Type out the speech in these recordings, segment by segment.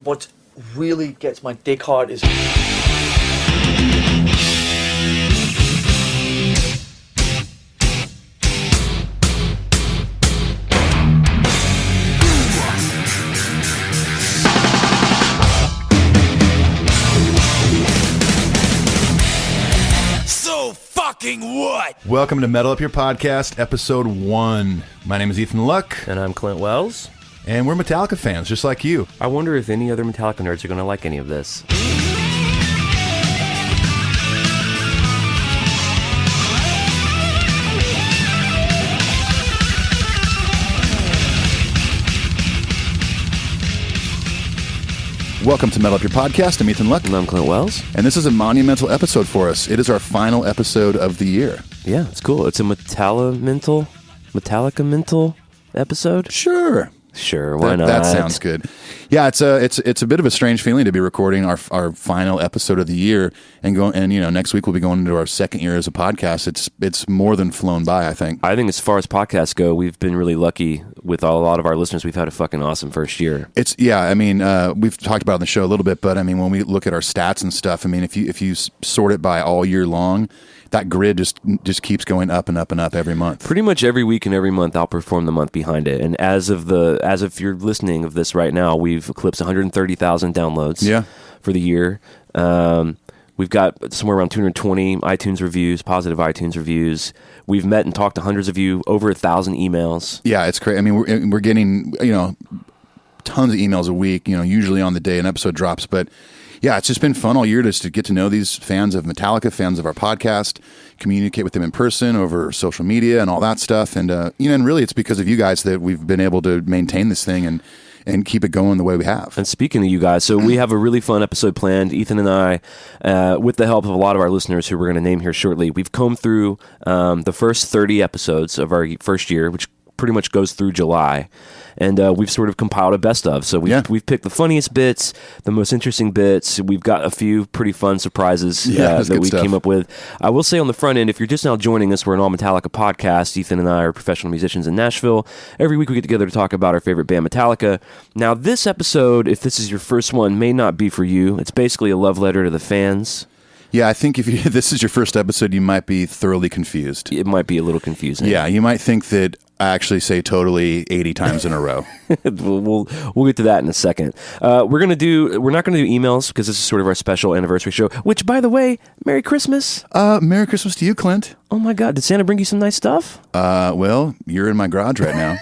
What really gets my dick hard is... So fucking what? Welcome to Metal Up Your Podcast, episode 1. My name is Ethan Luck. And I'm Clint Wells. And we're Metallica fans, just like you. I wonder if any other Metallica nerds are going to like any of this. Welcome to Metal Up Your Podcast. I'm Ethan Luck. And I'm Clint Wells. And this is a monumental episode for us. It is our final episode of the year. Yeah, it's cool. It's a Metallica mental episode? Sure, why not? That sounds good. Yeah, it's a bit of a strange feeling to be recording our final episode of the year and next week we'll be going into our second year as a podcast. It's more than flown by, I think. I think as far as podcasts go, we've been really lucky with a lot of our listeners. We've had a fucking awesome first year. We've talked about it on the show a little bit, but I mean, when we look at our stats and stuff, I mean, if you sort it by all year long, that grid just keeps going up and up and up every month. Pretty much every week and every month outperform the month behind it. And as if you're listening of this right now, we've eclipsed 130,000 downloads for the year. We've got somewhere around 220 iTunes reviews, positive iTunes reviews. We've met and talked to hundreds of you, over 1,000 emails. Yeah, it's crazy. I mean, we're getting, tons of emails a week, usually on the day an episode drops, but yeah, it's just been fun all year just to get to know these fans of Metallica, fans of our podcast, communicate with them in person over social media and all that stuff. And, and really it's because of you guys that we've been able to maintain this thing and keep it going the way we have. And speaking of you guys, so we have a really fun episode planned. Ethan and I, with the help of a lot of our listeners who we're going to name here shortly, we've combed through the first 30 episodes of our first year, which pretty much goes through July. And we've sort of compiled a best of. So we've picked the funniest bits, the most interesting bits. We've got a few pretty fun surprises that we came up with. I will say on the front end, if you're just now joining us, we're an all Metallica podcast. Ethan and I are professional musicians in Nashville. Every week we get together to talk about our favorite band, Metallica. Now, this episode, if this is your first one, may not be for you. It's basically a love letter to the fans. Yeah, I think if this is your first episode, you might be thoroughly confused. It might be a little confusing. Yeah, you might think that I actually say totally 80 times in a row. We'll get to that in a second. We're not going to do emails because this is sort of our special anniversary show, which, by the way, Merry Christmas. Merry Christmas to you, Clint. Oh my God, did Santa bring you some nice stuff? Well, you're in my garage right now.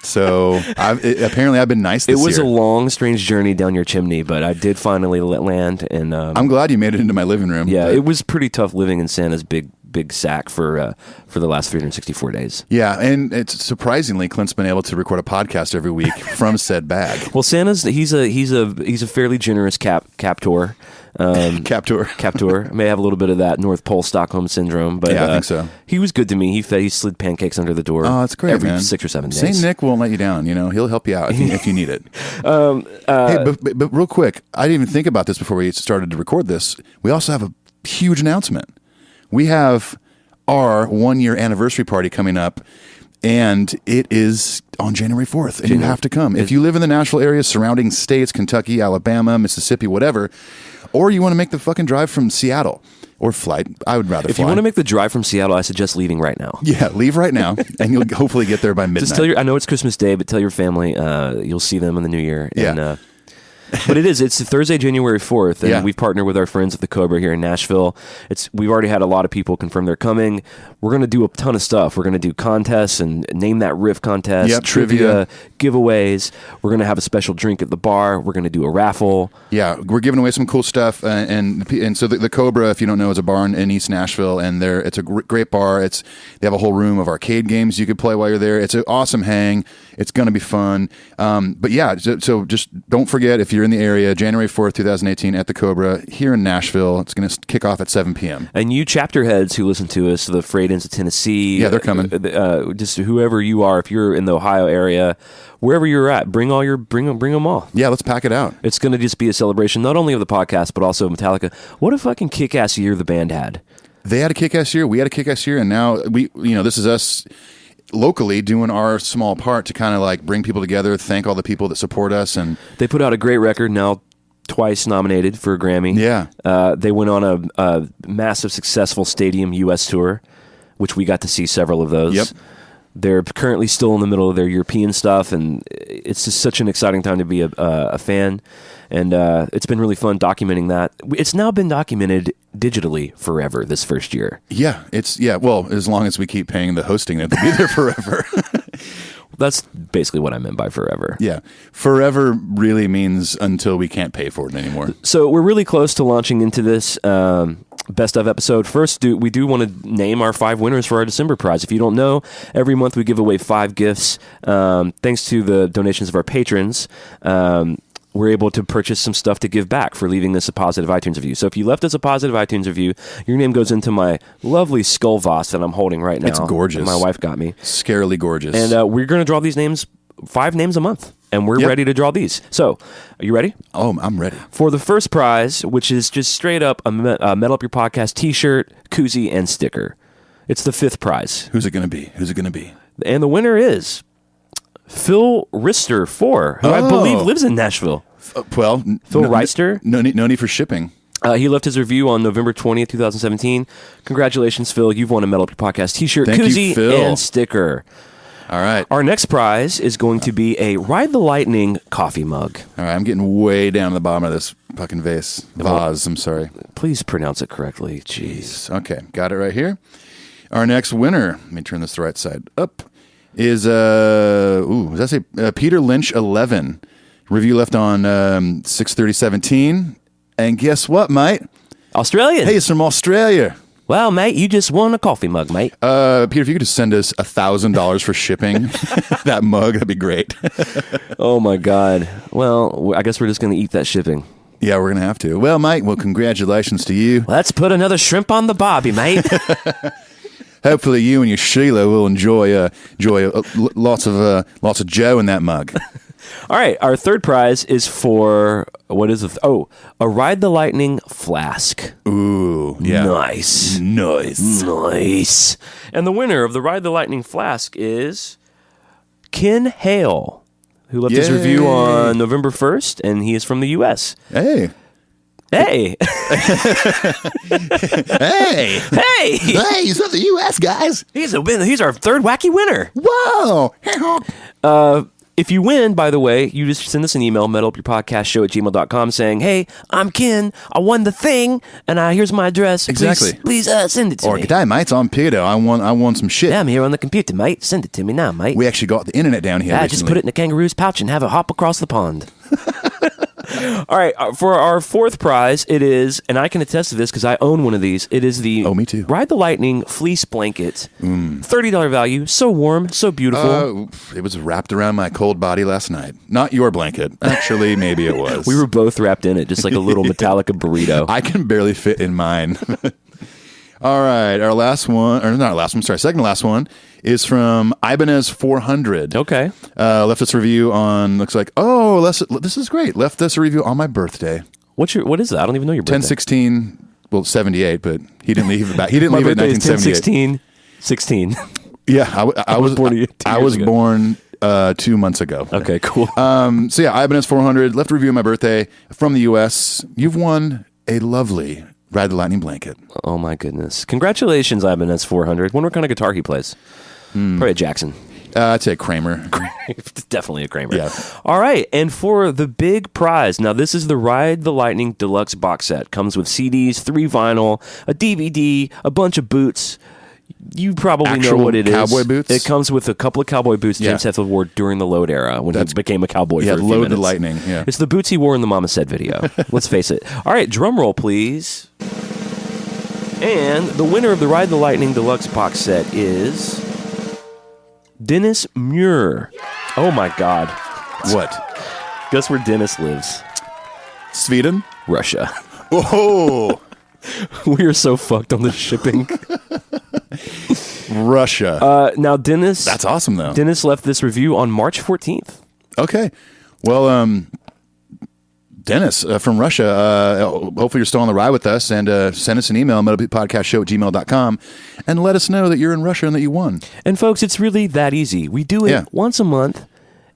So apparently I've been nice this year. It was a long, strange journey down your chimney, but I did finally land. And I'm glad you made it into my living room. Yeah, it was pretty tough living in Santa's big sack for the last 364 days. Yeah, and it's surprisingly, Clint's been able to record a podcast every week from said bag. Well, Santa's he's a fairly generous captor. Captor may have a little bit of that North Pole Stockholm syndrome, but yeah, I think so. He was good to me. He slid pancakes under the door. Oh, that's great, every man. 6 or 7 days. Saint Nick won't let you down. He'll help you out if you need it. Hey, but real quick, I didn't even think about this before we started to record this. We also have a huge announcement. We have our 1-year anniversary party coming up. And it is on January 4th, and you have to come. If you live in the Nashville area, surrounding states, Kentucky, Alabama, Mississippi, whatever, or you want to make the fucking drive from Seattle or flight, I would rather fly. If you want to make the drive from Seattle, I suggest leaving right now. Yeah, leave right now, and you'll hopefully get there by midnight. Just I know it's Christmas Day, but tell your family you'll see them in the new year. Yeah. And, but it's Thursday, January 4th, and we've partnered with our friends at the Cobra here in Nashville. We've already had a lot of people confirm they're coming. We're going to do a ton of stuff. We're going to do contests and name that riff contest, trivia, giveaways. We're going to have a special drink at the bar. We're going to do a raffle. Yeah, we're giving away some cool stuff, and so the Cobra, if you don't know, is a bar in East Nashville, and it's a great bar. They have a whole room of arcade games you could play while you're there. It's an awesome hang. It's going to be fun. But yeah, so just don't forget, if you're in the area, January 4th, 2018 at the Cobra here in Nashville. It's going to kick off at 7 p.m. And you chapter heads who listen to us, the Freight into Tennessee. Yeah, they're coming. Just whoever you are, if you're in the Ohio area, wherever you're at, bring them all. Yeah, let's pack it out. It's going to just be a celebration, not only of the podcast, but also Metallica. What a fucking kick-ass year the band had. They had a kick-ass year. We had a kick-ass year. And now this is us locally doing our small part to kind of like bring people together, thank all the people that support us. And they put out a great record. Now twice nominated for a Grammy. Yeah. They went on a massive, successful stadium U.S. tour, which we got to see several of those. Yep. They're currently still in the middle of their European stuff, and it's just such an exciting time to be a fan. And it's been really fun documenting that. It's now been documented digitally forever this first year. Yeah. Well, as long as we keep paying the hosting, it'll be there forever. That's basically what I meant by forever. Yeah. Forever really means until we can't pay for it anymore. So we're really close to launching into this best of episode. First, we do want to name our 5 winners for our December prize. If you don't know, every month we give away 5 gifts. Thanks to the donations of our patrons, we're able to purchase some stuff to give back for leaving this a positive iTunes review. So if you left us a positive iTunes review, your name goes into my lovely skull vase that I'm holding right now. It's gorgeous. That my wife got me. Scarily gorgeous. And we're going to draw these names, 5 names a month. And we're ready to draw these. So, are you ready? Oh, I'm ready. For the first prize, which is just straight up a Metal Up Your Podcast t-shirt, koozie, and sticker. It's the 5th prize. Who's it going to be? And the winner is Phil Rister 4, who I believe lives in Nashville. Well, Phil Reister? No need for shipping. He left his review on November 20th, 2017. Congratulations, Phil. You've won a Metal Up Your Podcast t-shirt, Thank you, koozie, Phil. and sticker. All right. Our next prize is going to be a Ride the Lightning coffee mug. All right. I'm getting way down to the bottom of this fucking vase. Vase, I'm sorry. Please pronounce it correctly. Jeez. Okay. Got it right here. Our next winner, let me turn this the right side up, is, does that say Peter Lynch 11. Review left on 6/30/17. And guess what, mate? Australian. Hey, it's from Australia. Well, mate, you just won a coffee mug, mate. Peter, if you could just send us $1,000 for shipping that mug, that'd be great. Oh, my God. Well, I guess we're just going to eat that shipping. Yeah, we're going to have to. Well, Mike, congratulations to you. Let's put another shrimp on the barbie, mate. Hopefully you and your Sheila will enjoy lots of Joe in that mug. All right, our third prize is for, what is it? Oh, a Ride the Lightning flask. Ooh, yeah. Nice. And the winner of the Ride the Lightning flask is Ken Hale, who left his review on November 1st, and he is from the U.S. Hey. Hey. Hey. Hey. Hey, he's from the U.S., guys. He's our third wacky winner. Whoa. If you win, by the way, you just send us an email, metalupyourpodcast@gmail.com, saying, hey, I'm Ken, I won the thing, and here's my address. Exactly. Please send it to me. Or, g'day, mates, I'm Peter. I won some shit. Yeah, I'm here on the computer, mate. Send it to me now, mate. We actually got the internet down here recently. Just put it in a kangaroo's pouch and have it hop across the pond. All right, for our fourth prize, it is, and I can attest to this because I own one of these, it is the me too. Ride the Lightning fleece blanket. $30 value, so warm, so beautiful. It was wrapped around my cold body last night. Not your blanket. Actually, maybe it was. We were both wrapped in it, just like a little Metallica burrito. I can barely fit in mine. All right, our last one, or not our last one, sorry, second to last one is from Ibanez 400. Okay. Left us a review on, looks like, this is great. Left us a review on my birthday. What is that? I don't even know your birthday. 10/16, well, 78, but he didn't leave it He didn't leave it in 1978. 16. Yeah, I was born. I was ago. born 2 months ago. Okay, cool. So yeah, Ibanez 400 left a review on my birthday from the U.S. You've won a lovely Ride the Lightning blanket. Oh my goodness! Congratulations, Ibanez 400. Wonder what kind of guitar he plays. Probably a Jackson. I'd say Kramer. Definitely a Kramer. Yeah. All right, and for the big prize, now this is the Ride the Lightning Deluxe box set. Comes with CDs, 3 vinyl, a DVD, a bunch of boots. You probably know what it is. Cowboy boots? It comes with a couple of cowboy boots James Hetfield wore during the Load era when he became a cowboy for a few Load minutes. the Lightning. Yeah. It's the boots he wore in the Mama Said video. Let's face it. All right, drum roll, please. And the winner of the Ride the Lightning Deluxe box set is Dennis Muir. Oh my God. What? Guess where Dennis lives? Sweden? Russia. Oh, We are so fucked on the shipping. Russia. Now, Dennis. That's awesome, though. Dennis left this review on March 14th. Okay. Well, Dennis from Russia, hopefully you're still on the ride with us, and send us an email, metalupyourpodcast@gmail.com, and let us know that you're in Russia and that you won. And folks, it's really that easy. We do it once a month,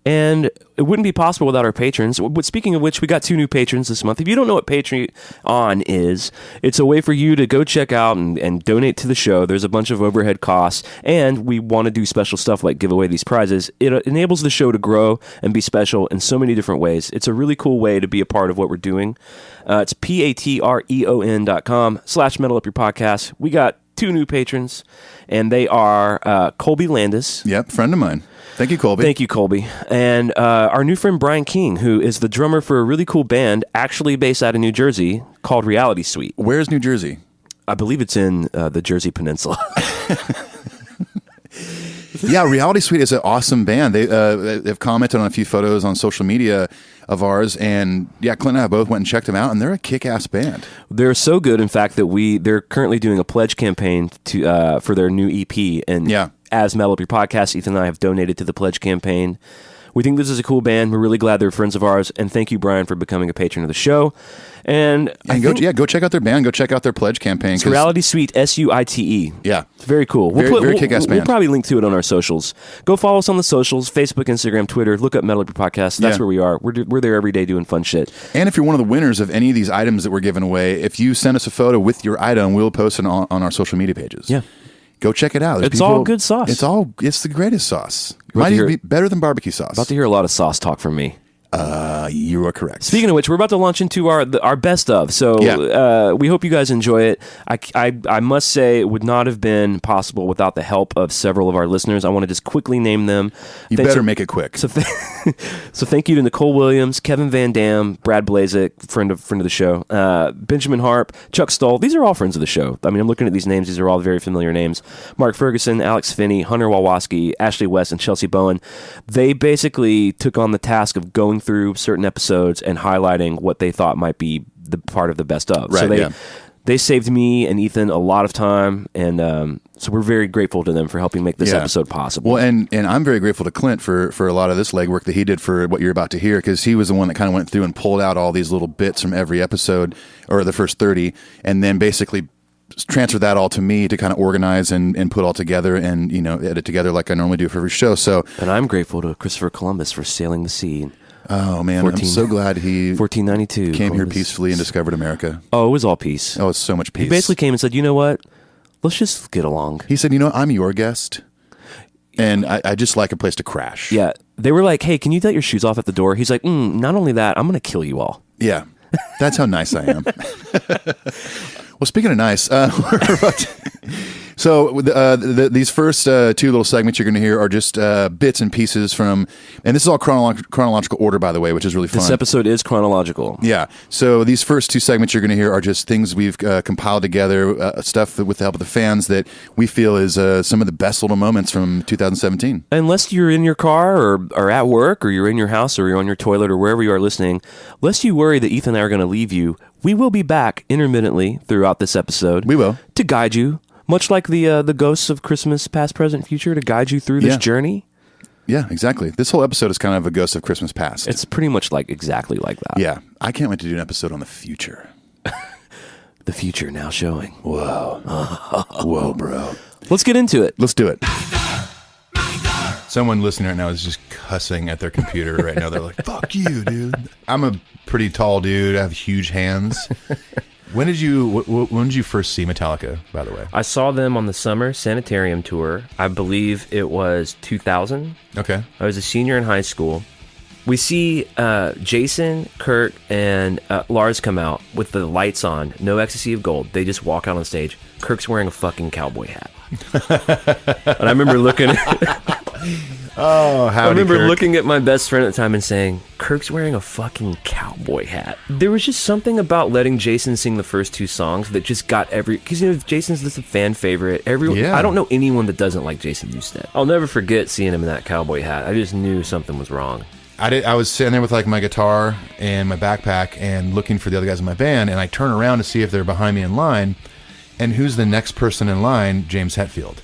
and it wouldn't be possible without our patrons. But speaking of which, we got 2 new patrons this month. If you don't know what Patreon is, it's a way for you to go check out and donate to the show. There's a bunch of overhead costs, and we want to do special stuff like give away these prizes. It enables the show to grow and be special in so many different ways. It's a really cool way to be a part of what we're doing. It's patreon.com/metalupyourpodcast. We got 2 new patrons, and they are Colby Landis. Yep, friend of mine. Thank you, Colby. Thank you, Colby. And our new friend Brian King, who is the drummer for a really cool band actually based out of New Jersey called Reality Suite. Where's New Jersey? I believe it's in the Jersey Peninsula. Yeah, Reality Suite is an awesome band. They've commented on a few photos on social media of ours, and yeah, Clint and I both went and checked them out, and they're a kick-ass band. They're so good, in fact, that they're currently doing a pledge campaign for their new EP, and as Metal Up Your Podcast, Ethan and I have donated to the pledge campaign. We think this is a cool band. We're really glad they're friends of ours, and thank you, Brian, for becoming a patron of the show. And go check out their band. Go check out their pledge campaign. It's Reality Suite, SUITE. Yeah, it's very cool. Very kick-ass band. We'll probably link to it on our socials. Go follow us on the socials: Facebook, Instagram, Twitter. Look up Metal Up Your Podcast. That's where we are. We're there every day doing fun shit. And if you're one of the winners of any of these items that we're giving away, if you send us a photo with your item, we'll post it on our social media pages. Yeah. Go check it out. It's all good sauce. It's the greatest sauce. Might even be better than barbecue sauce. About to hear a lot of sauce talk from me. You are correct. Speaking of which, we're about to launch into our best of. So we hope you guys enjoy it. I must say it would not have been possible without the help of several of our listeners. I want to just quickly name them. You better make it quick. So thank you to Nicole Williams, Kevin Van Dam, Brad Blazek, friend of the show, Benjamin Harp, Chuck Stoll. These are all friends of the show. I mean, I'm looking at these names. These are all very familiar names. Mark Ferguson, Alex Finney, Hunter Wawaski, Ashley West, and Chelsea Bowen. They basically took on the task of going through certain episodes and highlighting what they thought might be the part of the best of. Right, so they saved me and Ethan a lot of time, and so we're very grateful to them for helping make this episode possible. Well, and I'm very grateful to Clint for a lot of this legwork that he did for what you're about to hear, because he was the one that kind of went through and pulled out all these little bits from every episode, or the first 30, and then basically transfer that all to me to kind of organize and put all together and edit together like I normally do for every show. So, and I'm grateful to Christopher Columbus for sailing the sea. Oh man, I'm so glad he 1492 came here peacefully and discovered America. Oh, it was all peace. Oh, it's so much peace. He basically came and said, "You know what? Let's just get along." He said, I'm your guest, and I just like a place to crash. Yeah, they were like, "Hey, can you let your shoes off at the door?" He's like, "Not only that, I'm going to kill you all." Yeah, that's how nice I am. Well, speaking of nice, we're about to, so these first 2 little segments you're going to hear are just bits and pieces from, and this is all chronological order, by the way, which is really fun. This episode is chronological. Yeah. So these first 2 segments you're going to hear are just things we've compiled together, stuff with the help of the fans that we feel is some of the best little moments from 2017. Unless you're in your car or at work or you're in your house or you're on your toilet or wherever you are listening, lest you worry that Ethan and I are going to leave you, we will be back intermittently throughout this episode. We will. To guide you, much like the ghosts of Christmas past, present, future, to guide you through this journey. Yeah, exactly. This whole episode is kind of a ghost of Christmas past. It's pretty much exactly like that. Yeah. I can't wait to do an episode on the future. The future now showing. Whoa. Whoa, bro. Let's get into it. Let's do it. Someone listening right now is just cussing at their computer right now. They're like, fuck you, dude. I'm a pretty tall dude. I have huge hands. When did you first see Metallica, by the way? I saw them on the Summer Sanitarium tour. I believe it was 2000. Okay. I was a senior in high school. We see Jason, Kurt, and Lars come out with the lights on. No Ecstasy of Gold. They just walk out on stage. Kirk's wearing a fucking cowboy hat. And I remember looking at... Oh, howdy, I remember Kirk. looking at my best friend at the time and saying, Kirk's wearing a fucking cowboy hat. There was just something about letting Jason sing the first 2 songs that just got because Jason's just a fan favorite. I don't know anyone that doesn't like Jason Newsted. I'll never forget seeing him in that cowboy hat. I just knew something was wrong. I was sitting there with my guitar and my backpack and looking for the other guys in my band, and I turn around to see if they're behind me in line, and who's the next person in line? James Hetfield.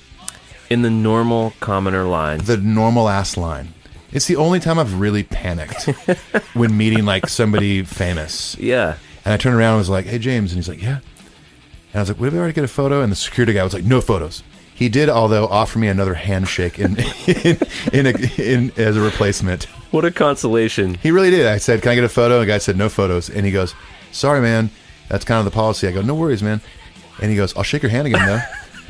In the normal commoner line. The normal ass line. It's the only time I've really panicked when meeting somebody famous. Yeah. And I turned around and was like, "Hey, James," and he's like, "Yeah." And I was like, "Would we already get a photo?" And the security guy was like, "No photos." He did, although, offer me another handshake in as a replacement. What a consolation. He really did. I said, can I get a photo? And the guy said, no photos. And he goes, sorry, man. That's kind of the policy. I go, no worries, man. And he goes, I'll shake your hand again, though.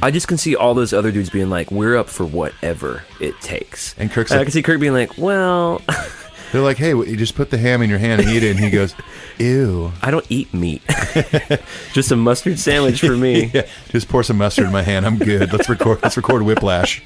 I just can see all those other dudes being like, we're up for whatever it takes. And Kirk's I like, can see Kirk being like, well... they're like, hey, you just put the ham in your hand and eat it. And he goes, ew. I don't eat meat. Just a mustard sandwich for me. Yeah, just pour some mustard in my hand. I'm good. Let's record Whiplash.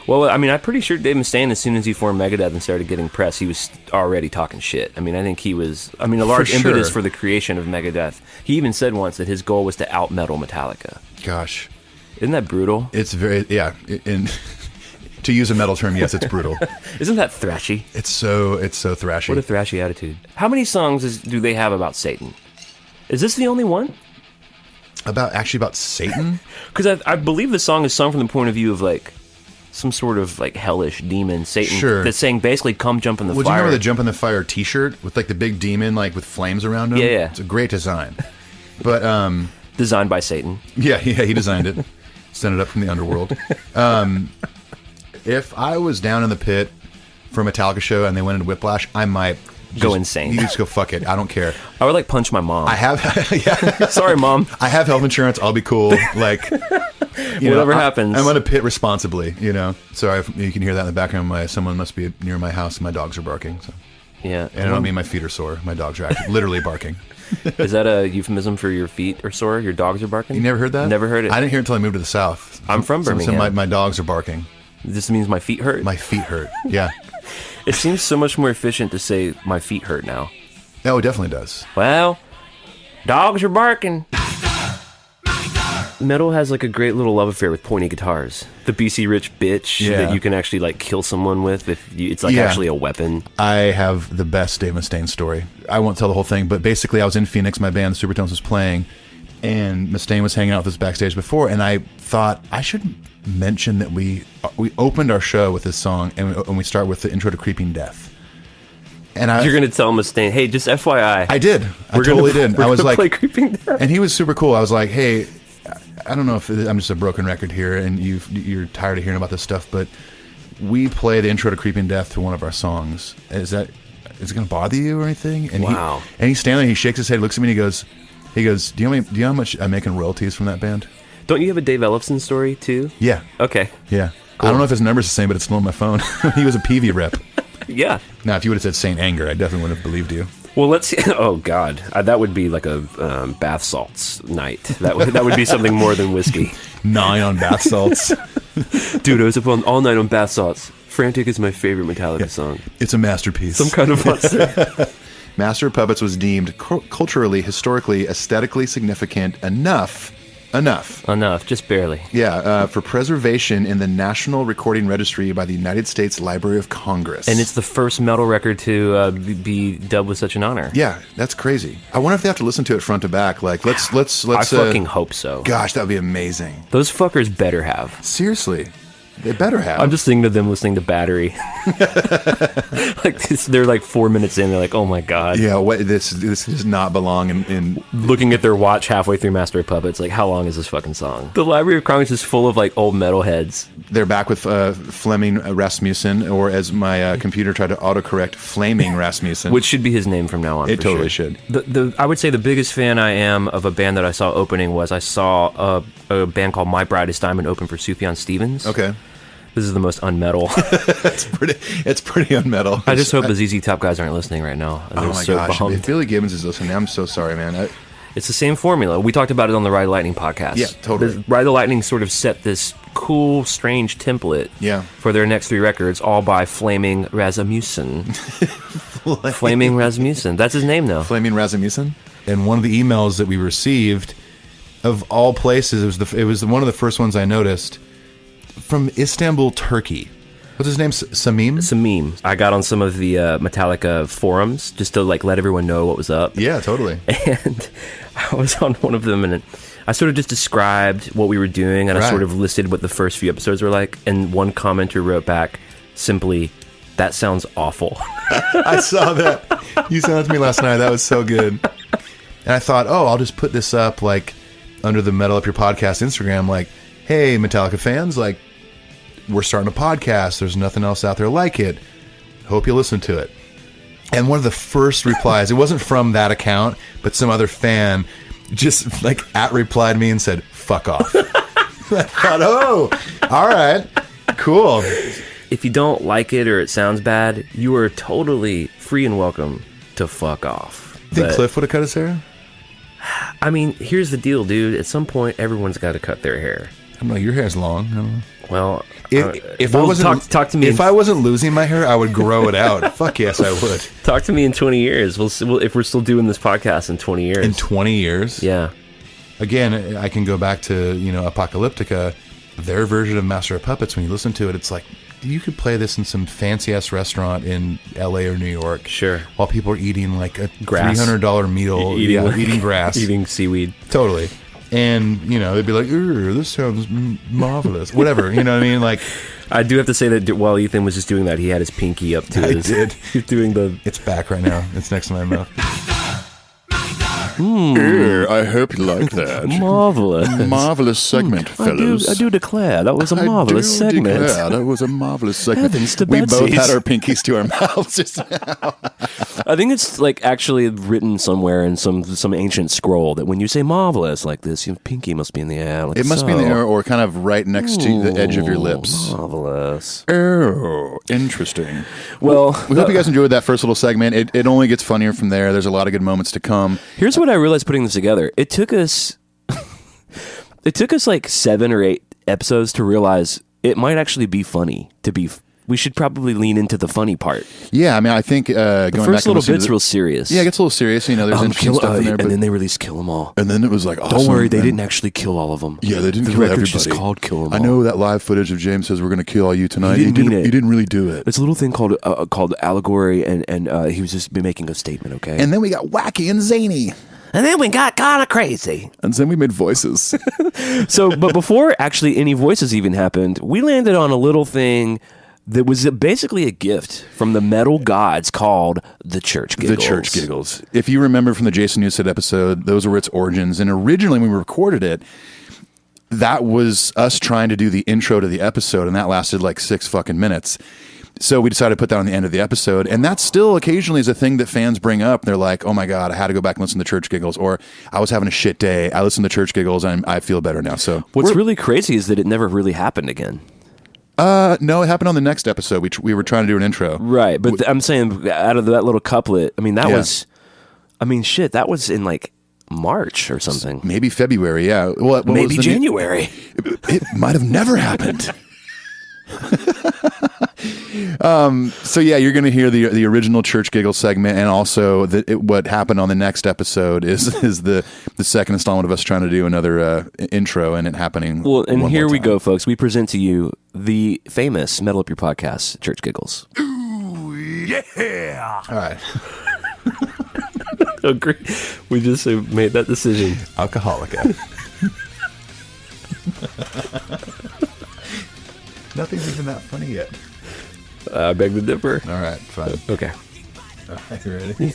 Well, I mean, I'm pretty sure Dave Mustaine, as soon as he formed Megadeth and started getting press, he was already talking shit. I mean, I think he was... I mean, a large impetus for the creation of Megadeth. He even said once that his goal was to out-metal Metallica. Gosh. Isn't that brutal? It's very... Yeah. And to use a metal term, yes, it's brutal. Isn't that thrashy? It's so thrashy. What a thrashy attitude. How many songs do they have about Satan? Is this the only one? About Satan? Because I believe the song is sung from the point of view of, like, some sort of, like, hellish demon, Satan. Sure. That's saying, basically, come jump in the Would fire. you remember the Jump in the Fire t-shirt with, like, the big demon, like, with flames around him? Yeah. It's a great design. But, Designed by Satan. Yeah, he designed it. Sent it up from the underworld. If I was down in the pit for a Metallica show and they went into Whiplash, I might Go insane. You just go, fuck it. I don't care. I would, like, punch my mom. I have... Yeah. Sorry, Mom. I have health insurance. I'll be cool. Like... Whatever happens. I'm going to pit responsibly, you know. Sorry, you can hear that in the background. Someone must be near my house and my dogs are barking. So. Yeah. And I don't mean my feet are sore. My dogs are actually literally barking. Is that a euphemism for your feet are sore? Your dogs are barking? You never heard that? Never heard it. I didn't hear it until I moved to the South. I'm from Birmingham. My dogs are barking. This means my feet hurt? My feet hurt. Yeah. It seems so much more efficient to say my feet hurt now. Oh, it definitely does. Well, dogs are barking. Metal has like a great little love affair with pointy guitars. The BC Rich bitch that you can actually like kill someone with it's like actually a weapon. I have the best Dave Mustaine story. I won't tell the whole thing, but basically I was in Phoenix, my band, the Supertones, was playing, and Mustaine was hanging out with us backstage before, and I thought I should mention that we opened our show with this song, and we start with the intro to Creeping Death. And You're going to tell Mustaine, hey, just FYI. I did. I totally did. I was like, play Creeping Death. And he was super cool. I was like, hey, I don't know if I'm just a broken record here and you're tired of hearing about this stuff, but we play the intro to Creeping Death to one of our songs. Is it going to bother you or anything? And wow. He's standing there, he shakes his head, looks at me, and he goes, do you know how much I'm making royalties from that band? Don't you have a Dave Ellefson story too? Yeah. Okay. Yeah. Cool. I don't know if his number's the same, but it's still on my phone. He was a PV rep. Yeah. Now, if you would have said Saint Anger, I definitely wouldn't have believed you. Well, let's see. Oh, God. That would be like a bath salts night. That would be something more than whiskey. 9 on bath salts. Dude, I was up all night on bath salts. Frantic is my favorite Metallica song. It's a masterpiece. Some kind of monster. Master of Puppets was deemed culturally, historically, aesthetically significant enough, just barely. Yeah, for preservation in the National Recording Registry by the United States Library of Congress. And it's the first metal record to be dubbed with such an honor. Yeah, that's crazy. I wonder if they have to listen to it front to back. Like, let's. I fucking hope so. Gosh, that would be amazing. Those fuckers better have. Seriously. They better have. I'm just thinking of them listening to Battery. Like they're like 4 minutes in. They're like, oh my God. Yeah, this does not belong in... Looking at their watch halfway through Master of Puppets, like, how long is this fucking song? The Library of Congress is full of like old metalheads. They're back with Fleming Rasmussen, or as my computer tried to autocorrect, Flaming Rasmussen. Which should be his name from now on. It totally should. I would say the biggest fan I am of a band that I saw opening was I saw a band called My Bride is Diamond open for Sufjan Stevens. Okay. This is the most unmetal. It's pretty unmetal. I just hope the ZZ Top guys aren't listening right now. Oh my gosh! If Billy Gibbons is listening, I'm so sorry, man. It's the same formula. We talked about it on the Ride the Lightning podcast. Yeah, totally. Ride the Lightning sort of set this cool, strange template for their next 3 records, all by Flaming Rasmussen. Flaming Rasmussen. That's his name, though. Flaming Rasmussen. And one of the emails that we received, of all places, it was one of the first ones I noticed, from Istanbul, Turkey. What's his name? Samim? Samim. I got on some of the Metallica forums just to like let everyone know what was up. Yeah, totally. And I was on one of them, and I sort of just described what we were doing, and I sort of listed what the first few episodes were like. And one commenter wrote back simply, "That sounds awful." I saw that. You sent it to me last night. That was so good. And I thought, I'll just put this up like under the Metal Up Your Podcast Instagram, like, hey, Metallica fans, like, we're starting a podcast. There's nothing else out there like it. Hope you listen to it. And one of the first replies, it wasn't from that account, but some other fan just like replied me and said, fuck off. I thought, oh, all right, cool. If you don't like it or it sounds bad, you are totally free and welcome to fuck off. Think Cliff would have cut his hair? I mean, here's the deal, dude. At some point, everyone's got to cut their hair. I don't know. Your hair's long. I don't know. Well, if I wasn't talk to me. If I wasn't losing my hair, I would grow it out. Fuck yes, I would. Talk to me in 20 years. We'll if we're still doing this podcast in 20 years. In 20 years? Yeah. Again, I can go back to, Apocalyptica, their version of Master of Puppets. When you listen to it, it's like, you could play this in some fancy-ass restaurant in L.A. or New York. Sure. While people are eating like a grass. $300 meal. Eating grass. Eating seaweed. Totally. And, they'd be like, this sounds marvelous. Whatever, you know what I mean? Like, I do have to say that while Ethan was just doing that, he had his pinky up to his... I did. Doing the... It's back right now. It's next to my mouth. I hope you like that. Marvelous segment, fellas. I do declare that was a marvelous segment. That was a marvelous segment. Heavens to we both Betsies. had our pinkies to our mouths just now. I think it's like actually written somewhere in some ancient scroll that when you say marvelous like this, your pinky must be in the air. Like It must be in the air or kind of right next to the edge of your lips. Marvelous. Oh, interesting. Well, We hope you guys enjoyed that first little segment. It only gets funnier from there. There's a lot of good moments to come. here's what I realized putting this together. It took us like 7 or 8 episodes to realize it might actually be funny to be. We should probably lean into the funny part. Yeah, I mean, I think going The back first and little listening bit's to real serious. Yeah, it gets a little serious. There's interesting stuff in there. and then they released Kill 'Em All. And then it was like, awesome. Don't worry, they And- didn't actually kill all of them. Yeah, they didn't the kill record's everybody. just called Kill 'Em All. I know that live footage of James says we're going to kill all you tonight. He didn't mean it. He didn't really do it. It's a little thing called allegory, and he was just making a statement, okay? And then we got wacky and zany. And then we got kind of crazy. And then we made voices. But before actually any voices even happened, we landed on a little thing that was basically a gift from the metal gods called the Church Giggles. The Church Giggles. If you remember from the Jason Newsted episode, those were its origins. And originally when we recorded it, that was us trying to do the intro to the episode, and that lasted like 6 fucking minutes. So we decided to put that on the end of the episode, and that still occasionally is a thing that fans bring up. They're like, oh my God, I had to go back and listen to Church Giggles, or I was having a shit day. I listened to Church Giggles, and I feel better now. So What's really crazy is that it never really happened again. no, it happened on the next episode. We were trying to do an intro. Right, but I'm saying out of that little couplet, I mean, that Yeah. was, that was in like March or something. Maybe February, yeah. What Maybe was the January. It might have never happened. So yeah, you're going to hear the original Church Giggle segment, and also what happened on the next episode is the second installment of us trying to do another intro, and it happening. Well, and one here more we time. go, folks. We present to you the famous Metal Up Your Podcast, Church Giggles. Yeah. All right, Agree. We just made that decision. Alcoholica. Nothing's even that funny yet. I beg to differ. All right, fine. Okay. All right, you ready?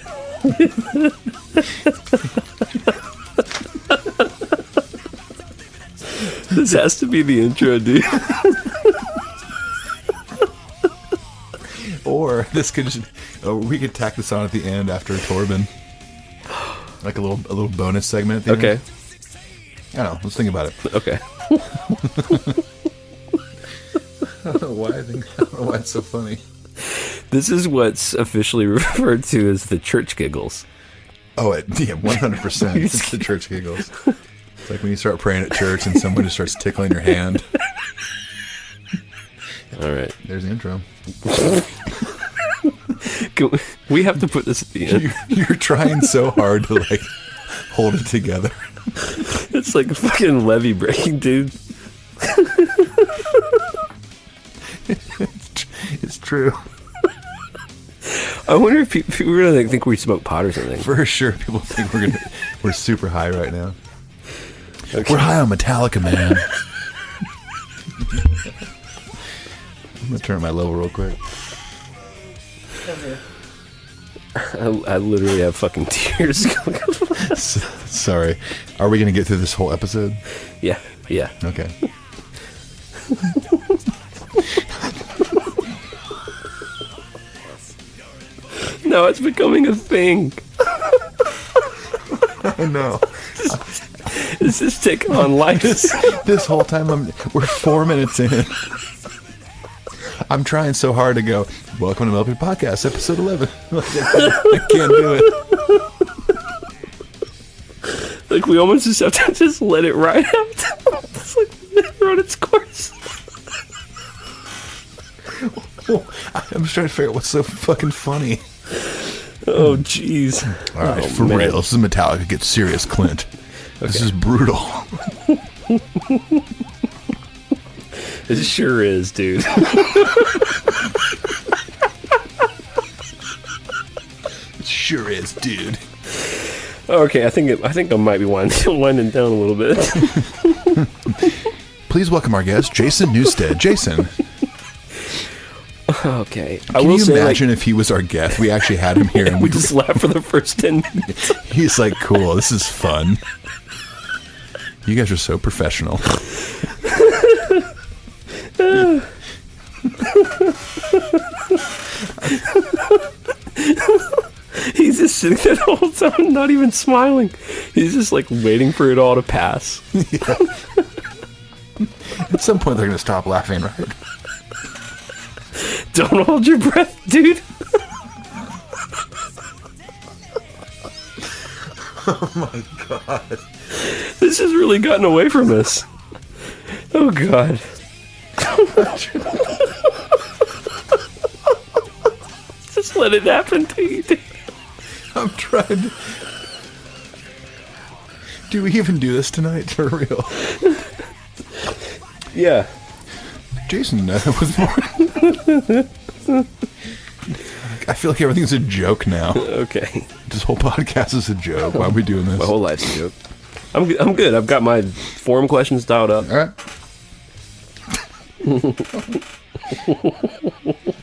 This has to be the intro, dude. Or this could just, we could tack this on at the end after Torben, like a little bonus segment at the Okay. end. I don't know. Let's think about it. Okay. I don't know why it's so funny. This is what's officially referred to as the Church Giggles. Oh, yeah, 100%. It's the Church Giggles. It's like when you start praying at church and someone just starts tickling your hand. All right. There's the intro. We have to put this at the end. You're trying so hard to like hold it together. It's like a fucking levee breaking, dude. It's true. I wonder if people are gonna think we smoke pot or something. For sure, people think we're super high right now. Okay. We're high on Metallica, man. I'm gonna turn up my level real quick. I literally have fucking tears going. Sorry. Are we gonna get through this whole episode? Yeah. Okay. Now it's becoming a thing. I know. This is taking on life. This whole time we're 4 minutes in. I'm trying so hard to go, welcome to Metalupyour Podcast, episode 11. I can't do it. Like, we almost just have to just let it ride out. Just like, let it run its course. I'm just trying to figure out what's so fucking funny. Oh, jeez. All right, for real. This is Metallica. Get serious, Clint. This is brutal. It sure is, dude. It sure is, dude. Okay, I think I might be winding down a little bit. Please welcome our guest, Jason Newsted. Jason. Okay. Can you imagine if he was our guest? We actually had him here. And we just laughed for the first 10 minutes. He's like, cool, this is fun. You guys are so professional. He's just sitting there the whole time, not even smiling. He's just like waiting for it all to pass. Yeah. At some point, they're going to stop laughing, right? Don't hold your breath, dude. Oh my god. This has really gotten away from us. Oh god. Just let it happen to you, dude. I'm trying to... Do we even do this tonight, for real? Yeah. Jason was more... I feel like everything's a joke now. Okay. This whole podcast is a joke. Why are we doing this? My whole life's a joke. I'm good. I've got my forum questions dialed up. All right.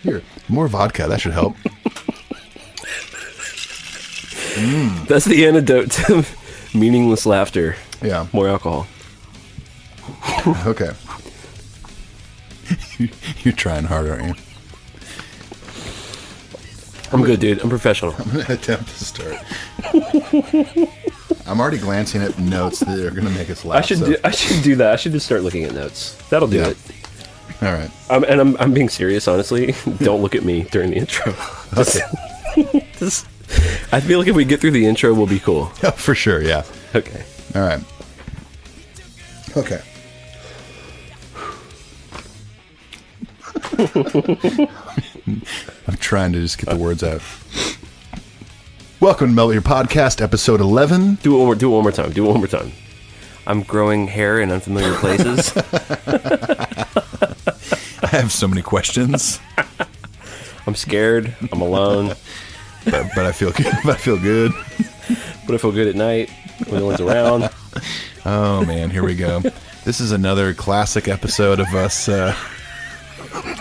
Here, more vodka. That should help. That's the antidote to meaningless laughter. Yeah. More alcohol. Okay. You're trying hard, aren't you? I'm good, dude. I'm professional. I'm going to attempt to start. I'm already glancing at notes that are going to make us laugh. I should do that. I should just start looking at notes. That'll do it. All right. I'm being serious, honestly. Don't look at me during the intro. Okay. I feel like if we get through the intro, we'll be cool. Yeah, for sure, yeah. Okay. All right. Okay. I'm trying to just get the words out. Welcome to Metalupyour Podcast, episode 11. Do it one more time. I'm growing hair in unfamiliar places. I have so many questions. I'm scared. I'm alone. But I feel good. But I feel good. But I feel good at night when no one's around. Oh man, here we go. This is another classic episode of us.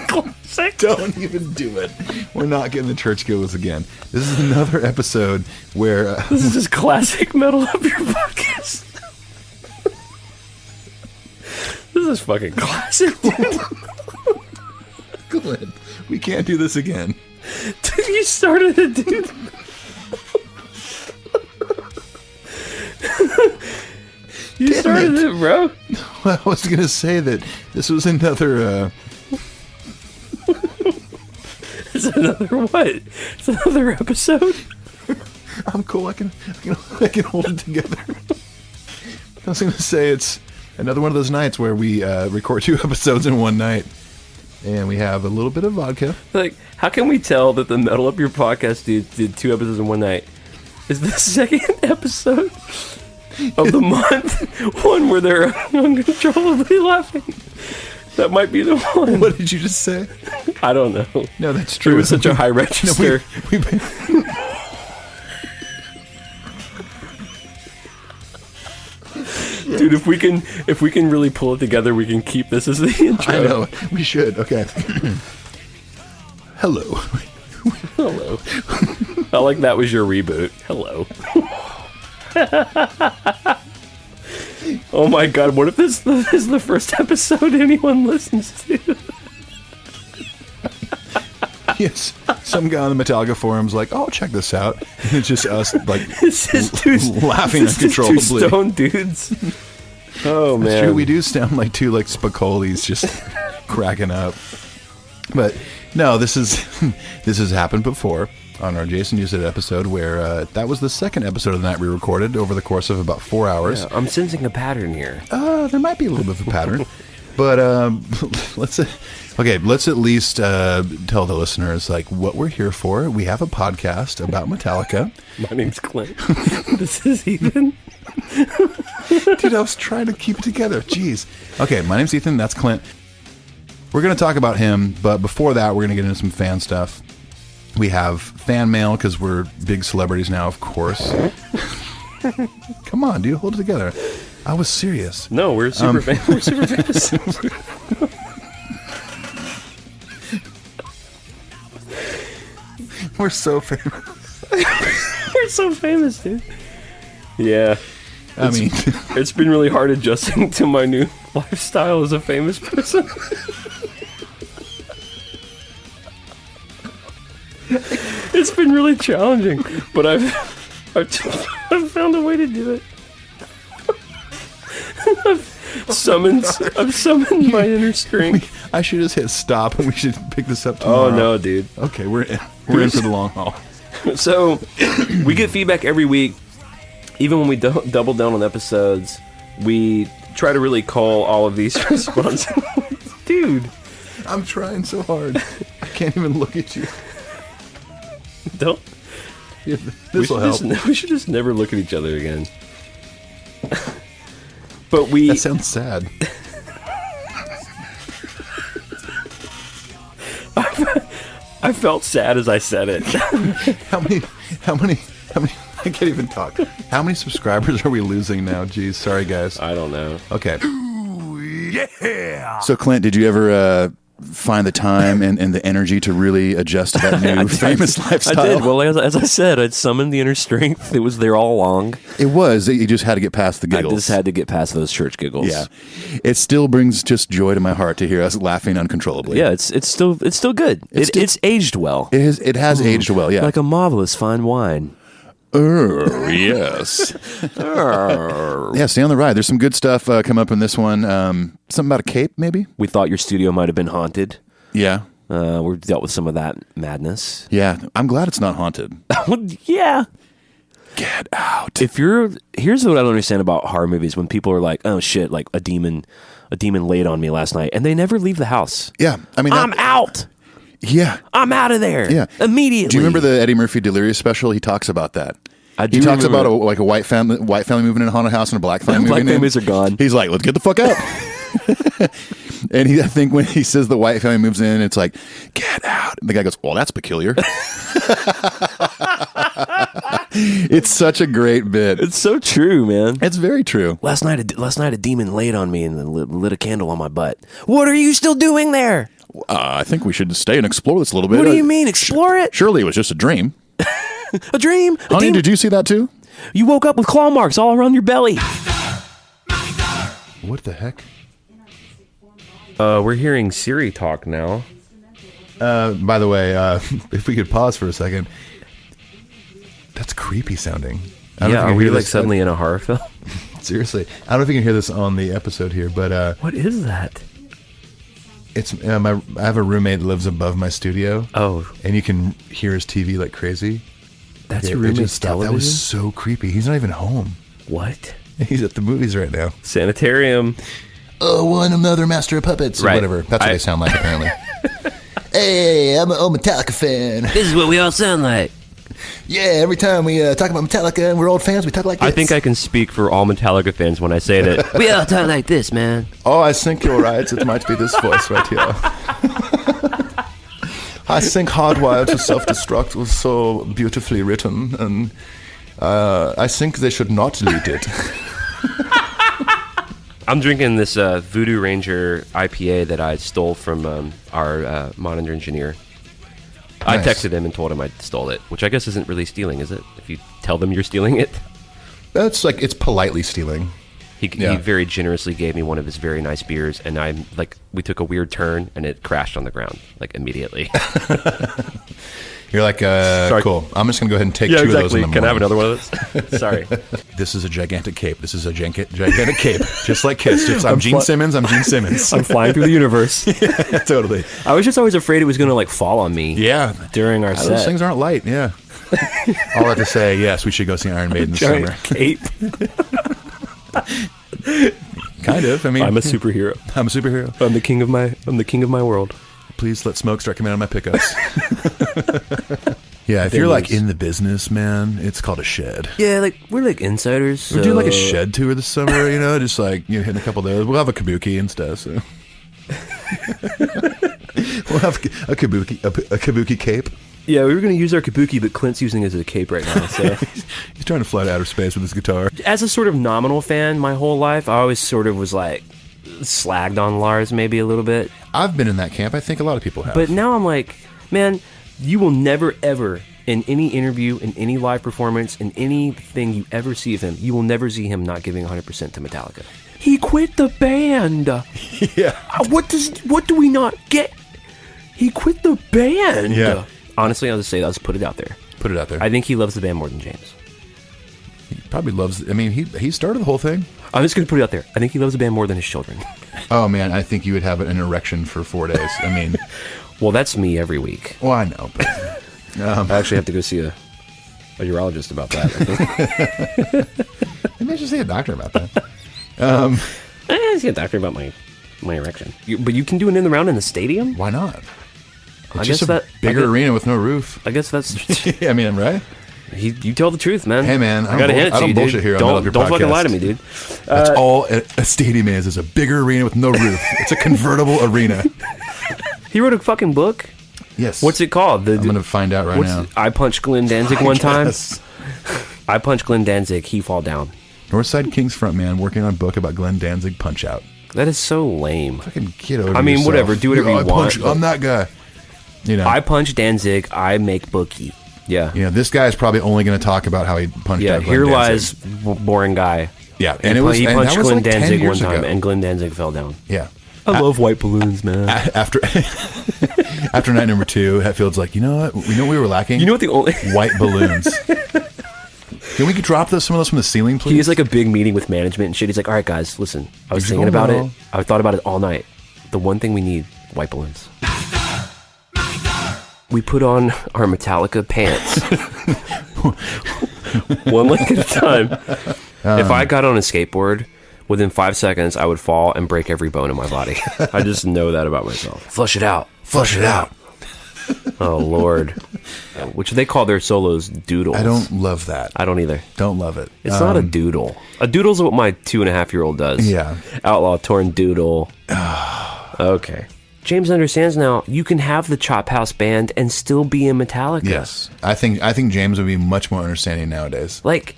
Classic. Don't even do it. We're not getting the church giggles again. This is another episode where this is just classic Metalupyour Podcast. This is fucking classic. Glenn, we can't do this again. Dude, you started it, dude. You Damn started it, bro. Well, I was going to say that this was another... It's another what? It's another episode? I'm cool. I can hold it together. I was going to say it's another one of those nights where we record 2 episodes in one night. And we have a little bit of vodka. Like, how can we tell that the Metalupyour Podcast did 2 episodes in one night? Is the second episode of the month one where they're uncontrollably laughing? That might be the one. What did you just say? I don't know. No, that's true. It was such a high register. Dude, if we can really pull it together, we can keep this as the intro. I know. We should. Okay. Hello. Hello. I like that was your reboot. Hello. Oh my god, what if this is the first episode anyone listens to? Yes. some guy on the Metallica forums like, "Oh, check this out," and it's just us like It's just two, laughing it's just two uncontrollably. stone dudes. Oh man, It's true, we do sound like two like Spacolis just cracking up. But no, this has happened before on our Jason Newsted episode, where that was the second episode of the night we recorded over the course of about 4 hours. Yeah, I'm sensing a pattern here. There might be a little bit of a pattern, but let's at least tell the listeners like what we're here for. We have a podcast about Metallica. My name's Clint. This is Ethan. Dude, I was trying to keep it together. Jeez. Okay, my name's Ethan. That's Clint. We're going to talk about him, but before that, we're going to get into some fan stuff. We have fan mail because we're big celebrities now, of course. Come on, dude, hold it together. I was serious. No, we're super famous. We're super famous. We're so famous. We're so famous, dude. Yeah. I mean, It's been really hard adjusting to my new lifestyle as a famous person. It's been really challenging, but I've found a way to do it. I've summoned my inner strength. I should just hit stop and we should pick this up tomorrow. Oh no, dude. Okay, we're in for the long haul. So, we get feedback every week. Even when we double down on episodes, we try to really call all of these responses. Dude. I'm trying so hard. I can't even look at you. Don't. This will help. We should just never look at each other again. But we. That sounds sad. I felt sad as I said it. How many? I can't even talk. How many subscribers are we losing now? Jeez, sorry guys. I don't know. Okay. Yeah. So Clint, did you ever find the time and the energy to really adjust to that new famous lifestyle? I did. Well, as I said, I'd summoned the inner strength. It was there all along. It was. You just had to get past the giggles. I just had to get past those church giggles. Yeah. It still brings just joy to my heart to hear us laughing uncontrollably. Yeah, it's still good. It's aged well. It has aged well, yeah. Like a marvelous fine wine. Yes. Yeah, stay on the ride. There's some good stuff come up in this one. Something about a cape, maybe? We thought your studio might have been haunted. Yeah. We dealt with some of that madness. Yeah. I'm glad it's not haunted. Yeah. Get out. Here's what I don't understand about horror movies: when people are like, "Oh shit, like a demon laid on me last night," and they never leave the house. Yeah. I mean, I'm out. Yeah. I'm out of there. Yeah. Immediately. Do you remember the Eddie Murphy Delirious special? He talks about that. He talks about a white family moving in a haunted house and a black family Black moving in. families are gone. He's like, let's get the fuck out. And I think when he says the white family moves in, it's like, get out. And the guy goes, well, that's peculiar. It's such a great bit. It's so true, man. It's very true. Last night a demon laid on me and then lit a candle on my butt. What are you still doing there? I think we should stay and explore this a little bit. What do you mean, explore it? Surely it was just a dream. A dream? Honey, did you see that too? You woke up with claw marks all around your belly. What the heck? We're hearing Siri talk now. By the way, if we could pause for a second. That's creepy sounding. Yeah, are we like suddenly in a horror film? Seriously. I don't know if you can hear this on the episode here, but... What is that? It's I have a roommate that lives above my studio. Oh. And you can hear his TV like crazy. That's your roommate's television? That was so creepy. He's not even home. What? He's at the movies right now. Sanitarium. Oh, another master of puppets. Or Right. whatever. That's what they sound like, apparently. Hey, I'm an old Metallica fan. This is what we all sound like. Yeah, every time we talk about Metallica and we're old fans, we talk like this. I think I can speak for all Metallica fans when I say that. We all talk like this, man. Oh, I think you're right. It might be this voice right here. I think Hardwired to Self-Destruct was so beautifully written, and I think they should not delete it. I'm drinking this Voodoo Ranger IPA that I stole from our monitor engineer. I Nice. texted him and told him I stole it, which I guess isn't really stealing, is it? If you tell them you're stealing it. That's like, it's politely stealing. He very generously gave me one of his very nice beers, and we took a weird turn, and it crashed on the ground, like, immediately. You're like, cool. I'm just gonna go ahead and take two of those in the morning. Can I have another one of those? Sorry. This is a gigantic cape. This is a gigantic cape. Just like Kiss. I'm Gene Simmons. I'm Gene Simmons. I'm flying through the universe. Yeah, totally. I was just always afraid it was gonna like fall on me. Yeah. During our set. Those things aren't light. Yeah. All I have to say, yes, we should go see Iron Maiden this Giant summer. cape. Kind of. I mean, I'm a superhero. I'm a superhero. I'm the king of my world. Please let smoke start coming out of my pickups. Yeah, if you're like in the business, man, it's called a shed. Yeah, like we're like insiders. So... We're doing like a shed tour this summer, just like hitting a couple of those. We'll have a kabuki and stuff. So we'll have a kabuki cape. Yeah, we were going to use our kabuki, but Clint's using it as a cape right now. So he's trying to fly to outer space with his guitar. As a sort of nominal fan, my whole life, I always sort of was like slagged on Lars maybe a little bit. I've been in that camp. I think a lot of people have. But now I'm like, man, you will never ever in any interview, in any live performance, in anything you ever see of him, you will never see him not giving 100% to Metallica. He quit the band. Yeah. What do we not get? He quit the band. Yeah. Honestly, I'll just say, let's put it out there. Put it out there. I think he loves the band more than James. He probably loves. I mean, he started the whole thing. I'm just going to put it out there. I think he loves the band more than his children. Oh man, I think you would have an erection for 4 days. I mean, well, that's me every week. Well, I know, but I actually have to go see a urologist about that. Maybe I should see a doctor about that. See a doctor about my erection. But you can do it in the round in the stadium. Why not? It's I just guess a bigger arena with no roof. I guess that's. I mean, right? You tell the truth, man. Hey, man, I gotta hand it to you, I don't bullshit dude. here on Metal Up Your Don't fucking Podcast. lie to me, dude. That's all a stadium is a bigger arena with no roof. It's a convertible arena. He wrote a fucking book. Yes. What's it called? I'm gonna find out right now. I punched Glenn Danzig one time. I punched Glenn Danzig. He fall down. Northside Kings frontman working on a book about Glenn Danzig Punch Out. That is so lame. Fucking get over I mean, yourself. whatever. Do whatever you want. I'm that guy. I punch Danzig. I make bookie. Yeah. This guy is probably only going to talk about how he punched out Glenn here Danzig. lies boring guy. Yeah, and he punched Glenn Danzig one time, and Glenn Danzig fell down. Yeah. I love white balloons, man. After night number 2, Hetfield's like, you know what? We were lacking? You know what the only... White balloons. Can we drop some of those from the ceiling, please? He has like a big meeting with management and shit. He's like, all right, guys, listen. I was thinking about it. I thought about it all night. The one thing we need, white balloons. We put on our Metallica pants. One leg at a time. If I got on a skateboard, within 5 seconds, I would fall and break every bone in my body. I just know that about myself. Flush it out. Flush it out. Oh, Lord. Which they call their solos doodles. I don't love that. I don't either. Don't love it. It's not a doodle. A doodle's what my 2.5-year-old does. Yeah. Outlaw torn doodle. Okay. James understands now. You can have the Chop House band and still be in Metallica. Yes. I think James would be much more understanding nowadays. Like,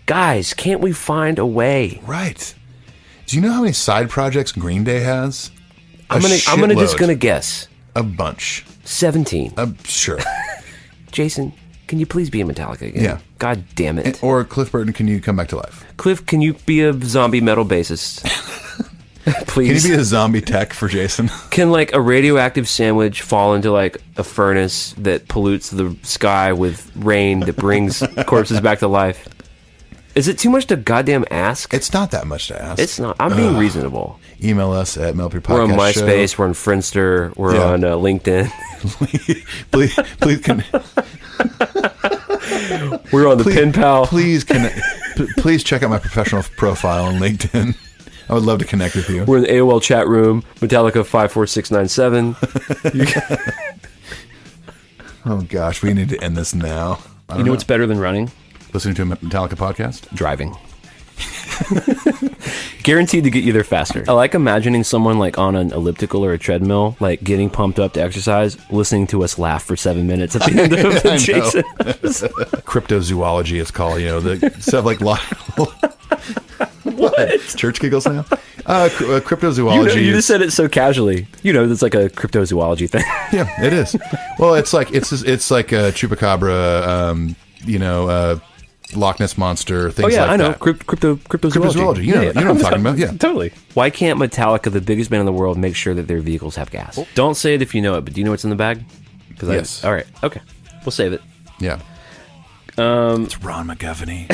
guys, can't we find a way? Right. Do you know how many side projects Green Day has? I'm gonna guess. A bunch. 17. Sure. Jason, can you please be in Metallica again? Yeah. God damn it. Or Cliff Burton, can you come back to life? Cliff, can you be a zombie metal bassist? Please. Can you be a zombie tech for Jason? Can like a radioactive sandwich fall into like a furnace that pollutes the sky with rain that brings corpses back to life? Is it too much to goddamn ask? It's not that much to ask. It's not. I'm being reasonable. Email us at Metal Up Your Podcast. We're on MySpace. We're on Friendster. We're on LinkedIn. We're on the Pen Pal. Please check out my professional profile on LinkedIn. I would love to connect with you. We're in the AOL chat room. Metallica 54697. Oh gosh, we need to end this now. You know what's better than running? Listening to a Metallica podcast? Driving. Guaranteed to get you there faster. I like imagining someone like on an elliptical or a treadmill, like getting pumped up to exercise, listening to us laugh for 7 minutes at the end of the Jason. Cryptozoology is called, the stuff like what? Church giggles now? Cryptozoology. You just said it so casually. It's like a cryptozoology thing. Yeah, it is. Well, it's like a chupacabra, Loch Ness monster, things like that. Oh yeah, I know. Cryptozoology. You know what I'm talking about. Yeah, totally. Why can't Metallica, the biggest band in the world, make sure that their vehicles have gas? Don't say it if you know it, but do you know what's in the bag? Yes. All right. Okay. We'll save it. Yeah. It's Ron McGovney.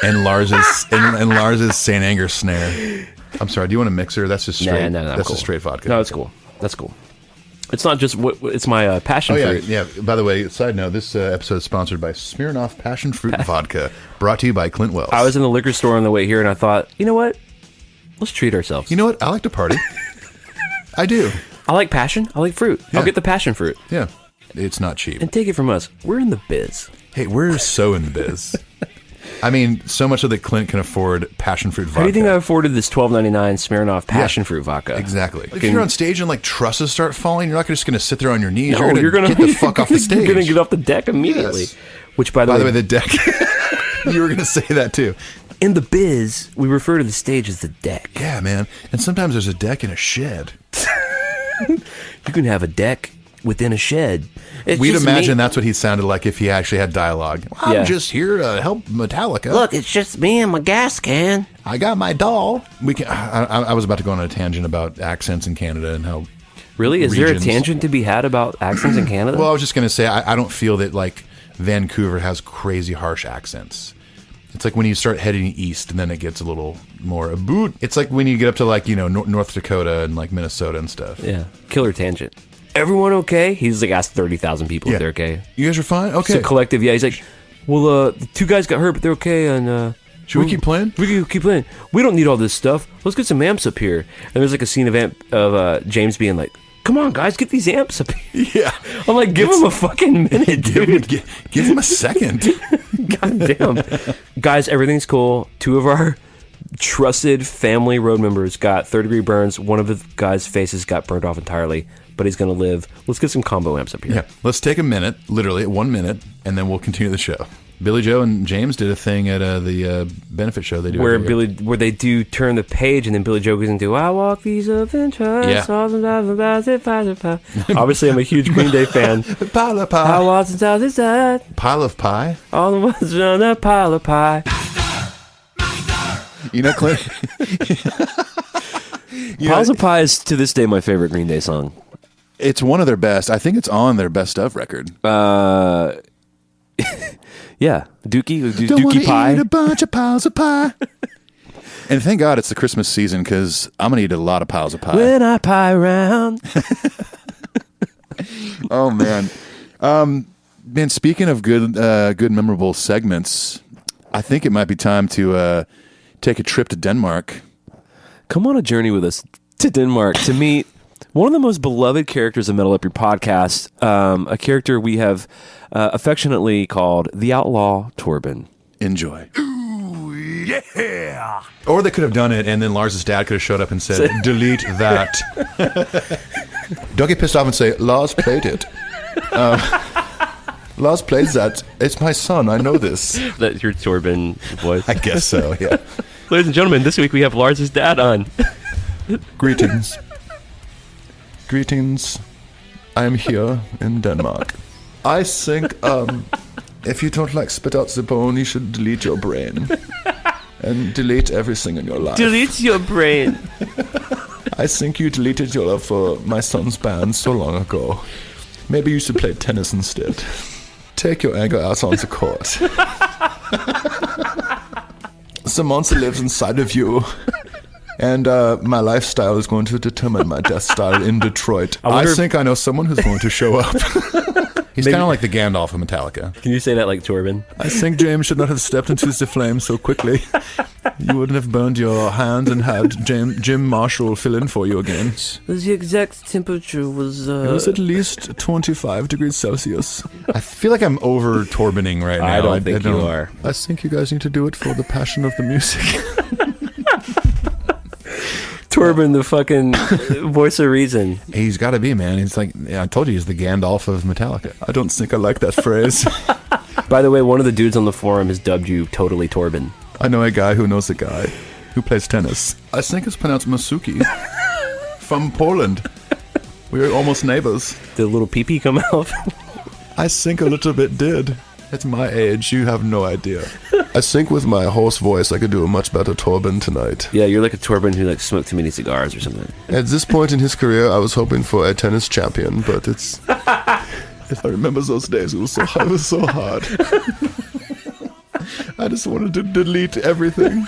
and Lars's St. Anger snare. I'm sorry, do you want a mixer? That's just straight. No, that's cool. a straight vodka. No, it's cool. That's cool. It's not just it's my passion fruit. Yeah. By the way, side note, this episode is sponsored by Smirnoff Passion Fruit Vodka, brought to you by Clint Wells. I was in the liquor store on the way here, and I thought, you know what? Let's treat ourselves. You know what? I like to party. I do. I like passion. I like fruit. Yeah. I'll get the passion fruit. Yeah. It's not cheap. And take it from us. We're in the biz. Hey, we're so in the biz. I mean, so much so that Clint can afford passion fruit vodka. How do you think I afforded this $12.99 Smirnoff passion fruit vodka? Exactly. If you're on stage and like trusses start falling, you're not just going to sit there on your knees. No, you're going to get the fuck off the stage. You're going to get off the deck immediately. Yes. Which, by the way, the deck. You were going to say that too. In the biz, we refer to the stage as the deck. Yeah, man. And sometimes there's a deck in a shed. You can have a deck within a shed. We'd imagine that's what he sounded like if he actually had dialogue. I'm Yeah. just here to help Metallica. Look, it's just me and my gas can. I got my doll. I was about to go on a tangent about accents in Canada and how. Really? Is there a regions- tangent to be had about accents in Canada? Well, I was just going to say, I don't feel that like Vancouver has crazy harsh accents. It's like when you start heading east and then it gets a little more boot. It's like when you get up to like, North Dakota and like Minnesota and stuff. yeah. Killer tangent. Everyone okay? He's like asked 30,000 people if they're okay. You guys are fine? Okay. It's a collective, yeah. He's like, well, the two guys got hurt, but they're okay. And Should we keep playing? We can keep playing. We don't need all this stuff. Let's get some amps up here. And there's like a scene of James being like, come on, guys, get these amps up here. Yeah. I'm like, give him a fucking minute, dude. Give him a second. God damn. Guys, everything's cool. Two of our trusted family road members got third-degree burns. One of the guys' faces got burned off entirely, but he's going to live. Let's get some combo amps up here. Yeah. Let's take a minute, literally 1 minute, and then we'll continue the show. Billy Joe and James did a thing at the benefit show they do where every year. where they do turn the page and then Billy Joe goes into I walk these up and trust. Yeah. Obviously, I'm a huge Green Day fan. Pile of I pie. walk since I was inside. Pile of pie. All the ones on that pile of pie. You know, Clint. Piles of Pie is to this day my favorite Green Day song. It's one of their best. I think it's on their best of record. Yeah, Dookie Don't wanna Pie. eat a bunch of piles of pie. And thank God it's the Christmas season because I'm gonna eat a lot of piles of pie. When I pie around. Oh man, man. Speaking of good memorable segments, I think it might be time to take a trip to Denmark. Come on a journey with us to Denmark to meet one of the most beloved characters of Metal Up Your Podcast, a character we have affectionately called the Outlaw Torben. Enjoy. Yeah. Or they could have done it, and then Lars's dad could have showed up and said, "Delete that." Don't get pissed off and say, "Lars played it." Lars plays that. It's my son. I know this. That's your Torben voice. I guess so. Yeah. Ladies and gentlemen, this week we have Lars's dad on. Greetings. Greetings. I am here in Denmark. I think if you don't like spit out the bone, you should delete your brain. And delete everything in your life. Delete your brain. I think you deleted your love for my son's band so long ago. Maybe you should play tennis instead. Take your anger out on the court. The monster lives inside of you. And my lifestyle is going to determine my death style in Detroit. I think I know someone who's going to show up. He's kind of like the Gandalf of Metallica. Can you say that like Torben? I think James should not have stepped into the flames so quickly. You wouldn't have burned your hand and had Jim Marshall fill in for you again. The exact temperature was... It was at least 25 degrees Celsius. I feel like I'm over Torbening right now. I don't think you are. I think you guys need to do it for the passion of the music. Torben, the fucking voice of reason. He's got to be, man. He's like, I told you, he's the Gandalf of Metallica. I don't think I like that phrase. By the way, one of the dudes on the forum has dubbed you totally Torben. I know a guy who knows a guy who plays tennis. I think it's pronounced Masuki. From Poland. We're almost neighbors. Did a little pee-pee come out? I think a little bit did. At my age, you have no idea. I think with my hoarse voice, I could do a much better Torben tonight. Yeah, you're like a Torben who like smoked too many cigars or something. At this point in his career, I was hoping for a tennis champion, but it's I remember those days. It was so hard. I just wanted to delete everything.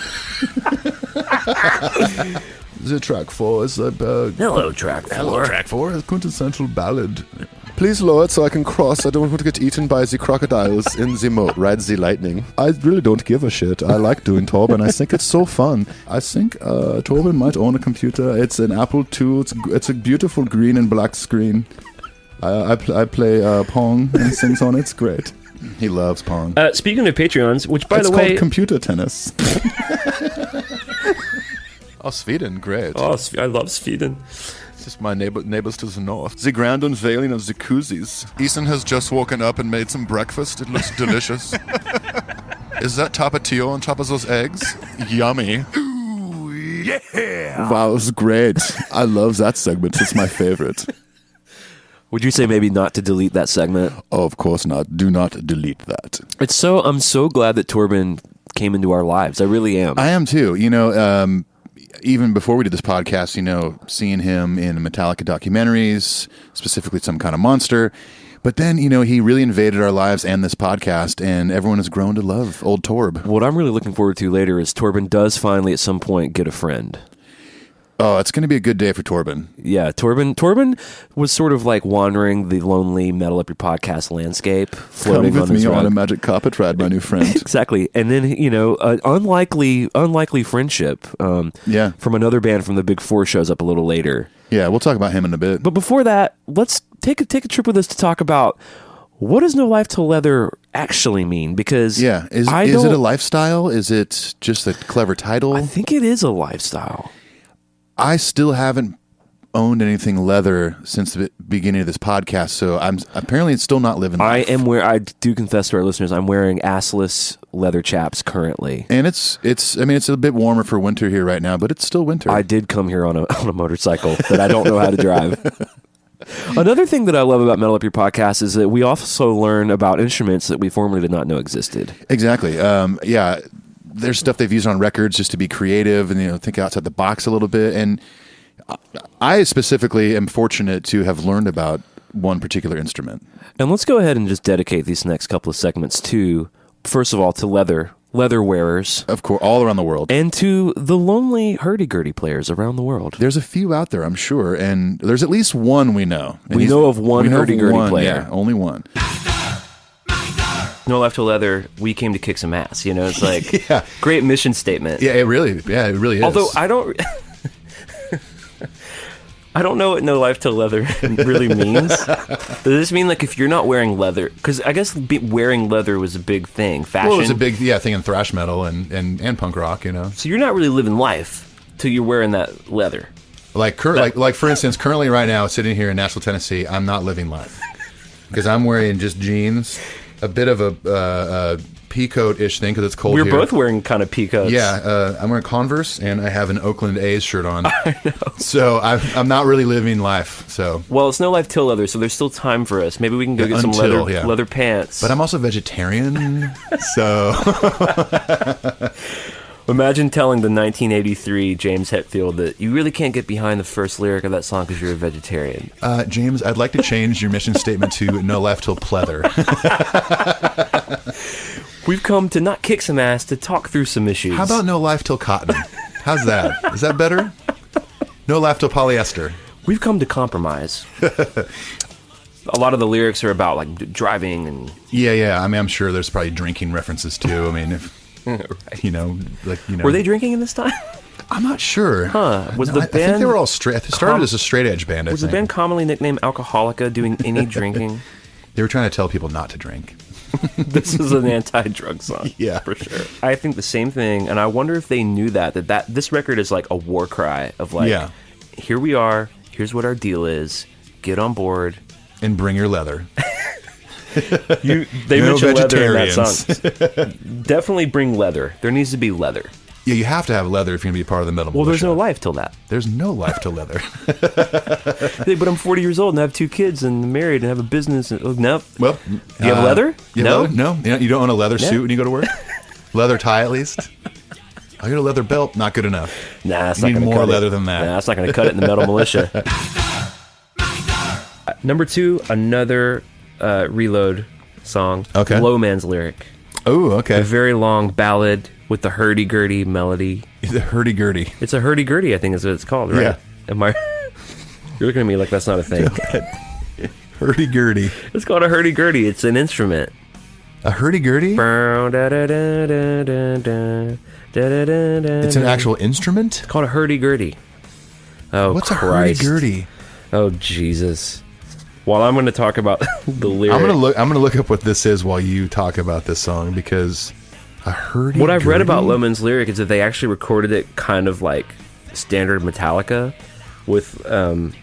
The track 4 is a Hello, track 4. Hello, track 4 is a quintessential ballad. Please, Lord, so I can cross. I don't want to get eaten by the crocodiles in the moat. Ride the lightning. I really don't give a shit. I like doing Torben. I think it's so fun. I think Torben might own a computer. It's an Apple II. It's a beautiful green and black screen. I play Pong and things on it. It's great. He loves Pong. Speaking of Patreons, which, by it's the way... called computer tennis. Oh, Sweden, great. Oh, I love Sweden. It's just my neighbors to the north. The grand unveiling of the koozies. Ethan has just woken up and made some breakfast. It looks delicious. Is that tapatio on top of those eggs? Yummy. Ooh, yeah. Wow, it's great. I love that segment. It's my favorite. Would you say maybe not to delete that segment? Oh, of course not. Do not delete that. I'm so glad that Torben came into our lives. I really am. I am too. Even before we did this podcast, seeing him in Metallica documentaries, specifically Some Kind of Monster. But then, he really invaded our lives and this podcast, and everyone has grown to love old Torb. What I'm really looking forward to later is Torben does finally at some point get a friend. Oh, it's going to be a good day for Torben. Yeah, Torben was sort of like wandering the lonely Metal Up Your Podcast landscape, floating Come with on his me rug. on a magic carpet ride, my new friend. Exactly. And then, an unlikely friendship from another band from the Big Four shows up a little later. Yeah, we'll talk about him in a bit. But before that, let's take a trip with us to talk about what does No Life Till Leather actually mean? Because is it a lifestyle? Is it just a clever title? I think it is a lifestyle. I still haven't owned anything leather since the beginning of this podcast, so I'm apparently still not living life. I do confess to our listeners, I'm wearing assless leather chaps currently. And it's a bit warmer for winter here right now, but it's still winter. I did come here on a motorcycle that I don't know how to drive. Another thing that I love about Metal Up Your Podcast is that we also learn about instruments that we formerly did not know existed. Exactly. There's stuff they've used on records just to be creative and think outside the box a little bit. And I specifically am fortunate to have learned about one particular instrument. And let's go ahead and just dedicate these next couple of segments to, first of all, to leather wearers. Of course, all around the world. And to the lonely hurdy-gurdy players around the world. There's a few out there, I'm sure. And there's at least one we know. And we know of one hurdy-gurdy player. Yeah, only one. No Life Till Leather, we came to kick some ass. It's like great mission statement. Yeah, it really is. Although I don't know what No Life Till Leather really means. Does this mean like if you're not wearing leather? Because I guess wearing leather was a big thing. Fashion. Well, it was a big thing in thrash metal and punk rock. So you're not really living life till you're wearing that leather. Like for instance, currently right now, sitting here in Nashville, Tennessee, I'm not living life because I'm wearing just jeans. A bit of a pea coat-ish thing because it's cold here. We're both wearing kind of pea coats. Yeah, I'm wearing Converse and I have an Oakland A's shirt on. I know. So I'm not really living life. So well, it's No Life Till Leather, so there's still time for us. Maybe we can go get some leather pants. But I'm also vegetarian, so imagine telling the 1983 James Hetfield that you really can't get behind the first lyric of that song because you're a vegetarian. James, I'd like to change your mission statement to No Life Till Pleather. We've come to not kick some ass, to talk through some issues. How about No Life Till Cotton? How's that? Is that better? No Life Till Polyester. We've come to compromise. A lot of the lyrics are about like driving and... Yeah. I mean, I'm sure there's probably drinking references too. I mean, if... Right. Were they drinking in this time? I'm not sure. Huh? Was the band? I think they were all straight. It started as a straight edge band. Was the band commonly nicknamed Alcoholica doing any drinking? They were trying to tell people not to drink. This is an anti-drug song. Yeah, for sure. I think the same thing, and I wonder if they knew that this record is like a war cry of like, here we are. Here's what our deal is. Get on board and bring your leather. They mentioned leather in that song. Definitely bring leather. There needs to be leather. Yeah, you have to have leather if you're going to be part of the metal. Well, there's no life till that. There's no life till leather. But I'm 40 years old and I have 2 kids and I'm married and have a business. Nope. Well, do you have leather? No. You don't own a leather suit when you go to work. Leather tie, at least. I got a leather belt. Not good enough. Nah, that's you not need gonna more cut leather it. than that. Nah, that's not going to cut it in the metal militia. Number 2, another Reload song. Okay. Low Man's Lyric. Oh, A okay. very long ballad with the hurdy-gurdy melody. The hurdy-gurdy. It's a hurdy-gurdy, I think is what it's called, right? Yeah. Am I... You're looking at me like that's not a thing. Hurdy-gurdy. It's called a hurdy-gurdy. It's an instrument. A hurdy-gurdy? It's an actual instrument? It's called a hurdy-gurdy. Oh, What's Christ. a hurdy-gurdy? Oh, Jesus. While I'm going to talk about the lyrics. I'm gonna look up what this is while you talk about this song, because a hurdy-gurdy. What I've read about Low Man's Lyric is that they actually recorded it kind of like standard Metallica with kind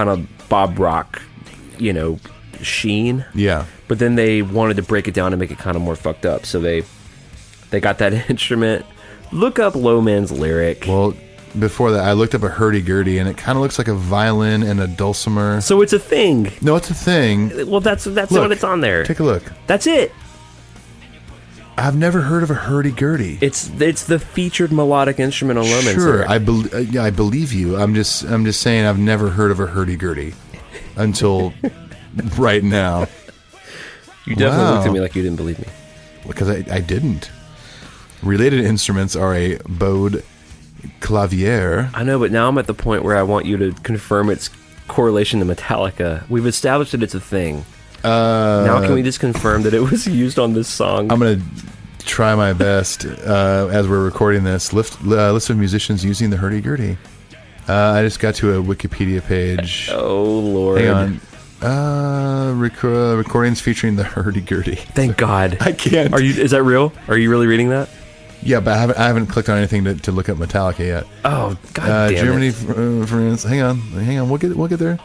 of Bob Rock, sheen. Yeah. But then they wanted to break it down and make it kind of more fucked up. So they got that instrument. Look up Low Man's Lyric. Well, before that, I looked up a hurdy-gurdy, and it kind of looks like a violin and a dulcimer. So it's a thing. No, it's a thing. Well, that's Look, what it's on there. Take a look. That's it. I've never heard of a hurdy-gurdy. It's the featured melodic instrument on Low Man's Sure, Lyric. I believe you. I'm just saying I've never heard of a hurdy-gurdy until right now. You definitely Wow. looked at me like you didn't believe me. Because I didn't. Related instruments are a bowed clavier. I know, but now I'm at the point where I want you to confirm its correlation to Metallica. We've established that it's a thing. Now can we just confirm that it was used on this song? I'm going to try my best as we're recording this. List of musicians using the hurdy-gurdy. I just got to a Wikipedia page. Oh, Lord. Hang on. Recordings featuring the hurdy-gurdy. Thank God. I can't. Is that real? Are you really reading that? Yeah, but I haven't clicked on anything to look up Metallica yet. Oh, God damn Germany, it. France. Hang on. We'll get there.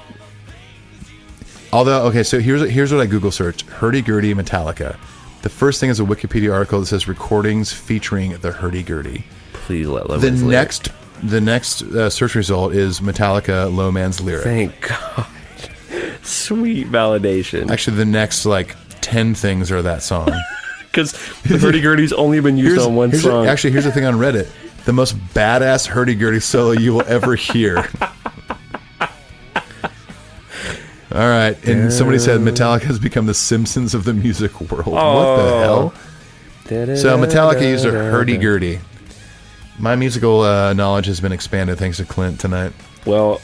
Although, okay, so here's what I Google searched: hurdy-gurdy Metallica. The first thing is a Wikipedia article that says recordings featuring the hurdy-gurdy. Please let Low The Man's Lyric. next search result is Metallica Low Man's Lyric. Thank God. Sweet validation. Actually, the next 10 things are that song. Because the hurdy-gurdy's only been used on one song. Here's the thing on Reddit: the most badass hurdy-gurdy solo you will ever hear. All right, and somebody said Metallica has become the Simpsons of the music world. What the hell? So Metallica used a hurdy-gurdy. My musical knowledge has been expanded thanks to Clint tonight. Well,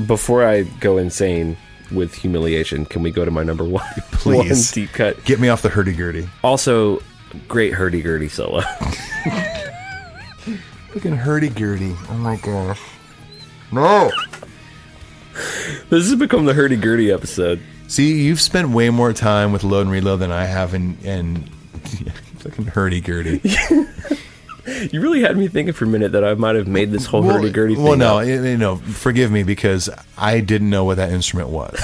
before I go insane with humiliation, can we go to my number one? Please. One deep cut. Get me off the hurdy-gurdy. Also, great hurdy-gurdy solo. Fucking hurdy-gurdy. Oh my gosh. No! This has become the hurdy-gurdy episode. See, you've spent way more time with Load and Reload than I have in fucking hurdy-gurdy. You really had me thinking for a minute that I might have made this whole hurdy-gurdy thing. Well, no, up. forgive me because I didn't know what that instrument was.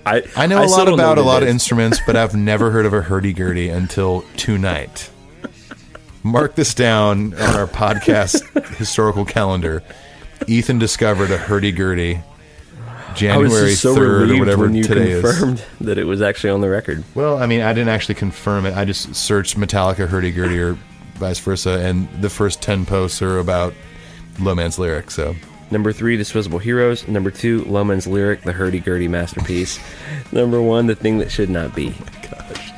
I know a still lot don't about know a what lot it of is. instruments, but I've never heard of a hurdy-gurdy until tonight. Mark this down on our podcast historical calendar. Ethan discovered a hurdy-gurdy I January was just so 3rd or relieved whatever when you today is. confirmed that it was actually on the record. Well, I mean, I didn't actually confirm it. I just searched Metallica hurdy-gurdy or vice versa, and the first 10 posts are about Low Man's Lyric, so... Number 3, Disposable Heroes. Number 2, Low Man's Lyric, the hurdy-gurdy masterpiece. Number 1, the thing that should not be. Gosh.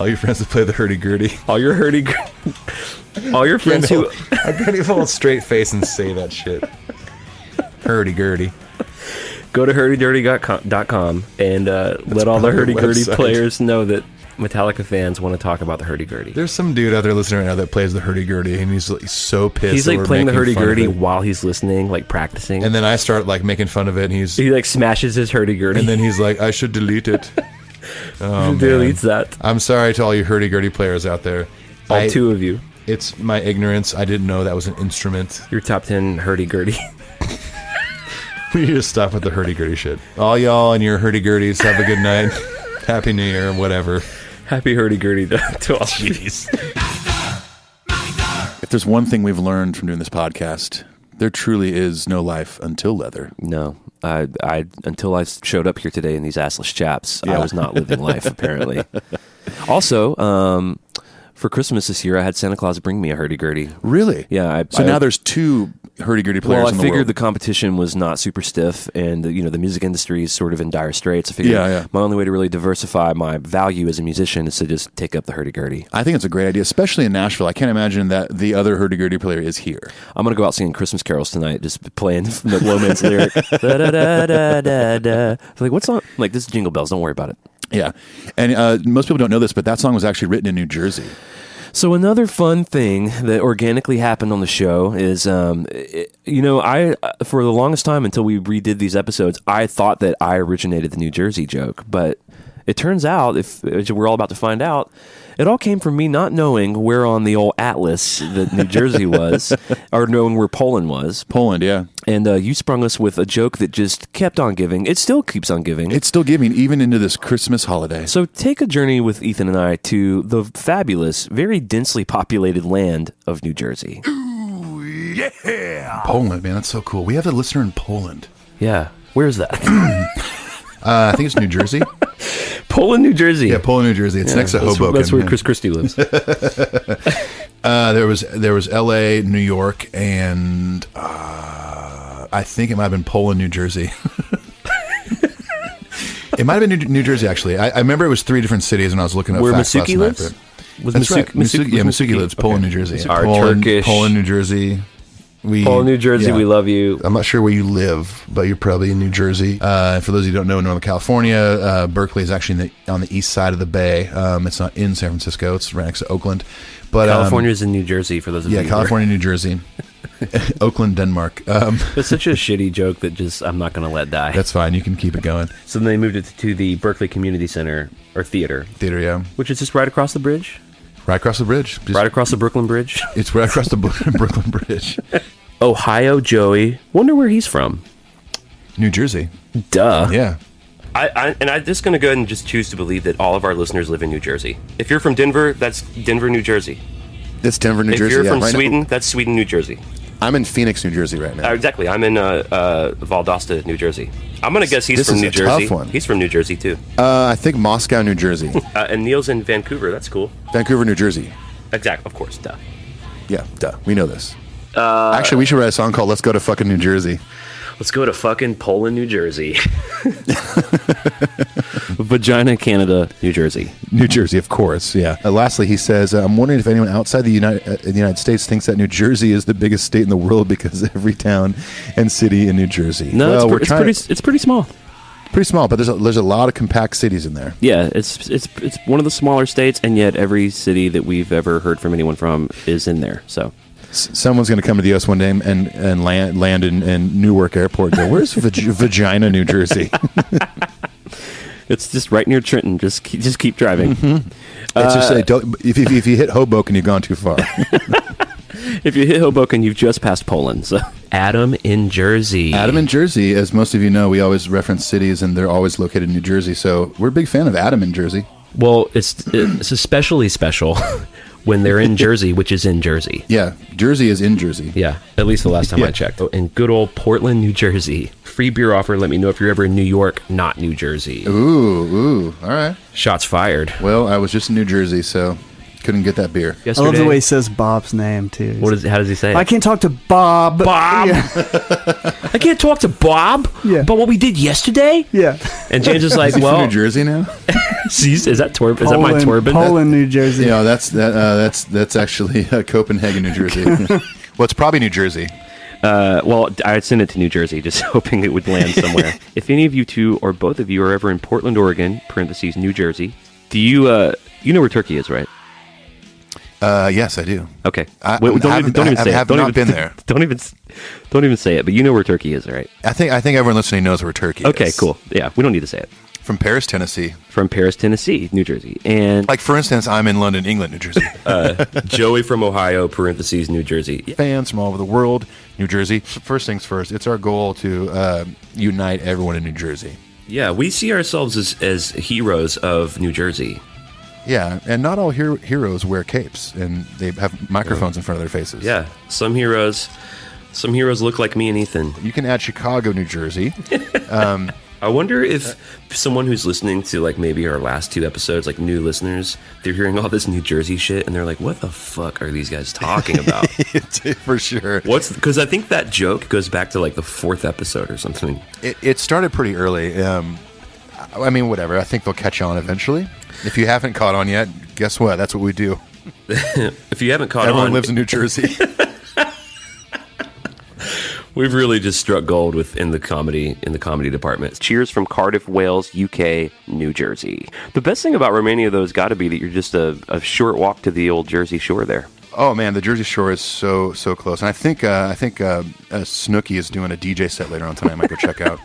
All your friends that play the hurdy-gurdy. All your hurdy-gurdy... All your friends who... I can't even hold a straight face and say that shit. Hurdy-gurdy. Go to hurdydirty.com and let all the probably a hurdy-gurdy website. players know that Metallica fans want to talk about the hurdy-gurdy. There's some dude out there listening right now that plays the hurdy-gurdy, and he's so pissed. He's that like we're playing the making fun of hurdy-gurdy it. while he's listening, like practicing. And then I start making fun of it, and he like smashes his hurdy-gurdy. and then he's like, I should delete it. Oh, man. deletes that. I'm sorry to all you hurdy-gurdy players out there. All 2 of you. It's my ignorance. I didn't know that was an instrument. Your top 10 hurdy-gurdy. We need to stop with the hurdy-gurdy shit. All y'all and your hurdy-gurdies, have a good night. Happy New Year, whatever. Happy hurdy-gurdy to all of you. If there's one thing we've learned from doing this podcast, there truly is no life until leather. No. I until I showed up here today in these assless chaps, I was not living life, apparently. Also, For Christmas this year, I had Santa Claus bring me a hurdy-gurdy. Really? Yeah. Now there's 2 hurdy-gurdy players Well, I in the figured world. the competition was not super stiff, and the music industry is sort of in dire straits. I figured my only way to really diversify my value as a musician is to just take up the hurdy-gurdy. I think it's a great idea, especially in Nashville. I can't imagine that the other hurdy-gurdy player is here. I'm going to go out singing Christmas carols tonight, just playing the Low Man's lyric. Da, da, da, da, da, da. Like, what song? Like, this is Jingle Bells. Don't worry about it. Yeah. And most people don't know this, but that song was actually written in New Jersey. So another fun thing that organically happened on the show is, I for the longest time until we redid these episodes, I thought that I originated the New Jersey joke, but it turns out, if we're all about to find out, it all came from me not knowing where on the old atlas that New Jersey was, or knowing where Poland was. Poland, yeah. And you sprung us with a joke that just kept on giving. It still keeps on giving. It's still giving, even into this Christmas holiday. So take a journey with Ethan and I to the fabulous, very densely populated land of New Jersey. Ooh, yeah. Poland, man, that's so cool. We have a listener in Poland. Yeah. Where's that? I think it's New Jersey. Poland, New Jersey. Yeah, Poland, New Jersey. It's next to Hoboken. That's where Chris Christie lives. There was L.A., New York, and I think it might have been Poland, New Jersey. It might have been New Jersey, actually. I remember it was 3 different cities when I was looking up Where facts last Masuki night. lives? That's right. Masuki lives. Poland, New Jersey. Our Poland, Turkish. Poland, New Jersey. Poland, New Jersey, we love you. I'm not sure where you live, but you're probably in New Jersey. For those of you who don't know, Northern California, Berkeley is actually on the east side of the bay. It's not in San Francisco. It's right next to Oakland. But California is in New Jersey, for those of you. Yeah, California, New Jersey. Oakland, Denmark. It's such a shitty joke that I'm not going to let die. That's fine. You can keep it going. So then they moved it to the Berkeley Community Center, or Theater, Yeah. which is just right across the bridge. Right across the bridge. Right across the Brooklyn Bridge. It's right across the Brooklyn Bridge. Ohio Joey. Wonder where he's from. New Jersey. Duh. Yeah. I'm just going to go ahead and just choose to believe that all of our listeners live in New Jersey. If you're from Denver, that's Denver, New Jersey. It's Denver, New If Jersey. you're from right Sweden, now. that's Sweden, New Jersey. I'm in Phoenix, New Jersey right now. Exactly. I'm in Valdosta, New Jersey. I'm going to guess he's This from is New a Jersey. tough one. He's from New Jersey, too. I think Moscow, New Jersey. And Neil's in Vancouver. That's cool. Vancouver, New Jersey. Exactly. Of course. Duh. Yeah, duh. We know this. Actually, we should write a song called "Let's Go to Fucking New Jersey." Let's go to fucking Poland, New Jersey. Vagina, Canada, New Jersey. New Jersey, of course. Yeah. Lastly, he says, I'm wondering if anyone outside the United States thinks that New Jersey is the biggest state in the world because every town and city in New Jersey. No, well, it's pretty small. Pretty small, but there's a lot of compact cities in there. Yeah, it's one of the smaller states, and yet every city that we've ever heard from anyone from is in there. So someone's going to come to the U.S. one day and land in Newark Airport and go, where's Vagina, New Jersey? it's just right near Trenton. Just keep driving. Mm-hmm. It's just if you hit Hoboken, you've gone too far. If you hit Hoboken, you've just passed Poland. So Adam in Jersey. Adam in Jersey, as most of you know, we always reference cities, and they're always located in New Jersey. So we're a big fan of Adam in Jersey. Well, it's especially special when they're in Jersey, which is in Jersey. Yeah, Jersey is in Jersey. Yeah, at least the last time I checked. In good old Portland, New Jersey. Free beer offer. Let me know if you're ever in New York, not New Jersey. Ooh, all right. Shots fired. Well, I was just in New Jersey, so couldn't get that beer. I love the way he says Bob's name, too. How does he say it? I can't talk to Bob. Bob? Yeah. I can't talk to Bob about what we did yesterday? Yeah. And James is like, Is he from New Jersey now? Is that my turban? Poland, New Jersey. Yeah, that's actually Copenhagen, New Jersey. Well, it's probably New Jersey. Well, I'd send it to New Jersey, just hoping it would land somewhere. If any of you two or both of you are ever in Portland, Oregon, parentheses, New Jersey, do you know where Turkey is, right? Yes, I do. Okay. I don't even say it. have not been there. Don't even say it. But you know where Turkey is, right? I think everyone listening knows where Turkey is. Okay, cool. Yeah, we don't need to say it. From Paris, Tennessee. From Paris, Tennessee, New Jersey, and like for instance, I'm in London, England, New Jersey. Joey from Ohio, parentheses, New Jersey. Fans from all over the world, New Jersey. First things first, it's our goal to unite everyone in New Jersey. Yeah, we see ourselves as heroes of New Jersey. Yeah, and not all heroes wear capes, and they have microphones in front of their faces. Yeah, some heroes look like me and Ethan. You can add Chicago, New Jersey. I wonder if someone who's listening to like maybe our last 2 episodes, like new listeners, they're hearing all this New Jersey shit and they're like, "What the fuck are these guys talking about?" For sure. Because I think that joke goes back to like the 4th episode or something. It started pretty early. I mean, whatever. I think they'll catch on eventually. If you haven't caught on yet, guess what? That's what we do. If you haven't caught Everyone on, lives in New Jersey. we've really just struck gold in the comedy department. Cheers from Cardiff, Wales, UK, New Jersey. The best thing about Romania, though, has got to be that you're just a short walk to the old Jersey Shore there. Oh man, the Jersey Shore is so close, and I think Snooki is doing a DJ set later on tonight. I might go check out.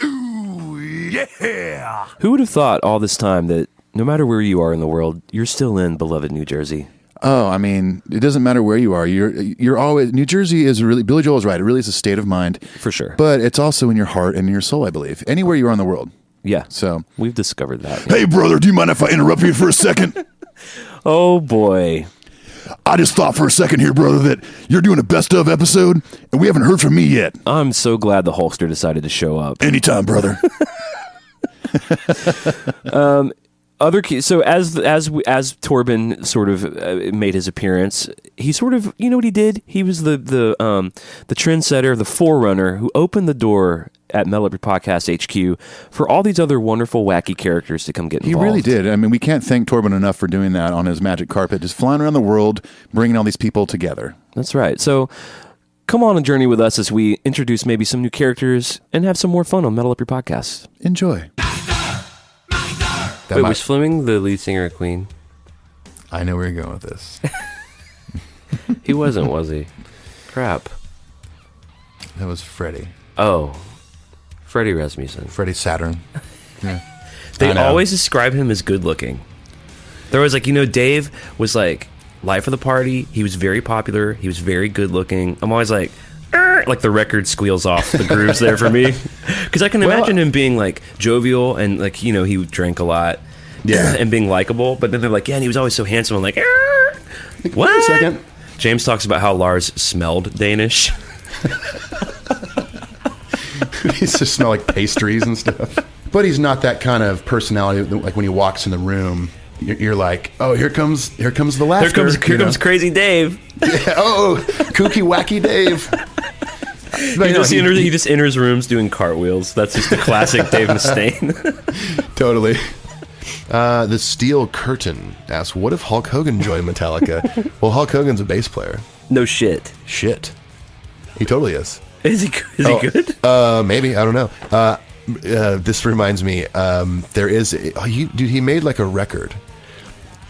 Ooh, yeah. Who would have thought all this time that no matter where you are in the world, you're still in beloved New Jersey? Oh, I mean, it doesn't matter where you are. You're always New Jersey is really. Billy Joel is right. It really is a state of mind, For sure. but it's also in your heart and in your soul. I believe anywhere you are in the world. Yeah. So We've discovered that. Hey, brother, do you mind if I interrupt you for a second? Oh, boy. I just thought for a second here, brother, that you're doing a best of episode, and we haven't heard from me yet. I'm so glad the Hulkster decided to show up. Anytime, brother. So as Torben sort of made his appearance, he sort of, you know what he did? He was the trendsetter, the forerunner who opened the door at Metal Up Your Podcast HQ for all these other wonderful, wacky characters to come get he involved. really did. I mean, we can't thank Torben enough for doing that on his magic carpet, just flying around the world, bringing all these people together. That's right. So come on a journey with us as we introduce maybe some new characters and have some more fun on Metal Up Your Podcast. Enjoy. Wait, was Fleming the lead singer of Queen? I know where you're going with this. He wasn't, was he? Crap. That was Freddie. Oh, Freddie Rasmussen. Freddie Saturn. Yeah. They always describe him as good looking. There was like, Dave was like life of the party. He was very popular. He was very good looking. I'm always like the record squeals off the grooves there for me. Because I can imagine him being like jovial and like, he drank a lot. Yeah. And being likable. But then they're like, yeah, and he was always so handsome. I'm like, what? Wait a second. James talks about how Lars smelled Danish. He used to smell like pastries and stuff. But he's not that kind of personality. Like when he walks in the room, you're like, oh, here comes the laughter. Here comes Crazy Dave. Yeah, oh, kooky wacky Dave. He just enters rooms doing cartwheels. That's just the classic Dave Mustaine. Totally. The Steel Curtain asks, what if Hulk Hogan joined Metallica? Well, Hulk Hogan's a bass player. No shit. Shit. He totally is. Is he good? Maybe. I don't know. This reminds me, there is... he made like a record.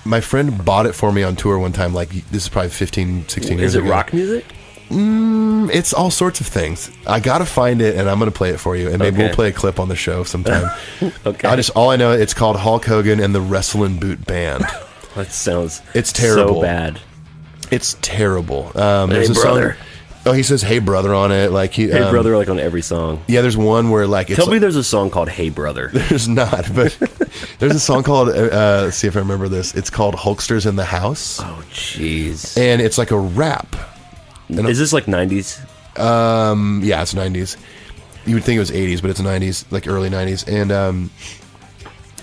My friend bought it for me on tour one time, like, this is probably 15, 16 years ago. Is it rock music? It's all sorts of things. I gotta find it, and I'm gonna play it for you, and maybe we'll play a clip on the show sometime. Okay. All I know, it's called Hulk Hogan and the Wrestlin' Boot Band. That sounds... It's terrible. So bad. It's terrible. Hey, There's a brother. song... Oh, he says, "Hey, brother" on it. Like he, Hey, brother, like on every song. Yeah, there's one where like it's Tell me there's a song called Hey, Brother. There's not, but there's a song called. See if I remember this. It's called "Hulksters in the House." Oh, jeez. And it's like a rap. Is this like 90s? Yeah, it's 90s. You would think it was 80s, but it's 90s, like early 90s. And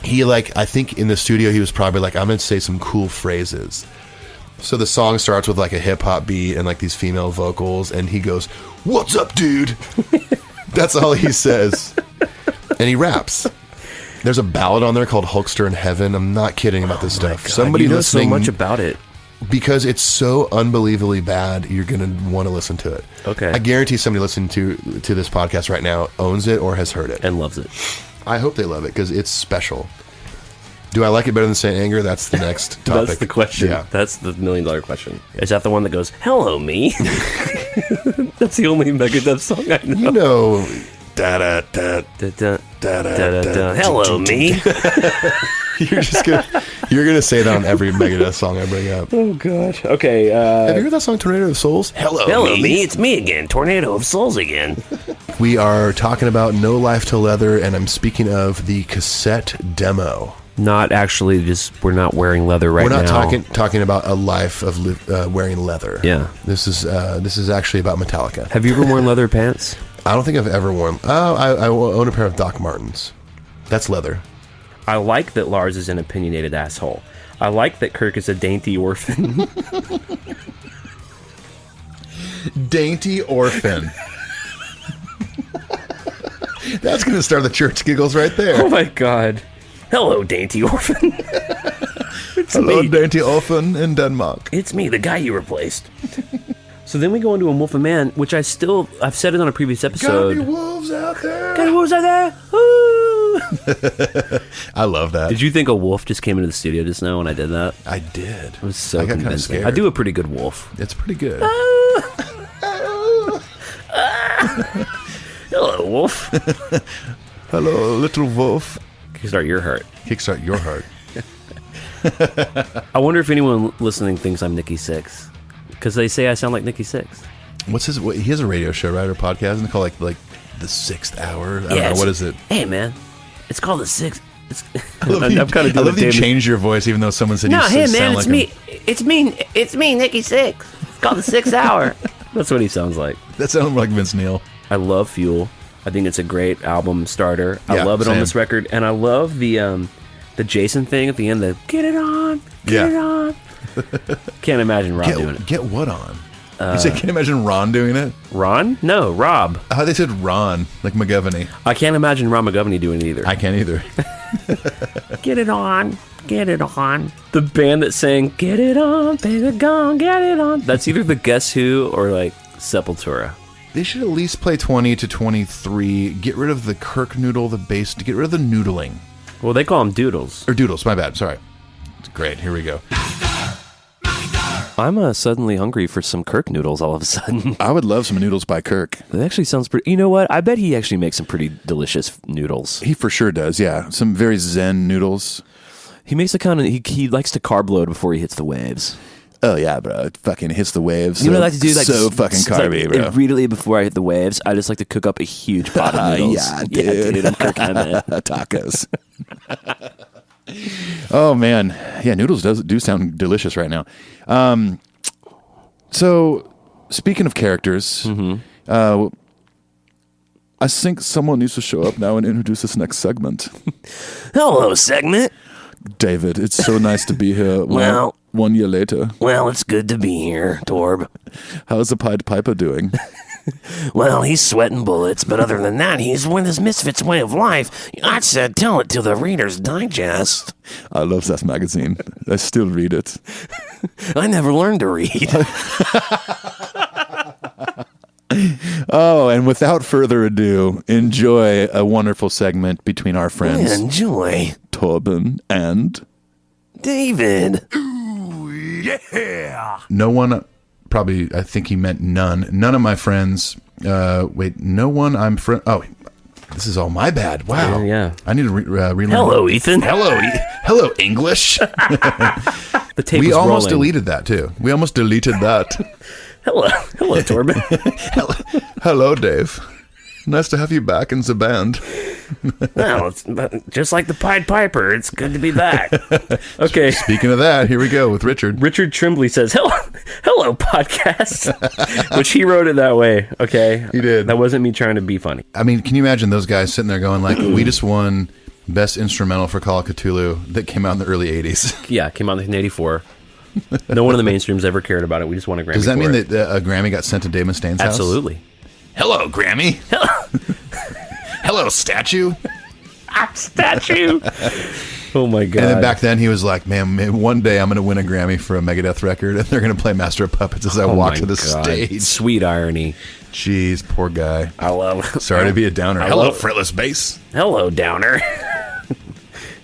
he I think in the studio he was probably like, I'm gonna say some cool phrases. So the song starts with like a hip hop beat and like these female vocals, and he goes, "What's up, dude?" That's all he says, and he raps. There's a ballad on there called "Hulkster in Heaven." I'm not kidding about this stuff. God, Somebody you know listening, so much about it because it's so unbelievably bad. You're gonna want to listen to it. Okay. I guarantee somebody listening to this podcast right now owns it or has heard it and loves it. I hope they love it because it's special. Do I like it better than Saint Anger? That's the next topic. That's the question. Yeah. That's the $1 million question. Is that the one that goes, "Hello, me"? That's the only Megadeth song I know. You know, da da da Da, da, da da, da, da. Hello, me. You're gonna say that on every Megadeth song I bring up. Oh God. Okay. Have you heard that song "Tornado of Souls"? Hello, me. It's me again. Tornado of Souls again. We are talking about No Life to Leather, and I'm speaking of the cassette demo. Not actually. Just we're not wearing leather right now. We're not talking about a life of wearing leather. Yeah. This is actually about Metallica. Have you ever worn leather pants? I don't think I've ever worn. Oh, I own a pair of Doc Martens. That's leather. I like that Lars is an opinionated asshole. I like that Kirk is a dainty orphan. Dainty orphan. That's going to start the church giggles right there. Oh my god. Hello, dainty orphan. Hello, me. dainty orphan in Denmark. It's me, the guy you replaced. So then we go into a Muffin Man, which I've said it on a previous episode. Got any wolves out there? Got any wolves out there? Woo! I love that. Did you think a wolf just came into the studio just now when I did that? I did. It was so I got kind of convincing. scared. I do a pretty good wolf. It's pretty good. Hello, wolf. Hello, little wolf. Kickstart your heart. Kickstart your heart. I wonder if anyone listening thinks I'm Nikki Sixx, because they say I sound like Nikki Sixx. What's his? He has a radio show, right, or podcast, and they call like the 6th hour. I don't know, what is it? Hey, man, it's called the Sixth. I love you change your voice, even though someone said No, you hey, sound man, like it's me. It's me, Nikki Sixx. It's called the 6th hour. That's what he sounds like. That sounds more like Vince Neil. I love Fuel. I think it's a great album starter. I Yeah, love it on same. this record, and I love the Jason thing at the end. The get it on, get it on. Can't imagine Rob doing it. Get what on? You say, can't imagine Ron doing it? Ron? No, Rob. How they said Ron, like McGovney. I can't imagine Ron McGovney doing it either. I can't either. Get it on, get it on. The band that sang "Get It On, Baby, Gone, Get It On." That's either the Guess Who or like Sepultura. They should at least play 20 to 23. Get rid of the Kirk noodle, the bass. Get rid of the noodling. Well, they call them doodles. Or doodles, my bad. Sorry. Great, here we go. I'm suddenly hungry for some Kirk noodles all of a sudden. I would love some noodles by Kirk. That actually sounds pretty... You know what? I bet he actually makes some pretty delicious noodles. He for sure does, yeah. Some very zen noodles. He makes a kind of... He likes to carb load before he hits the waves. Oh, yeah, bro. It fucking hits the waves. You know what I like to do? Like, so fucking carby, bro. Immediately before I hit the waves, I just like to cook up a huge pot of noodles. Yeah, dude. I'm Kirk Hammett. Tacos. Oh, man. Yeah, noodles do sound delicious right now. So, speaking of characters, I think someone needs to show up now and introduce this next segment. Hello, segment. David, it's so nice to be here. Well- 1 year later. Well, it's good to be here, Torb. How's the Pied Piper doing? Well, he's sweating bullets, but other than that, he's with his Misfits way of life. I said tell it to the Reader's Digest. I love that magazine. I still read it. I never learned to read. Oh, and without further ado, enjoy a wonderful segment between our friends Enjoy. Torben and David. Yeah. no one. Probably, I think he meant none. None of my friends. Wait, no one I'm friend. Oh, this is all my bad. Wow. Yeah. I need to relearn. Hello, Ethan. Hello, English. The tape We was almost rolling. deleted that too. We almost deleted that. Hello, Torben. Hello, Dave. Nice to have you back in the band. Well, it's just like the Pied Piper. It's good to be back. Okay. Speaking of that, here we go with Richard. Richard Trimbley says, hello, podcast. Which he wrote it that way, okay? He did. That wasn't me trying to be funny. I mean, can you imagine those guys sitting there going like, we just won Best Instrumental for Call of Cthulhu that came out in the early 80s. Yeah, it came out in 1984. No one in the mainstreams ever cared about it. We just won a Grammy Does that for mean it. that a Grammy got sent to Dave Mustaine's house? Absolutely. Hello, Grammy. Hello, statue. Statue. Oh, my God. And then back then he was like, man, one day I'm going to win a Grammy for a Megadeth record and they're going to play Master of Puppets as I walk my to the God. stage. Sweet irony. Jeez, poor guy. I love Sorry to be a downer. I Hello, love- fretless bass. Hello, Downer.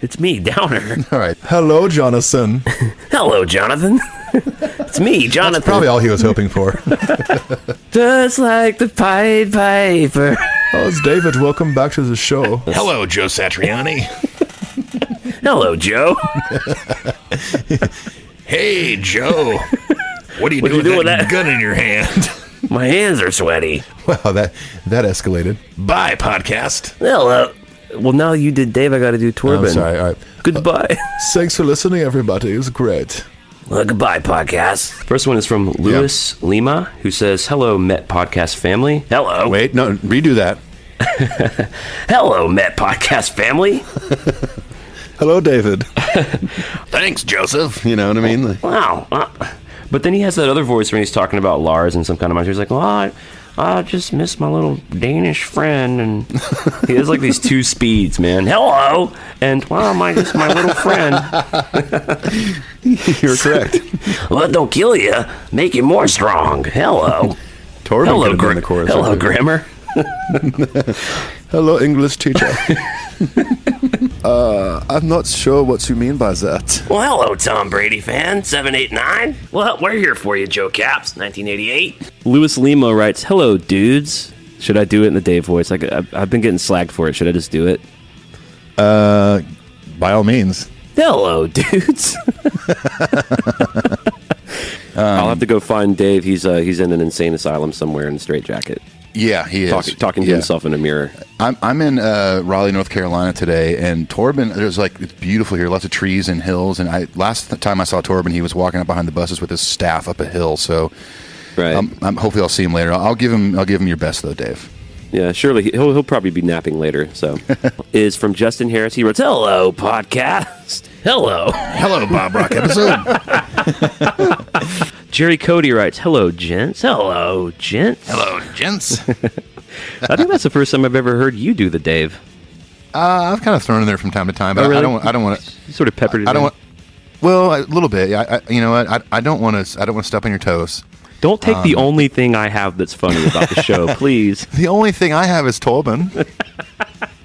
It's me, Downer. All right. Hello, Jonathan. Hello, Jonathan. It's me, Jonathan. That's probably all he was hoping for. Just like the Pied Piper. Oh, it's David. Welcome back to the show. Hello, Joe Satriani. Hello, Joe. Hey, Joe. What are you What doing you doing with that with that? gun in your hand? My hands are sweaty. Wow, that escalated. Bye, podcast. Hello. Well, now you did Dave, I got to do Torben. I'm sorry. All right. Goodbye. Thanks for listening, everybody. It was great. Well, goodbye, podcast. First one is from Louis Lima, who says, "Hello, Met Podcast family." Hello. Wait, no, redo that. Hello, Met Podcast family. Hello, David. Thanks, Joseph. You know what I mean? Wow. But then he has that other voice when he's talking about Lars and some kind of monster. He's like, "Well, I just miss my little Danish friend," and he has like these two speeds, man. Hello, and well, my little friend. You're correct. Well, that don't kill you, make you more strong. Hello. Torben Hello, could have been the chorus. hello, grammar. Hello, English teacher. I'm not sure what you mean by that. Well, hello, Tom Brady fan, 789. Well, we're here for you, Joe Caps, 1988. Louis Lima writes, "Hello, dudes." Should I do it in the Dave voice? Like I've been getting slagged for it. Should I just do it? By all means. Hello, dudes. I'll have to go find Dave. He's in an insane asylum somewhere in a straitjacket, Yeah, he is. talking to himself in a mirror. I'm in Raleigh, North Carolina today, and Torben, it's beautiful here, lots of trees and hills. And last time I saw Torben, he was walking up behind the buses with his staff up a hill. So, Right. hopefully I'll see him later. I'll give him your best though, Dave. Yeah, surely he'll probably be napping later. So, is from Justin Harris. He wrote, Hello, podcast. Hello. Hello, Bob Rock episode. Jerry Cody writes, "Hello, gents." Hello, gents. Hello, gents. I think that's the first time I've ever heard you do the Dave. I've kind of thrown in there from time to time, but Oh, really? I don't want to. You sort of peppered it. I don't in. want. Well, a little bit. You know what? I don't want to. I don't want to step on your toes. Don't take the only thing I have that's funny about the show, please. The only thing I have is Torben,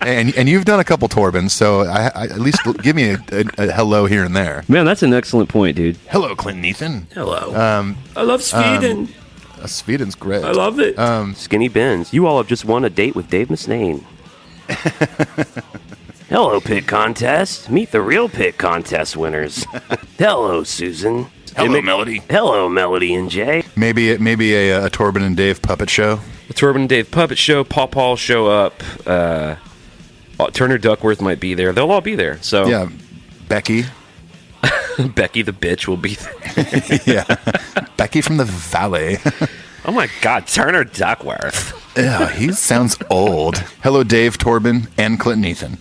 and you've done a couple Torbens, so I at least give me a hello here and there. Man, that's an excellent point, dude. Hello, Clinton Ethan. Hello. I love Sweden. Sweden's great. love it. Skinny Benz. You all have just won a date with Dave Mustaine. Hello, Pit Contest. Meet the real Pit Contest winners. Hello, Susan. Hello, Melody. Hello, Melody and Jay. Maybe a Torben and Dave puppet show. The Torben and Dave puppet show. Paw Paw show up. Turner Duckworth might be there. They'll all be there. So Yeah, Becky. Becky the bitch will be there. Yeah, Becky from the Valley. Oh my God, Turner Duckworth. Yeah, he sounds old. Hello, Dave, Torben, and Clinton Ethan.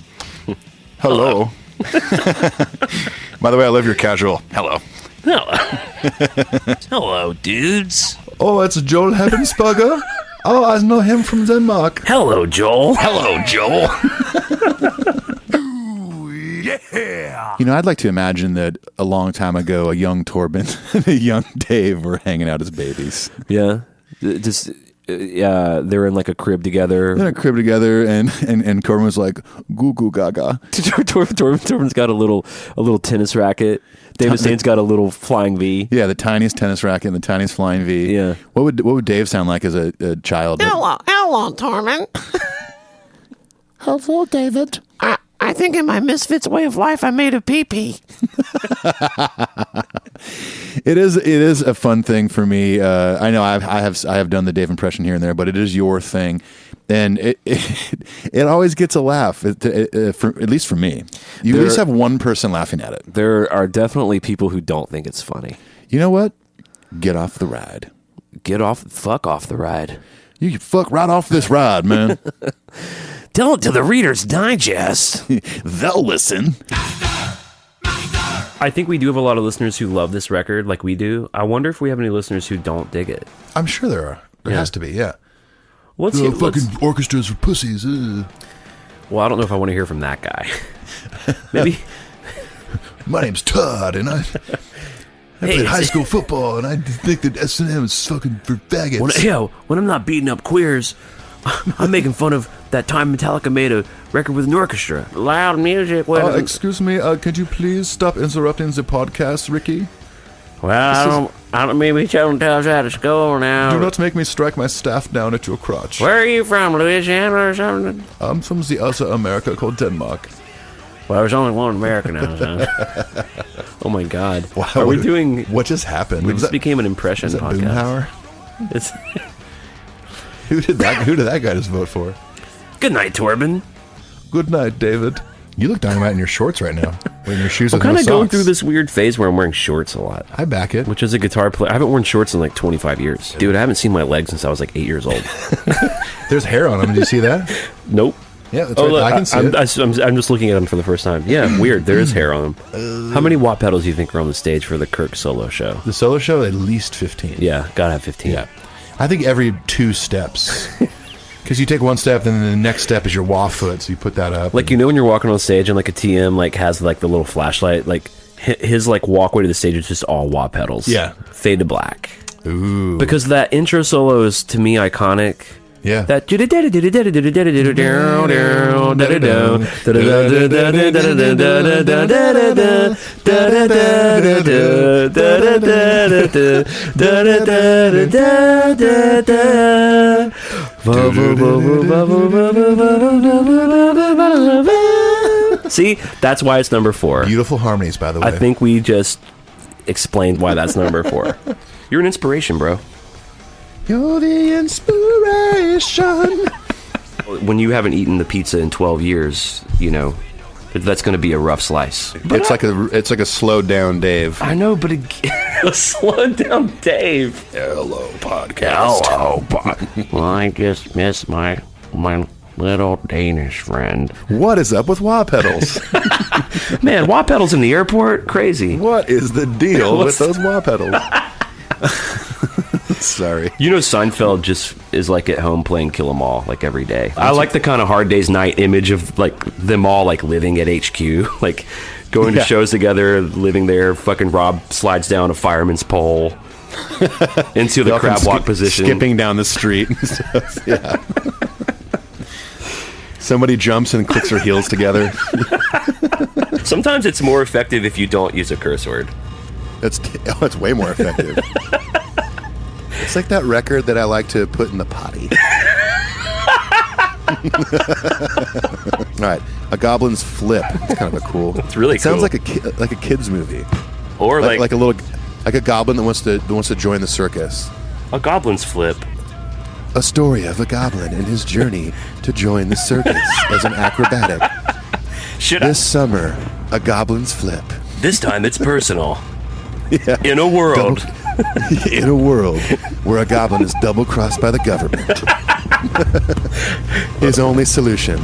Hello. By the way, I love your casual. Hello. Hello. Hello, dudes. Oh, it's Joel Hebbensberger. Oh, I know him from Denmark. Hello, Joel. Hello, Joel. Yeah. You know, I'd like to imagine that a long time ago, a young Torben and a young Dave were hanging out as babies. Yeah. Just they're in like a crib together. They're in a crib together, and Torben was like, goo goo gaga. Torben's got a little tennis racket. Dave Mustaine's got a little flying V. Yeah, the tiniest tennis racket and the tiniest flying V. Yeah. What would Dave sound like as a child? Hello, Torben. Hello, David. I think in my misfits way of life, I made a pee-pee. It is a fun thing for me. I know I have done the Dave impression here and there, but it is your thing, and it always gets a laugh. At least for me, you at least have one person laughing at it. There are definitely people who don't think it's funny. You know what? Get off the ride. Fuck off the ride. You can fuck right off this ride, man. Tell it to the Reader's Digest. They'll listen. I think we do have a lot of listeners who love this record like we do. I wonder if we have any listeners who don't dig it. I'm sure there are. There has to be, yeah. Let's The hear, fucking orchestras for pussies. well, I don't know if I want to hear from that guy. Maybe. My name's Todd, and I played high school football, and I think that S&M is fucking for faggots. When I'm not beating up queers, I'm making fun of that time Metallica made a record with an orchestra. Loud music. Excuse me, could you please stop interrupting the podcast, Ricky? Well, I don't maybe don't tell us how to score now. Do not make me strike my staff down at your crotch. Where are you from, Louisiana or something? I'm from the other America called Denmark. Well, there's only one America now, son. Oh my God. Wow, Are we doing? What just happened? We just became an impression was that podcast. Boomhauer? It's, Who did that guy just vote for? Good night, Torben. Good night, David. You look dynamite in your shorts right now. Wearing your shoes I'm with no kind of going socks. through this weird phase where I'm wearing shorts a lot. I back it. Which as a guitar player, I haven't worn shorts in like 25 years. Dude, I haven't seen my legs since I was like 8 years old. There's hair on them. Did you see that? Nope. Yeah, that's right. Look, I can see it. I'm just looking at them for the first time. Yeah, weird. There is hair on them. How many wah pedals do you think are on the stage for the Kirk solo show? The solo show, at least 15. Yeah, gotta have 15. Yeah. I think every 2 steps. Because you take one step, then the next step is your wah foot, so you put that up. Like, you know when you're walking on stage and like a TM like has like the little flashlight, like his like walkway to the stage is just all wah pedals. Yeah. Fade to black. Ooh. Because that intro solo is to me iconic. Yeah. That See, that's why it's number 4. Beautiful harmonies, by the way. I think we just explained why that's number 4. You're an inspiration, bro. You're the inspiration. When you haven't eaten the pizza in 12 years, you know, that's going to be a rough slice. It's like a slowed down Dave. I know, but slow down, Dave. Hello, podcast. Well, I just miss my little Danish friend. What is up with wah pedals? Man, wah pedals in the airport? Crazy. What is the deal with those wah pedals? Sorry. You know, Seinfeld just is like at home playing Kill 'Em All like every day. I like the kind of Hard Day's Night image of like them all like living at HQ, like going to shows together, living there. Fucking Rob slides down a fireman's pole into the crab walk position, skipping down the street. Yeah. Somebody jumps and clicks their heels together. Sometimes it's more effective if you don't use a curse word. It's way more effective. It's like that record that I like to put in the potty. All right, A Goblin's Flip. It's kind of a cool. It's really sounds cool. like a kid's movie, Or like a little like a goblin that wants to join the circus. a goblin's flip. A story of a goblin and his journey to join the circus as an acrobatic. This summer, A Goblin's Flip. This time it's personal. Yeah. In a world. In a world where a goblin is double-crossed by the government. His only solution,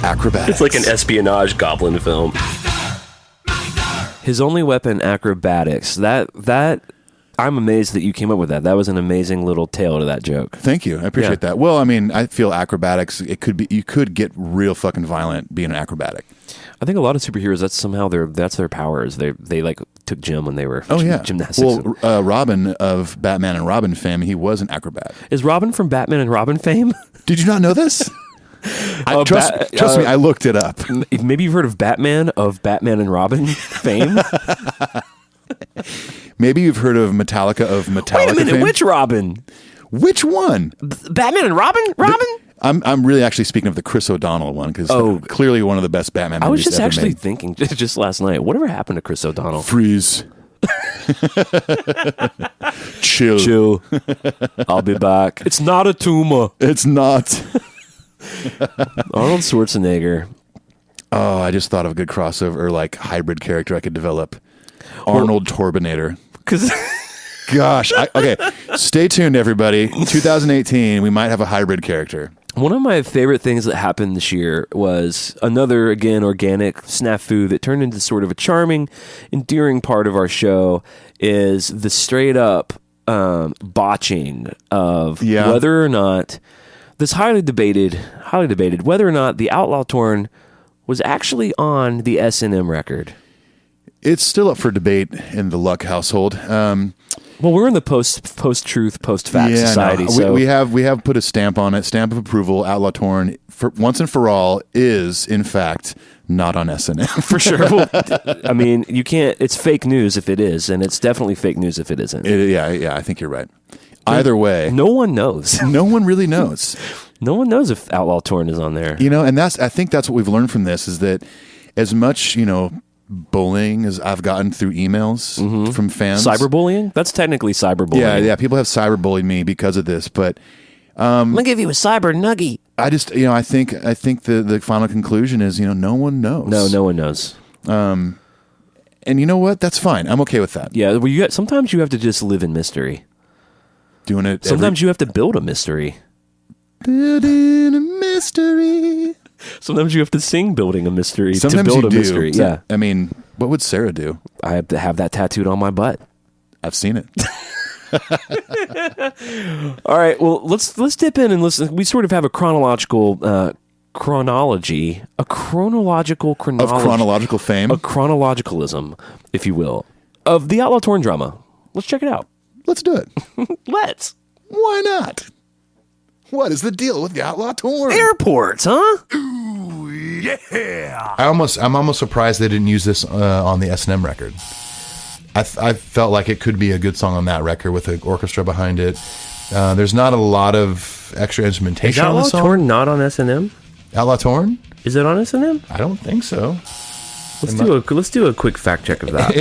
acrobatics. It's like an espionage goblin film. His only weapon, acrobatics. That I'm amazed that you came up with that. That was an amazing little tail to that joke. Thank you. I appreciate that. Well, I mean, I feel acrobatics, you could get real fucking violent being an acrobatic. I think a lot of superheroes, that's their powers. They like took gym when they were gymnastics. Well, Robin of Batman and Robin fame, he was an acrobat. Is Robin from Batman and Robin fame? Did you not know this? Trust me, I looked it up. Maybe you've heard of Batman of Batman and Robin fame? Maybe you've heard of Metallica of Metallica Wait a minute, fame. which Robin? Which one? Batman and Robin? Robin? I'm really actually speaking of the Chris O'Donnell one because clearly one of the best Batman movies I was just ever actually made. thinking just last night, whatever happened to Chris O'Donnell? Freeze. Chill. I'll be back. It's not a tumor. It's not. Arnold Schwarzenegger. Oh, I just thought of a good crossover or like hybrid character I could develop. Arnold Torbinator. Because Gosh. Okay. Stay tuned, everybody. 2018, we might have a hybrid character. one of my favorite things that happened this year was another, again, organic snafu that turned into sort of a charming, endearing part of our show is the straight up botching of whether or not this highly debated whether or not the Outlaw Torn was actually on the S&M record. It's still up for debate in the Luck household. Well, we're in the post-truth, post-fact society. No. So we have put a stamp on it, stamp of approval. Outlaw Torn, for once and for all, is in fact not on S&M for sure. Well, I mean, you can't. It's fake news if it is, and it's definitely fake news if it isn't. Yeah, I think you're right. Either way, no one knows. No one really knows. No one knows if Outlaw Torn is on there. You know, and I think that's what we've learned from this is that as much, bullying as I've gotten through emails from fans. Cyberbullying? That's technically cyberbullying. Yeah. People have cyberbullied me because of this, but I'm gonna give you a cyber nuggie. I just, I think the final conclusion is, no one knows. No one knows. And you know what? That's fine. I'm okay with that. Yeah, well, sometimes you have to just live in mystery. Doing it. Sometimes you have to build a mystery. Building a mystery. Sometimes you have to sing building a mystery Sometimes to build you a do. mystery. Yeah. I mean, what would Sarah do? I have to have that tattooed on my butt. I've seen it. All right, well, let's dip in and listen. We sort of have a chronological chronology. Of chronological fame. A chronologicalism, if you will, of the Outlaw Torn drama. Let's check it out. Let's do it. Let's. Why not? What is the deal with the Outlaw Torn? Airports, huh? Yeah. I'm almost surprised they didn't use this on the S&M record. I felt like it could be a good song on that record with an orchestra behind it. There's not a lot of extra Is instrumentation on the Outlaw song. Torn not on S&M? Outlaw Torn? Is it on S&M? I don't think so. Let's do a quick fact check of that.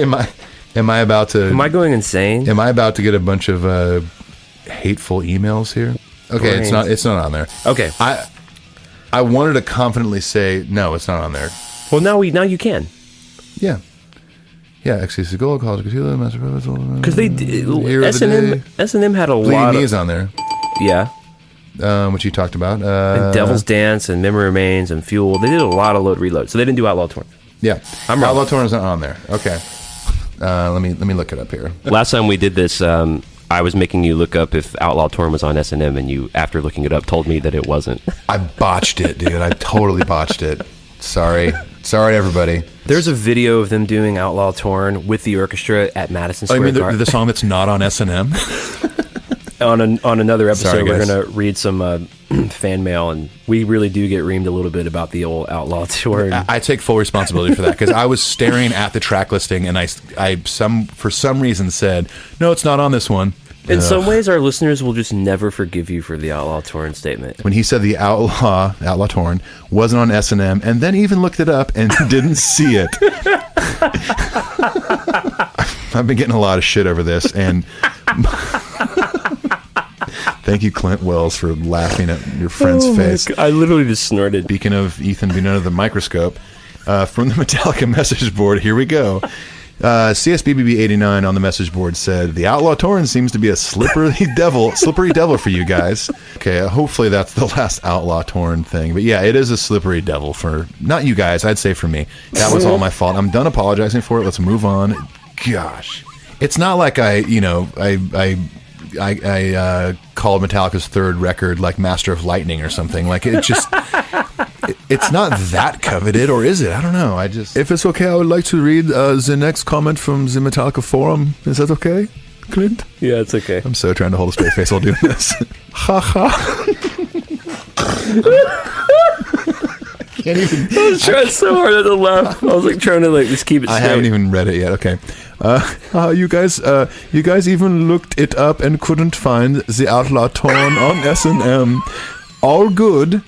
Am I about to? Am I going insane? Am I about to get a bunch of hateful emails here? Okay, it's not on there. Okay. I wanted to confidently say no, it's not on there. Well, now you can. Yeah. Yeah, Ecstasy Gold, College of Cthulhu, Master Proposal. Because they S&M had a Bleeding lot Knee of is on there, yeah, which you talked about. and Devil's Dance and Memory Remains and Fuel. They did a lot of load reload, so they didn't do Outlaw Torn. Yeah, I'm wrong. Outlaw Torn is not on there. Okay, let me look it up here. Last time we did this, I was making you look up if Outlaw Torn was on S&M, and you, after looking it up, told me that it wasn't. I botched it, dude. I totally botched it. Sorry, everybody. There's a video of them doing Outlaw Torn with the orchestra at Madison Oh, Square you mean Garden. the song that's not on S&M? On another episode, Sorry, we're guys. going to read some fan mail, and we really do get reamed a little bit about the old Outlaw Torn. I take full responsibility for that because I was staring at the track listing and I for some reason said, no, it's not on this one. In some ways, our listeners will just never forgive you for the Outlaw Torn statement. When he said the Outlaw Torn wasn't on S&M and then even looked it up and didn't see it. I've been getting a lot of shit over this, and thank you, Clint Wells, for laughing at your friend's face. I literally just snorted. Speaking of Ethan being under the microscope, from the Metallica message board, here we go. CSBBB89 on the message board said, the Outlaw Torn seems to be a slippery devil for you guys. Okay, hopefully that's the last Outlaw Torn thing. But yeah, it is a slippery devil for, not you guys, I'd say for me. That was all my fault. I'm done apologizing for it. Let's move on. Gosh. It's not like I called Metallica's third record like Master of Lightning or something. Like it just... It's not that coveted, or is it? I don't know. If it's okay, I would like to read the next comment from the Metallica forum. Is that okay, Clint? Yeah, it's okay. I'm so trying to hold a straight face while doing this. Ha ha. Can't even. I was trying so hard not to laugh. I was like trying to just keep it straight. I haven't even read it yet. Okay. You guys even looked it up and couldn't find the Outlaw Torn on S&M. All good.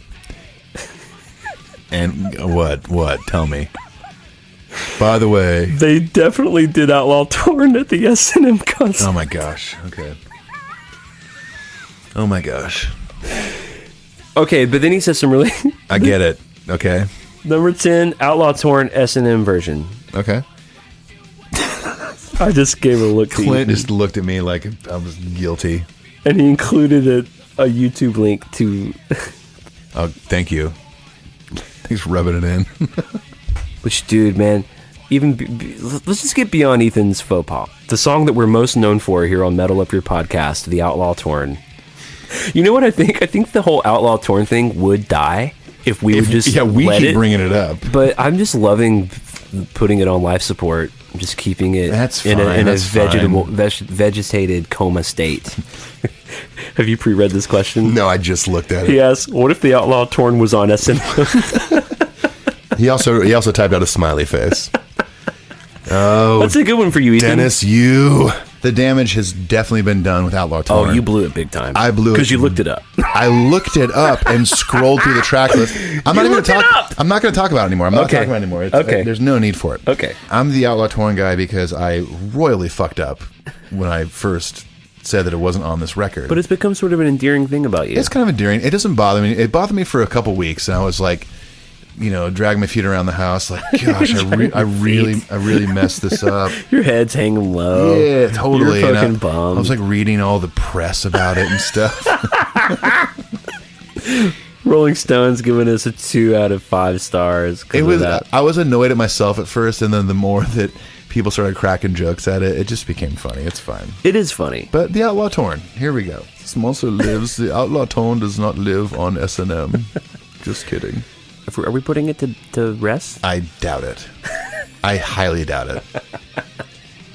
And what? Tell me. By the way, They definitely did Outlaw Torn at the S&M concert. oh my gosh. Okay. Oh my gosh. Okay, but then he says some really... I get it. Okay. Number 10, Outlaw Torn S&M version. Okay. I just gave a look to Clint Ethan, just looked at me like I was guilty. and he included a YouTube link to... Oh, thank you. Thanks for rubbing it in. Which, dude, man, even let's just get beyond Ethan's faux pas. The song that we're most known for here on Metal Up Your Podcast, The Outlaw Torn. You know what I think? I think the whole Outlaw Torn thing would die if we would just we let keep it. bringing it up. But I'm just loving putting it on life support. I'm just keeping it That's in fine, a that's vegetated coma state. Have you pre-read this question? No, I just looked at it. He asked, what if the Outlaw Torn was on SNL? He also typed out a smiley face. Oh, That's a good one for you, Ethan. Dennis, you. The damage has definitely been done with Outlaw Torn. Oh, you blew it big time. I blew it. Because you looked it up. I looked it up and scrolled through the track list. I'm not going to talk about it anymore. I'm not talking about it anymore. Okay. There's no need for it. Okay. I'm the Outlaw Torn guy because I royally fucked up when I first said that it wasn't on this record. But it's become sort of an endearing thing about you. It's kind of endearing. It doesn't bother me. It bothered me for a couple weeks, and I was like, drag my feet around the house. Like, gosh, I really messed this up. Your head's hanging low. Yeah, totally. You're And fucking bummed. I was like reading all the press about it and stuff. Rolling Stone's giving us a 2 out of 5 stars. It was. That. I was annoyed at myself at first, and then the more that people started cracking jokes at it, it just became funny. It's fine. It is funny. But the Outlaw Torn. Here we go. This monster lives. The Outlaw Torn does not live on S&M. Just kidding. Are we putting it to rest? I doubt it. I highly doubt it.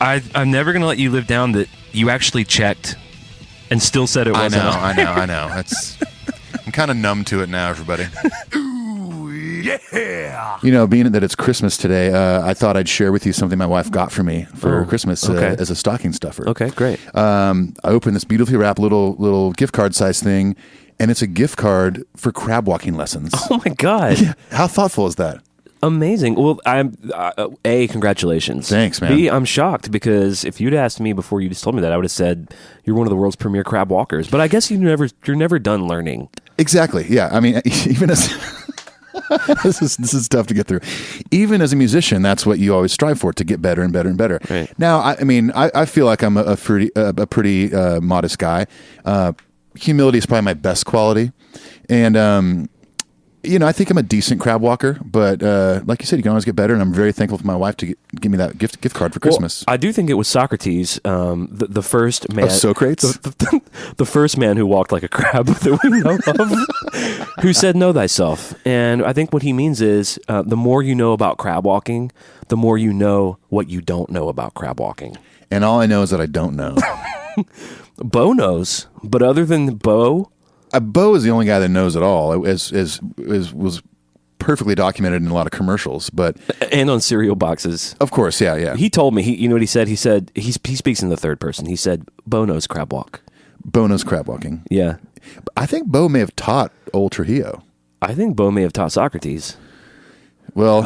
I'm never gonna let you live down that you actually checked and still said it wasn't. I know. I'm kind of numb to it now, everybody. Yeah. Being that it's Christmas today, I thought I'd share with you something my wife got for me for Christmas as a stocking stuffer. Okay, great. I opened this beautifully wrapped little gift card size thing, and it's a gift card for crab walking lessons. Oh my God. Yeah. How thoughtful is that? Amazing. Well, I'm A, congratulations. Thanks, man. B, I'm shocked because if you'd asked me before you just told me that, I would have said you're one of the world's premier crab walkers. But I guess you're never done learning. Exactly. Yeah. I mean, even as this is tough to get through. Even as a musician, that's what you always strive for, to get better and better and better. Right. Now, I feel like I'm a pretty modest guy. Humility is probably my best quality, and I think I'm a decent crab walker. But like you said, you can always get better, and I'm very thankful for my wife to give me that gift card for Christmas. Well, I do think it was Socrates, the first man. Socrates? The first man who walked like a crab that we know of, who said, "Know thyself." And I think what he means is the more you know about crab walking, the more you know what you don't know about crab walking. And all I know is that I don't know. Bo knows, but other than Bo... Bo is the only guy that knows it all, as was perfectly documented in a lot of commercials, and on cereal boxes. Of course, yeah. He told me. You know what he said? He said he speaks in the third person. He said Bo knows crab walk. Bo knows crab walking. Yeah, I think Bo may have taught old Trujillo. I think Bo may have taught Socrates. Well,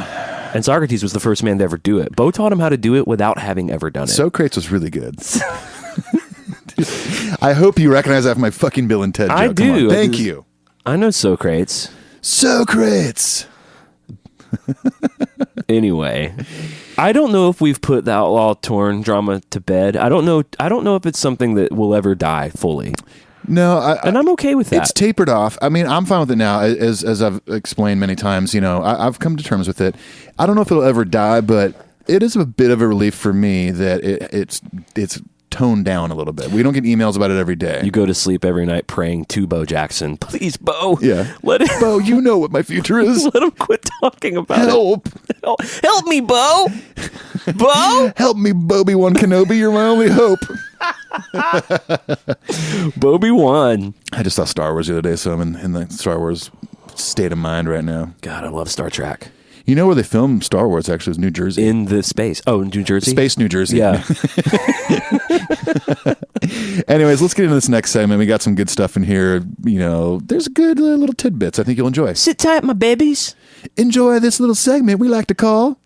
and Socrates was the first man to ever do it. Bo taught him how to do it without having ever done it. Socrates was really good. I hope you recognize that from my fucking Bill and Ted joke. I do. Thank you. I know Socrates. Socrates. Anyway, I don't know if we've put the Outlaw Torn drama to bed. I don't know if it's something that will ever die fully. No, and I'm okay with that. It's tapered off. I mean, I'm fine with it now. As I've explained many times, I've come to terms with it. I don't know if it'll ever die, but it is a bit of a relief for me that it's toned down a little bit. We don't get emails about it every day. You go to sleep every night praying to Bo Jackson, please, Bo. Yeah, let him. Bo, you know what my future is. Let him quit talking about Help. it. Help me, Bo. Bo, help me, Bobi-Wan Kenobi. You're my only hope. Bobi-Wan. I just saw Star Wars the other day, so I'm in the Star Wars state of mind right now. God, I love Star Trek. You know where they filmed Star Wars, actually, is New Jersey. In the space. Oh, New Jersey? Space, New Jersey. Yeah. Anyways, let's get into this next segment. We got some good stuff in here. There's good little tidbits I think you'll enjoy. Sit tight, my babies. Enjoy this little segment we like to call...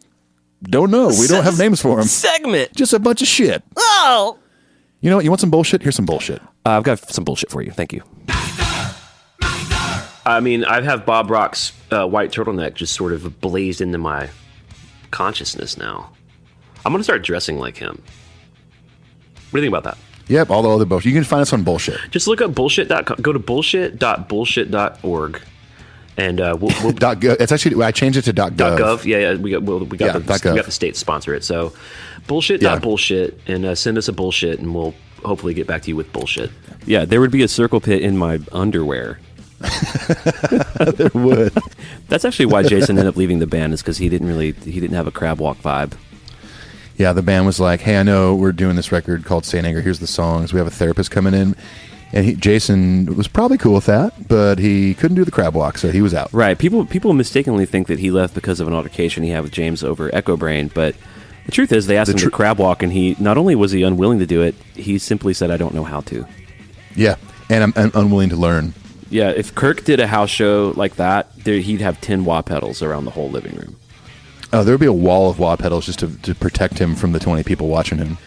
Don't know. We don't have names for them. Segment. Just a bunch of shit. Oh! You know what? You want some bullshit? Here's some bullshit. I've got some bullshit for you. Thank you. I mean, I have Bob Rock's white turtleneck just sort of blazed into my consciousness now. I'm going to start dressing like him. What do you think about that? Yep, all the other bullshit. You can find us on bullshit. Just look up bullshit.com. Go to bullshit.bullshit.org. And we'll it's actually, I changed it to .gov. .gov. Yeah, we got the state sponsor it. So bullshit.bullshit and send us a bullshit and we'll hopefully get back to you with bullshit. Yeah, there would be a circle pit in my underwear. There would. That's actually why Jason ended up leaving the band, is because he didn't have a crab walk vibe. Yeah, the band was like, hey, I know we're doing this record called Saint Anger. Here's the songs. We have a therapist coming in. And Jason was probably cool with that, but he couldn't do the crab walk, so he was out. Right. People mistakenly think that he left because of an altercation he had with James over Echo Brain, but the truth is they asked him to crab walk, and he not only was he unwilling to do it, he simply said, I don't know how to. Yeah, and I'm unwilling to learn. Yeah, if Kirk did a house show like that, he'd have 10 wah pedals around the whole living room. Oh, there would be a wall of wah pedals just to protect him from the 20 people watching him.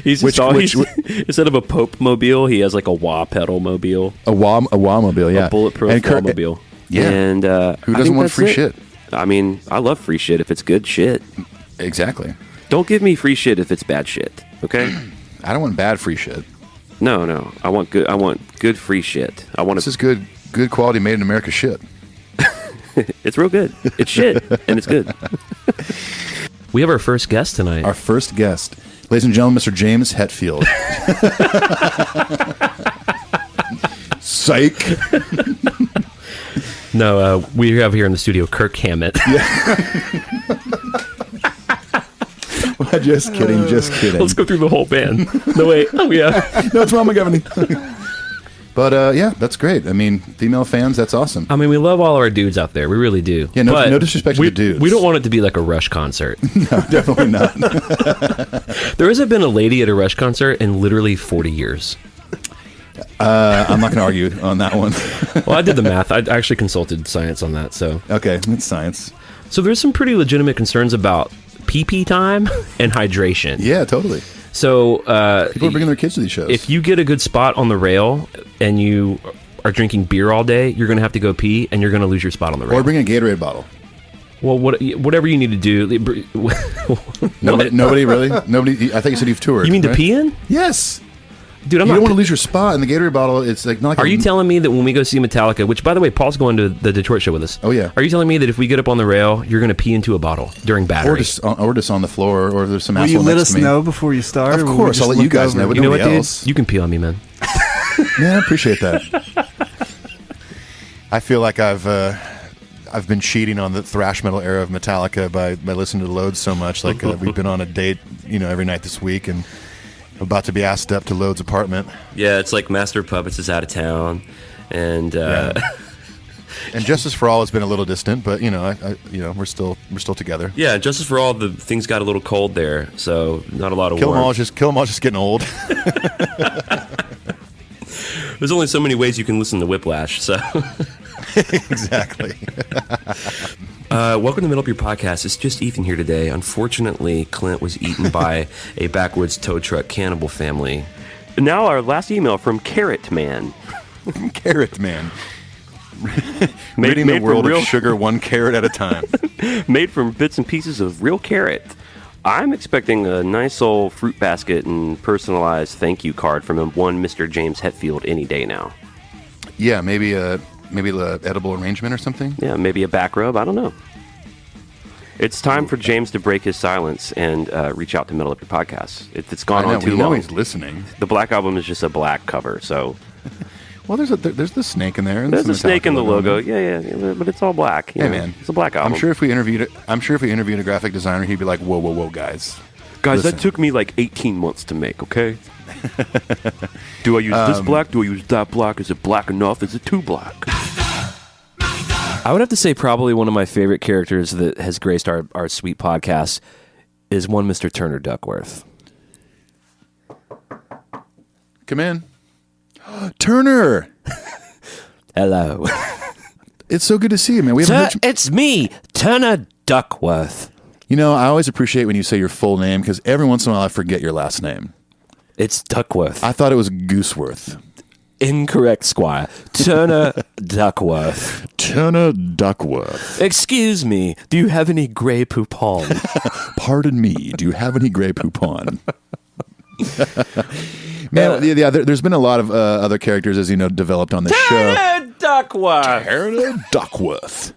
Instead of a Pope mobile, he has like a wah pedal mobile. A wah mobile, yeah. A bulletproof wah mobile. Yeah. And Who doesn't want free shit? I mean, I love free shit if it's good shit. Exactly. Don't give me free shit if it's bad shit. Okay. I don't want bad free shit. No. I want good. I want good free shit. I want This is good quality made in America shit. It's real good. It's shit, and it's good. We have our first guest tonight. Our first guest, ladies and gentlemen, Mr. James Hetfield. Psych. No, we have here in the studio Kirk Hammett. Just kidding. Let's go through the whole band. No, wait. Oh, yeah. No, it's wrong, McGovern. But yeah, that's great. I mean, female fans, that's awesome. I mean, we love all of our dudes out there. We really do. Yeah, no disrespect to the dudes. We don't want it to be like a Rush concert. No, definitely not. There hasn't been a lady at a Rush concert in literally 40 years. I'm not going to argue on that one. Well, I did the math. I actually consulted science on that. So okay, it's science. So there's some pretty legitimate concerns about pee-pee time and hydration. Yeah, totally. So people are bringing their kids to these shows. If you get a good spot on the rail and you are drinking beer all day, you're going to have to go pee and you're going to lose your spot on the rail. Or bring a Gatorade bottle. Well, whatever you need to do. Nobody really? Nobody. I thought you said you've toured. You mean right? to pee in? Yes. Dude, you don't want to lose your spot in the Gatorade bottle. It's like not like. Are you telling me that when we go see Metallica, which by the way, Paul's going to the Detroit show with us? Oh yeah. Are you telling me that if we get up on the rail, you're going to pee into a bottle during battery, or just on the floor, or there's some Will asshole you let next us to me? know before you start? Of course, I'll let you guys know. But you know what, nobody dude? else. You can pee on me, man. Man, I appreciate that. I feel like I've been cheating on the thrash metal era of Metallica by listening to Loads so much. Like we've been on a date, every night this week, and about to be asked up to Loads' apartment. Yeah, it's like Master of Puppets is out of town, and and Justice for All has been a little distant, but we're still together. yeah, Justice for All, the things got a little cold there, so not a lot of Kill 'Em warmth. All's just getting old. There's only so many ways you can listen to Whiplash, so. Exactly. Welcome to Metal Up Your Podcast. It's just Ethan here today. Unfortunately, Clint was eaten by a backwoods tow truck cannibal family. Now our last email from Carrot Man. Carrot Man. Reading the world of sugar one carrot at a time. Made from bits and pieces of real carrot. I'm expecting a nice old fruit basket and personalized thank you card from one Mr. James Hetfield any day now. Yeah, maybe the edible arrangement or something. Yeah, maybe a back rub. I don't know. It's time for James to break his silence and reach out to Metal Up Your Podcast. It's gone on too long. He's listening. The Black Album is just a black cover, so. Well, there's the snake in there. There's a snake in the logo. Yeah, but it's all black. Hey, man, it's a black album. I'm sure if we interviewed a graphic designer, he'd be like, "Whoa, guys, Guys, listen. that took me like 18 months to make. Okay. Do I use this black? Do I use that black? Is it black enough? Is it too black? I would have to say probably one of my favorite characters that has graced our sweet podcast is one Mr. Turner Duckworth. Come in, Turner. Hello. It's so good to see you, man. It's me, Turner Duckworth. I always appreciate when you say your full name because every once in a while I forget your last name. It's Duckworth. I thought it was Gooseworth. Incorrect, Squire. Turner Duckworth. Turner Duckworth. Excuse me, do you have any Grey Poupon? Pardon me, do you have any Grey Poupon? Man, there's been a lot of other characters, as you know, developed on this show. Turner Duckworth. Turner Duckworth.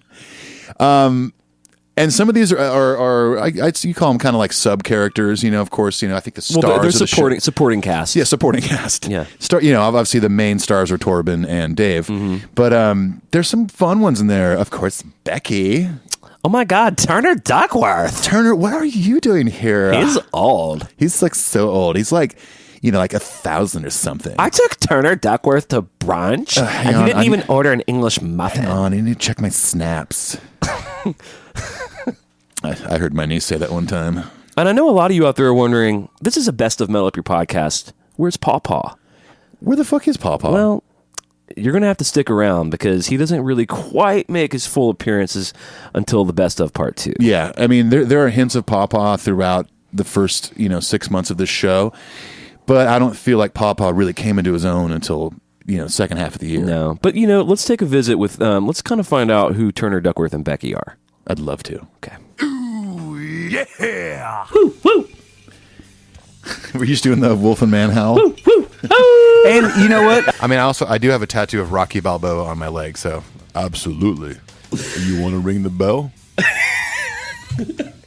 And some of these are you call them kind of like sub characters, of course, I think the stars they're of the supporting cast. Yeah, supporting cast. Yeah. Obviously the main stars are Torben and Dave. Mm-hmm. But there's some fun ones in there. Of course, Becky. Oh my God, Turner Duckworth. Turner, what are you doing here? He's old. He's like so old. He's like, like 1,000 or something. I took Turner Duckworth to brunch, and he didn't even order an English muffin. Hang on, I need to check my snaps. I heard my niece say that one time. And I know a lot of you out there are wondering, this is a best of Metal Up Your Podcast. Where's Pawpaw? Where the fuck is Pawpaw? Well, you're going to have to stick around because he doesn't really quite make his full appearances until the best of part 2. Yeah, I mean, there are hints of Pawpaw throughout the first, 6 months of this show, but I don't feel like Pawpaw really came into his own until second half of the year. No, but let's take a visit with. Let's kind of find out who Turner Duckworth and Becky are. I'd love to. Okay. Ooh, yeah. Woo woo. Were you just doing the Muffin Man howl? Woo woo. Oh. And you know what? I mean, I do have a tattoo of Rocky Balboa on my leg, so Absolutely. You want to ring the bell?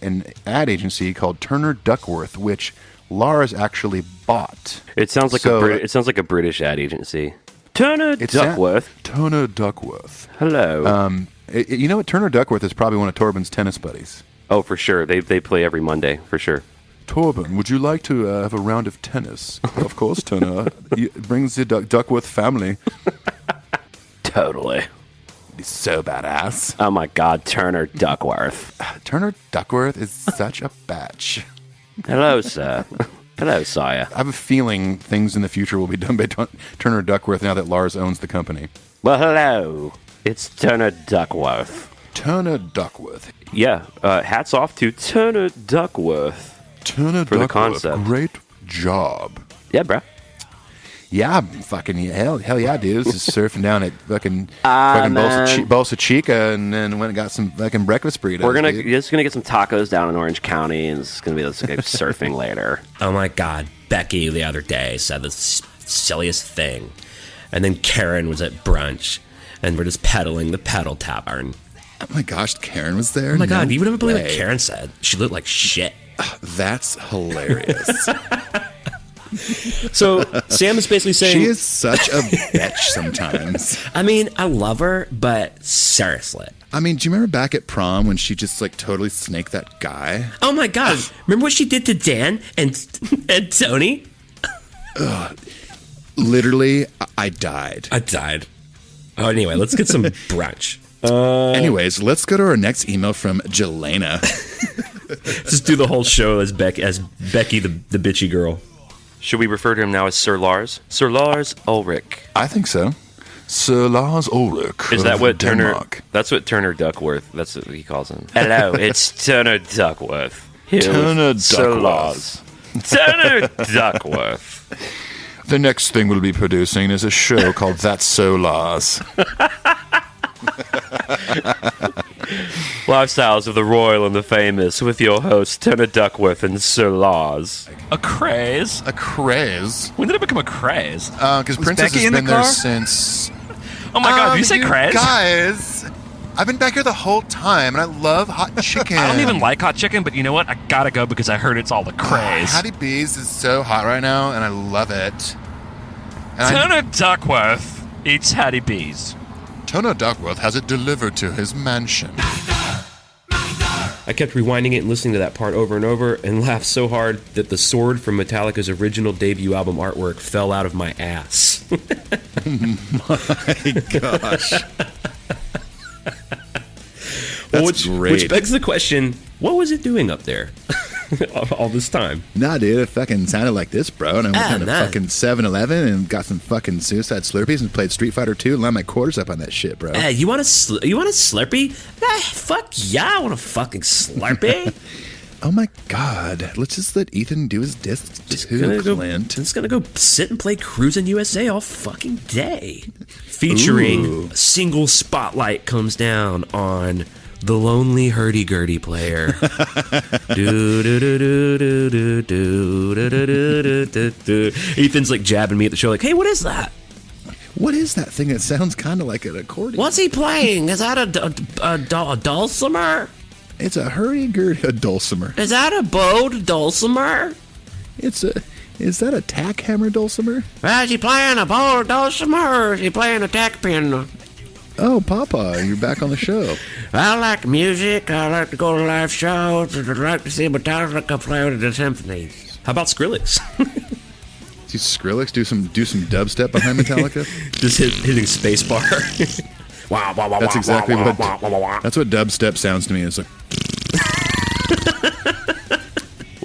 An ad agency called Turner Duckworth, which Lars actually bought. It sounds like it sounds like a British ad agency. Turner Duckworth. Turner Duckworth. Hello. You know what? Turner Duckworth is probably one of Torben's tennis buddies. Oh, for sure. They play every Monday, for sure. Torben, would you like to have a round of tennis? Of course, Turner. He brings the Duckworth family. Totally. He's so badass. Oh my God, Turner Duckworth. Turner Duckworth is such a batch. Hello, sir. Hello, sire. I have a feeling things in the future will be done by Turner Duckworth now that Lars owns the company. Well, hello. It's Turner Duckworth. Turner Duckworth. Yeah, hats off to Turner Duckworth. Turner For the Duckworth. concept. Great job. Yeah, bro. Yeah, fucking hell yeah, dude. Just surfing down at fucking man. Bolsa Chica, and then went and got some fucking breakfast burritos. We're dude. just gonna get some tacos down in Orange County, and it's gonna be let's go surfing later. Oh my God, Becky the other day said the silliest thing. And then Karen was at brunch, and we're just pedaling the pedal tavern. Oh my gosh, Karen was there. Oh my God, you would never believe what way. Karen said. She looked like shit. That's hilarious. So Sam is basically saying She is such a bitch sometimes. I mean, I love her, but seriously. I mean, do you remember back at prom when she just like totally snaked that guy? Oh my God, remember what she did to Dan and Tony? Literally, I died. I died. Oh, anyway, let's get some brunch. Anyways, let's go to our next email from Jelena. Just do the whole show as Becky, the bitchy girl. Should we refer to him now as Sir Lars? Sir Lars Ulrich. I think so. Sir Lars Ulrich. Is that of what Denmark. Turner? That's what Turner Duckworth. That's what he calls him. Hello, it's Turner Duckworth. Here Turner with Sir Duckworth. Lars. Turner Duckworth. The next thing we'll be producing is a show called That's So Lars. Lifestyles of the Royal and the Famous with your hosts Turner Duckworth and Sir Lars. A craze? A craze. When did it become a craze? Because Princess Becky has in the been there car? since. Oh my God, did you say craze? Guys, I've been back here the whole time, and I love hot chicken. I don't even like hot chicken, but you know what? I gotta go because I heard it's all the craze. Hattie B's is so hot right now, and I love it. And Turner Duckworth eats Hattie B's. Turner Duckworth has it delivered to his mansion. I kept rewinding it and listening to that part over and over and laughed so hard that the sword from Metallica's original debut album artwork fell out of my ass. My gosh. That's great. Which begs the question, what was it doing up there all this time? Nah, dude, it fucking sounded like this, bro. And I went down to nah. fucking 7-Eleven and got some fucking Suicide Slurpees and played Street Fighter 2 and lined my quarters up on that shit, bro. Hey, you want a Slurpee? Fuck yeah, I want a fucking Slurpee. Oh my God. Let's just let Ethan do his disc too, Clint. Just gonna go sit and play Cruisin' USA all fucking day. Featuring a single spotlight comes down on the lonely hurdy-gurdy player. Ethan's like jabbing me at the show like, hey, what is that? What is that thing that sounds kind of like an accordion? What's he playing? Is that a dulcimer? It's a hurdy-gurdy, a dulcimer. Is that a bowed dulcimer? Is that a tack hammer dulcimer? Is he playing a bowed dulcimer or is he playing a tack pin? Oh, Papa, you're back on the show. I like music. I like to go to live shows. I like to see Metallica play with the symphonies. How about Skrillex? See Skrillex do some dubstep behind Metallica? Just hitting spacebar. Wow, wow, wow, That's wow, exactly wow, what wow, wow, wow, wow. that's what dubstep sounds to me. It's like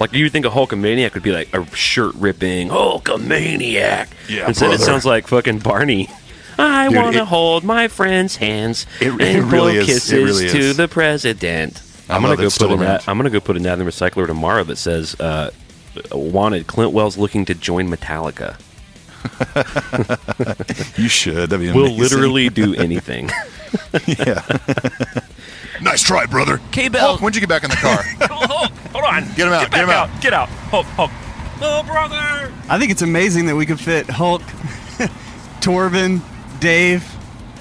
Like you would think a Hulkamaniac would be like a shirt-ripping Hulkamaniac. Yeah, Instead it brother. sounds like fucking Barney. I Dude, want to it- hold my friend's hands It and blow really is. It kisses really to is. the president. I I'm gonna love go it still, put an man. ad, I'm gonna go put an ad in the recycler tomorrow that says wanted Clint Wells looking to join Metallica. You should. That'd be We'll amazing. literally do anything. Yeah. Nice try, brother. K-Bell. Hulk, when'd you get back in the car? Hold on. Get him out, Back get him out. Get out. Hulk. Little brother. I think it's amazing that we could fit Hulk, Torvin, Dave,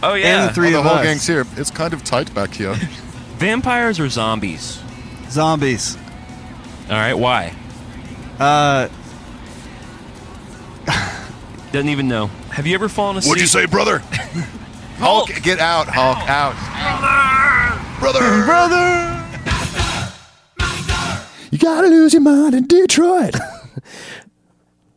Oh, yeah. and the three The of whole us. gang's here. It's kind of tight back here. Vampires or zombies? Zombies. All right, why? Doesn't even know. Have you ever fallen asleep? What'd you say, brother? Hulk, get out. Hulk, out. Brother. You gotta lose your mind in Detroit.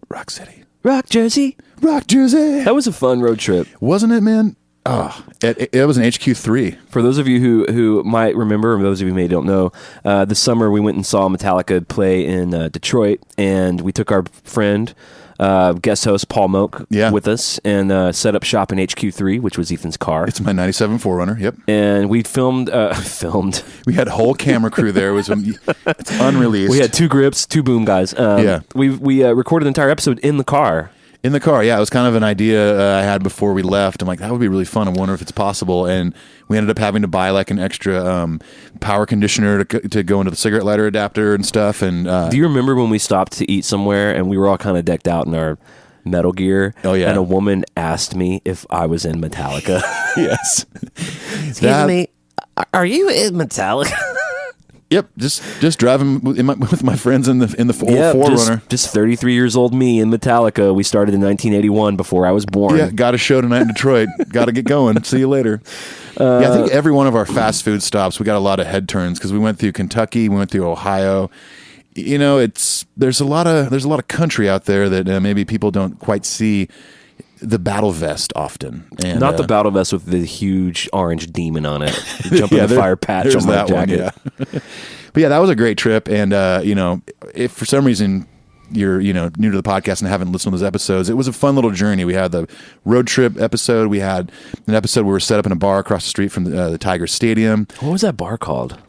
Rock City. Rock Jersey. Rock Jersey. That was a fun road trip. Wasn't it, man? Oh, it was an HQ3. For those of you who might remember, or those of you who may don't know, this summer we went and saw Metallica play in Detroit, and we took our friend, guest host Paul Moak with us, and set up shop in HQ3, which was Ethan's car. It's my 97 4Runner, yep. And we filmed. We had a whole camera crew there. It's unreleased. We had 2 grips, 2 boom guys. We recorded the entire episode in the car. In the car, yeah. It was kind of an idea I had before we left. I'm like, that would be really fun. I wonder if it's possible. And we ended up having to buy like an extra power conditioner to go into the cigarette lighter adapter and stuff. And do you remember when we stopped to eat somewhere and we were all kind of decked out in our metal gear? Oh, yeah. And a woman asked me if I was in Metallica. Yes. Excuse me, are you in Metallica? Yep, just driving with my friends in the old 4Runner. Just 33 years old me in Metallica. We started in 1981 before I was born. Yeah, got a show tonight in Detroit. Got to get going. See you later. I think every one of our fast food stops, we got a lot of head turns because we went through Kentucky, we went through Ohio. You know, there's a lot of country out there that maybe people don't quite see. The battle vest often, and not the battle vest with the huge orange demon on it. Jump in the fire patch on my jacket. Yeah. But yeah, that was a great trip. And if for some reason you're new to the podcast and haven't listened to those episodes, it was a fun little journey. We had the road trip episode. We had an episode where we were set up in a bar across the street from the Tiger Stadium. What was that bar called?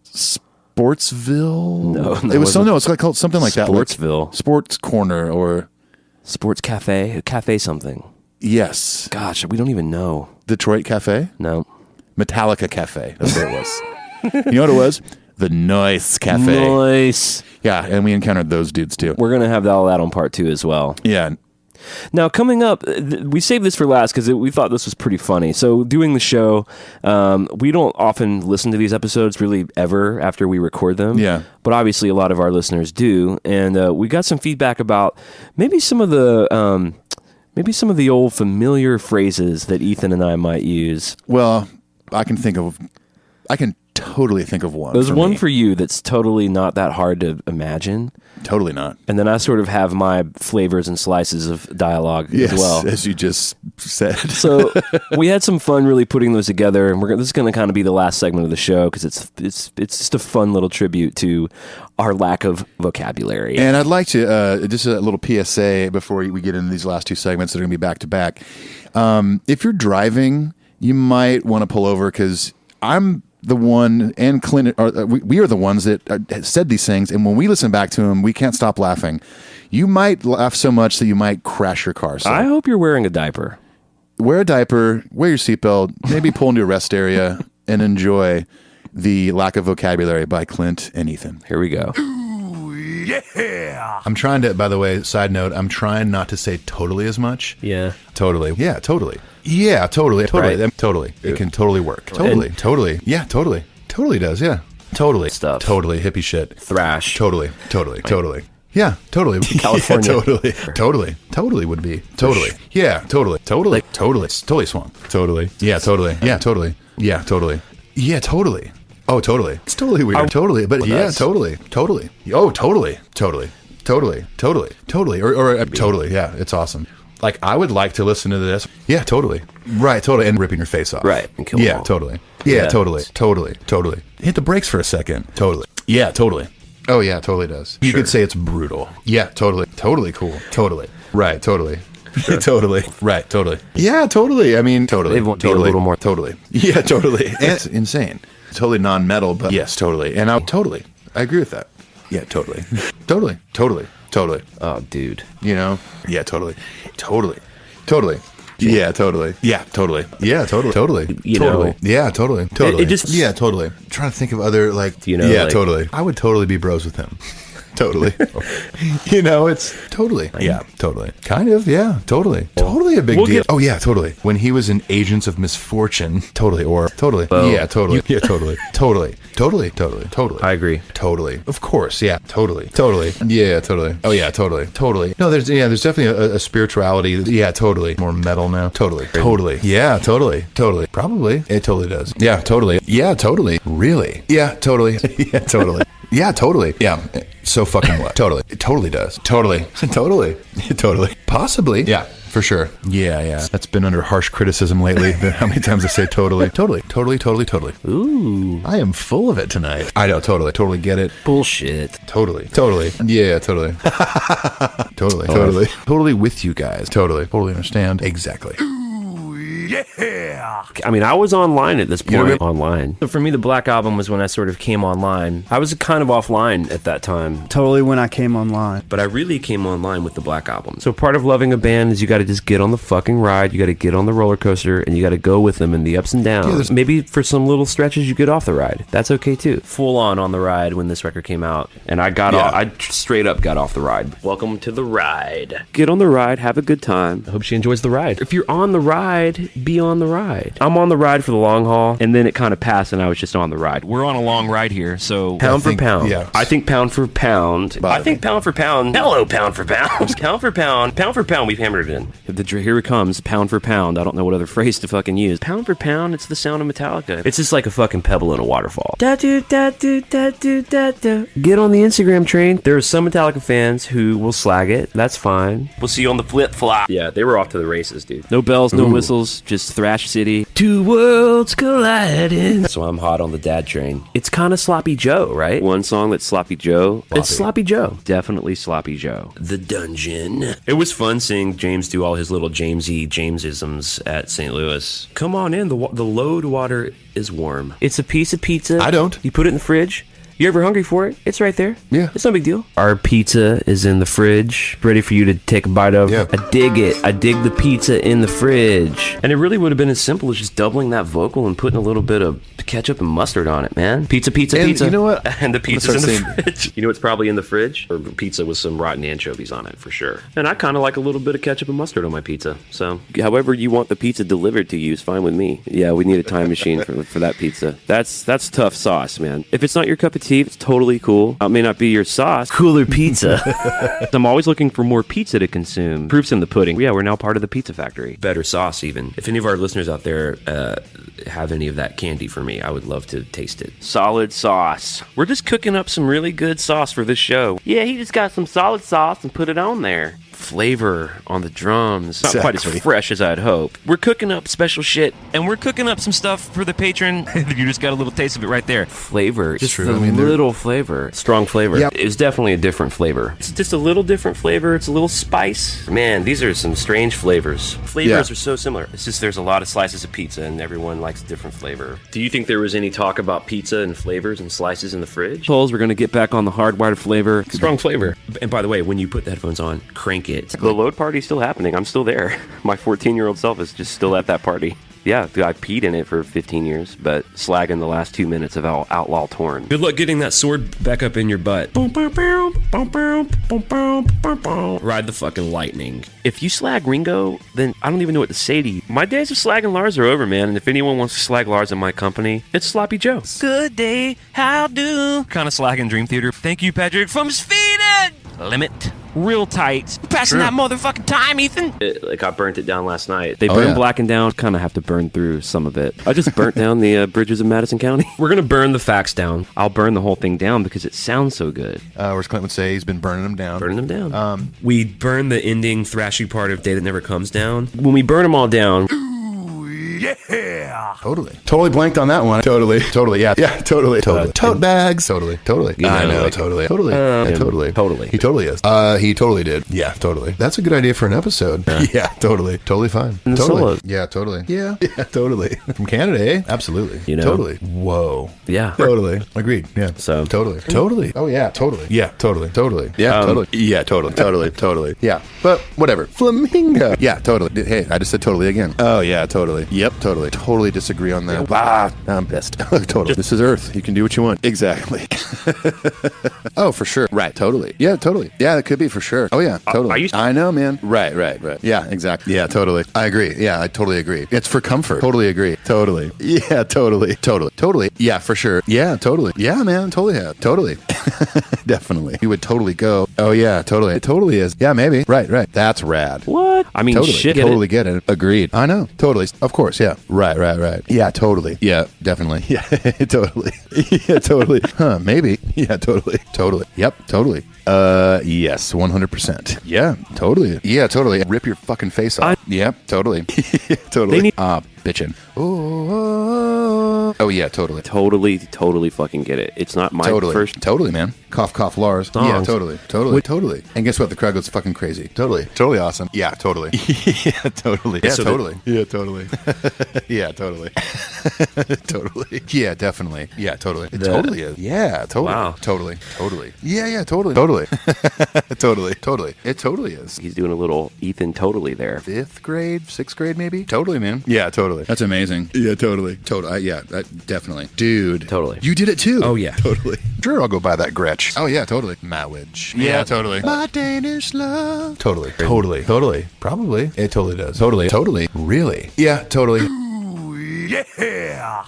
Sportsville. No, it was it's called something like that. Sportsville. Sports Corner or Sports Cafe something. Yes. Gosh, we don't even know. Detroit Cafe? No. Metallica Cafe. That's what it was. You know what it was? The Noise Cafe. Nice. Yeah, and we encountered those dudes too. We're going to have all that on part 2 as well. Yeah. Now, coming up, we saved this for last because we thought this was pretty funny. So, doing the show, we don't often listen to these episodes really ever after we record them. Yeah. But obviously, a lot of our listeners do, and we got some feedback about maybe some of the old familiar phrases that Ethan and I might use. Well, I can totally think of one. There's one me. for you that's totally not that hard to imagine. Totally not. And then I sort of have my flavors and slices of dialogue as well. As you just said. So we had some fun really putting those together, and this is going to kind of be the last segment of the show because it's just a fun little tribute to our lack of vocabulary. And I'd like to just a little PSA before we get into these last 2 segments that are going to be back to back. If you're driving, you might want to pull over because I'm the one, and Clint, we are the ones that said these things, and when we listen back to them, we can't stop laughing. You might laugh so much that you might crash your car. So I hope you're wearing a diaper. Wear a diaper, wear your seatbelt, maybe pull into a rest area, and enjoy The Lack of Vocabulary by Clint and Ethan. Here we go. Yeah. I'm trying to, by the way, side note, I'm trying not to say totally as much. Yeah. Totally. Yeah, totally. Yeah, totally. Totally. Right. Totally. It can totally work. Totally. Totally. Yeah, totally. Totally does. Yeah. Totally. Stuff. Totally. Hippie shit. Thrash. Totally. Totally. Totally. Yeah, totally. California. Yeah, totally. Totally. Totally would be. Totally. Yeah, totally. Totally. Totally. Totally swamp. Totally. Yeah, totally. Yeah, totally. Yeah, totally. Yeah, totally. Oh, totally. It's totally weird. Totally. But yeah, totally. Totally. Oh, totally. Totally. Totally. Totally. Totally. Or totally. Yeah, it's awesome. Like, I would like to listen to this. Yeah, totally. Right, totally. And ripping your face off. Right. And kill yeah, totally. Yeah, totally. Totally. Totally. Hit the brakes for a second. Totally. Yeah, totally. Oh, yeah, totally does. You could say it's brutal. Yeah, totally. Totally cool. Totally. Right, totally. Sure. Totally. Right, totally. Yeah, totally. I mean, totally. It won't be totally. a little more. Totally. Yeah, totally. It's insane. Totally non-metal, but yes, totally. And totally. I agree with that. Yeah, totally. Totally. Totally. Totally. Oh, dude. You know? Yeah, totally. Totally. Totally. Yeah, totally. Yeah, totally. Yeah, totally. Totally. You totally. know. Yeah, totally. Totally. It just... Yeah, totally. I'm trying to think of other, like... You know, yeah, like- totally. I would totally be bros with him. Totally. You know, it's totally. Yeah, totally. Kind of, yeah, totally. Totally a big deal. Oh, yeah, totally. When he was in Agents of Misfortune, totally. Or totally. Yeah, totally. Yeah, totally. Totally. Totally. Totally. Totally. I agree. Totally. Of course, yeah, totally. Totally. Yeah, totally. Oh, yeah, totally. Totally. No, there's definitely a spirituality. Yeah, totally. More metal now. Totally. Totally. Yeah, totally. Totally. Probably. It totally does. Yeah, totally. Yeah, totally. Really? Yeah, totally. Yeah, totally. Yeah, totally. Yeah. So fucking what? Totally. It totally does. Totally. Totally. Totally. Possibly. Yeah, for sure. Yeah, yeah. That's been under harsh criticism lately. How many times I say totally. Totally. Totally, totally, totally. Ooh. I am full of it tonight. I know, totally. Totally get it. Bullshit. Totally. Totally. Yeah, totally. Totally. Totally. Totally with you guys. Totally. Totally understand. Exactly. Yeah. I mean, I was online at this point. You know what I Online. So for me, the Black Album was when I sort of came online. I was kind of offline at that time, Totally when I came online. but I really came online with the Black Album. So part of loving a band is you got to just get on the fucking ride. You got to get on the roller coaster, and you got to go with them in the ups and downs. Maybe for some little stretches you get off the ride. That's okay too. Full on the ride when this record came out, and I got off. I straight up got off the ride. Welcome to the ride. Get on the ride. Have a good time. I hope she enjoys the ride. If you're on the ride, be on the ride. I'm on the ride for the long haul, and then it kind of passed, and I was just on the ride. We're on a long ride here, so Pound for think- pound. yeah. I think pound for pound. I think pound for pound. Hello, pound for pound. Pound for pound. Pound for pound, we've hammered it in. Here it comes, pound for pound. I don't know what other phrase to fucking use. Pound for pound, it's the sound of Metallica. It's just like a fucking pebble in a waterfall. Da-do, da-do, da-do, da-do. Get on the Instagram train. There are some Metallica fans who will slag it. That's fine. We'll see you on the flip-flop. Yeah, they were off to the races, dude. No bells, no whistles, just thrash city. Two worlds colliding. So I'm hot on the dad train. It's kind of Sloppy Joe, right? One song that's Sloppy Joe. It's Sloppy Joe. Definitely Sloppy Joe. The Dungeon. It was fun seeing James do all his little Jamesisms at St. Louis. Come on in. The load water is warm. It's a piece of pizza. I don't. You put it in the fridge. You ever hungry for it? It's right there. Yeah. It's no big deal. Our pizza is in the fridge, ready for you to take a bite of. Yeah. I dig it. I dig the pizza in the fridge. And it really would have been as simple as just doubling that vocal and putting a little bit of ketchup and mustard on it, man. Pizza, pizza, And pizza. you know what? And the pizza's in the start fridge. You know what's probably in the fridge? Or pizza with some rotten anchovies on it, for sure. And I kind of like a little bit of ketchup and mustard on my pizza. So, however you want the pizza delivered to you is fine with me. Yeah, we need a time machine for that pizza. That's tough sauce, man. If it's not your cup of tea, it's totally cool. It may not be your sauce. Cooler pizza. I'm always looking for more pizza to consume. Proof's in the pudding. Yeah, we're now part of the pizza factory. Better sauce, even. If any of our listeners out there have any of that candy for me, I would love to taste it. Solid sauce. We're just cooking up some really good sauce for this show. Yeah, he just got some solid sauce and put it on there. Flavor on the drums. Not quite as fresh as I'd hope. We're cooking up special shit. and we're cooking up some stuff for the patron. You just got a little taste of it right there. Flavor. Just true. a I mean, little flavor. Strong flavor. Yep. It's definitely a different flavor. It's just a little different flavor. It's a little spice. Man, these are some strange flavors. Flavors are so similar. It's just there's a lot of slices of pizza and everyone likes a different flavor. Do you think there was any talk about pizza and flavors and slices in the fridge? We're going to get back on the hardwired flavor. Strong flavor. And by the way, when you put the headphones on, crank it. The load party's still happening. I'm still there. My 14-year-old self is just still at that party. Yeah, I peed in it for 15 years, but slagging the last 2 minutes of Outlaw Torn. Good luck getting that sword back up in your butt. Ride the fucking lightning. If you slag Ringo, then I don't even know what to say to you. My days of slagging Lars are over, man, and if anyone wants to slag Lars in my company, it's Sloppy Joe. Good day, how do? Kind of slagging Dream Theater. Thank you, Patrick, from Sweden. Limit. Real tight. Passing that motherfucking time, Ethan. I burnt it down last night. They burn Black and Down. Kind of have to burn through some of it. I just burnt down the bridges of Madison County. We're going to burn the facts down. I'll burn the whole thing down because it sounds so good. Or as Clint would say, he's been burning them down. Burning them down. We burn the ending thrashy part of Day That Never Comes down. When we burn them all down, Yeah. Totally blanked on that one. Totally. Yeah. Totally. Tote bags. Totally. I know. Totally. Totally. He totally is. He totally did. Yeah. Totally. That's a good idea for an episode. Yeah. Totally fine. And the Totally. solos. Yeah. Totally. Yeah. Totally. From Canada, eh? Absolutely. You know? Totally. Whoa. Yeah. Totally. Agreed. Yeah. So Totally. Oh yeah. Totally. Yeah. Totally. Yeah. Totally. Yeah. Totally. Yeah. But whatever. Flamingo. Yeah. Totally. Hey, I just said totally again. Oh yeah. Totally. Yep. Totally disagree on that. I'm pissed. Totally. This is Earth. You can do what you want. Exactly. Oh, for sure. Right. Totally. Yeah. Totally. Yeah. That could be for sure. Oh yeah. Totally. I know, man. Right. Yeah. Exactly. Yeah. Totally. I agree. Yeah. I totally agree. It's for comfort. Totally agree. Totally. Yeah. Totally. Yeah. For sure. Yeah. Totally. Yeah, man. Totally. Yeah. Totally. Definitely. You would totally go. Oh yeah. Totally. It totally is. Yeah. Maybe. Right. That's rad. what? I mean, Totally. shit. Totally get it. Agreed. I know. Totally. Of course. Yeah. Right. Yeah. Totally. Yeah. Definitely. Yeah. Totally. Yeah. Totally. Huh. Maybe. Yeah. Totally. Yep. Totally. Yes. 100%. Yeah. Totally. Yeah. Totally. Rip your fucking face off. Yep. Totally. Totally. Bitchin'. Oh yeah. Totally. Totally fucking get it. It's not my first. Totally, man. Cough, Lars. Songs. Yeah, totally. And guess what? The crowd goes fucking crazy. Totally awesome. Yeah, totally. Yeah, totally. Yeah, totally. Yeah, totally. Yeah, totally. Totally. Yeah, definitely. Yeah, totally. It totally is. Yeah, totally. Wow. Totally. Yeah, totally. Totally. It totally is. He's doing a little Ethan totally there. 5th grade, 6th grade, maybe. Totally, man. Yeah, totally. That's amazing. Yeah, totally. Yeah, definitely. Dude. Totally. You did it too. Oh, yeah. Totally. Sure, I'll go buy that Gretsch. Oh, yeah, totally. Matwidge. Yeah, totally. My Danish love. Totally. Probably. It totally does. Totally. Really? Yeah, totally. Yeah.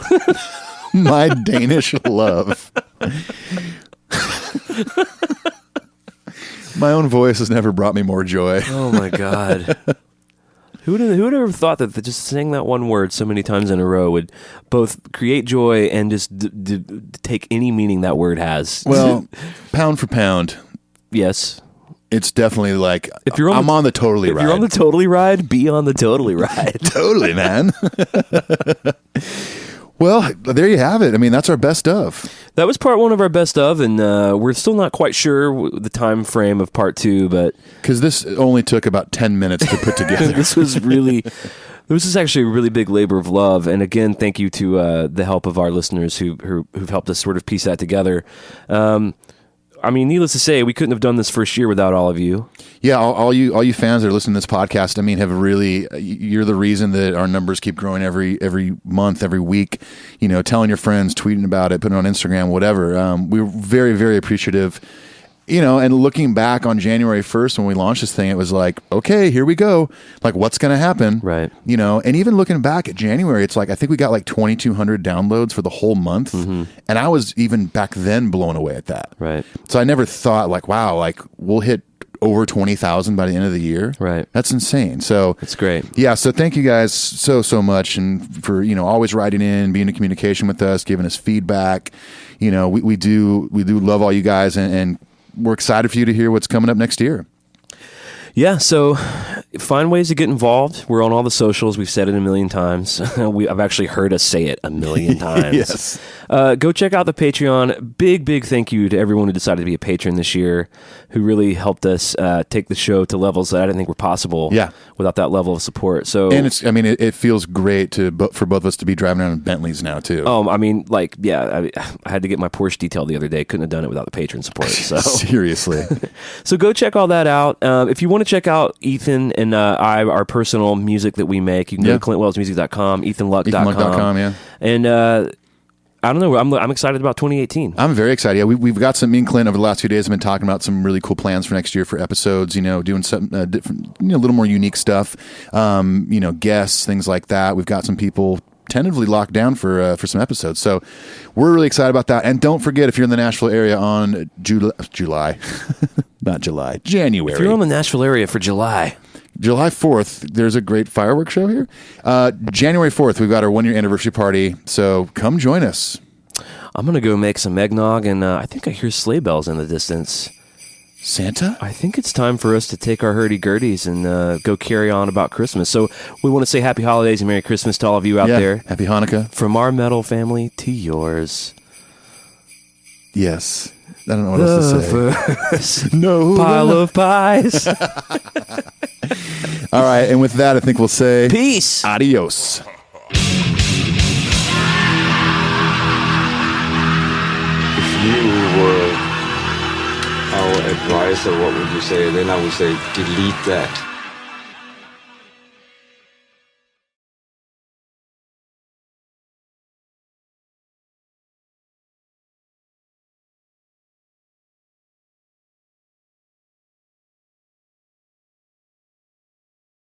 My Danish love. My own voice has never brought me more joy. Oh my god. Who would have ever thought that just saying that one word so many times in a row would both create joy and just take any meaning that word has? Well, pound for pound, yes. It's definitely like if you're I'm on the totally ride. If you're on the totally ride, be on the totally ride. Totally, man. Well, there you have it. I mean, that's our best of. That was part one of our best of, and we're still not quite sure the time frame of part two, but because this only took about 10 minutes to put together. This is actually a really big labor of love, and again, thank you to the help of our listeners who've helped us sort of piece that together. I mean, needless to say, we couldn't have done this first year without all of you. Yeah, all you fans that are listening to this podcast, I mean, have really, you're the reason that our numbers keep growing every month, every week, you know, telling your friends, tweeting about it, putting it on Instagram, whatever. We're very, very appreciative. You know, and looking back on January 1st when we launched this thing, it was like, okay, here we go. Like, what's going to happen? Right. You know, and even looking back at January, it's like, I think we got like 2,200 downloads for the whole month. Mm-hmm. And I was even back then blown away at that. Right. So I never thought like, wow, like we'll hit over 20,000 by the end of the year. Right. That's insane. So it's great. Yeah. So thank you guys so much. And for, you know, always writing in, being in communication with us, giving us feedback. You know, we do love all you guys and we're excited for you to hear what's coming up next year. Yeah, so find ways to get involved. We're on all the socials. We've said it a million times. I've actually heard us say it a million times. Yes. Go check out the Patreon. Big thank you to everyone who decided to be a patron this year, who really helped us take the show to levels that I didn't think were possible. Yeah. Without that level of support. So, and it feels great for both of us to be driving around in Bentleys now too. I mean, like, yeah, I had to get my Porsche detailed the other day. Couldn't have done it without the patron support. So seriously. So go check all that out. If you want to check out Ethan and our personal music that we make, you can go to clintwellsmusic.com, ethanluck.com. ethanluck.com, yeah. And I don't know, I'm excited about 2018. I'm very excited. Yeah, we've got some, me and Clint over the last few days have been talking about some really cool plans for next year for episodes, you know, doing some different, you know, a little more unique stuff, you know, guests, things like that. We've got some people tentatively locked down for some episodes. So we're really excited about that. And don't forget, if you're in the Nashville area on January. If you're in the Nashville area for July 4th, there's a great fireworks show here. January 4th, we've got our 1-year anniversary party. So come join us. I'm going to go make some eggnog, and I think I hear sleigh bells in the distance. Santa? I think it's time for us to take our hurdy-gurdies and go carry on about Christmas. So we want to say happy holidays and Merry Christmas to all of you out there. Happy Hanukkah. From our metal family to yours. Yes. I don't know what else to say. First pile of pies. All right, and with that, I think we'll say... Peace. Adios. If you were our advisor, what would you say? Then I would say, delete that.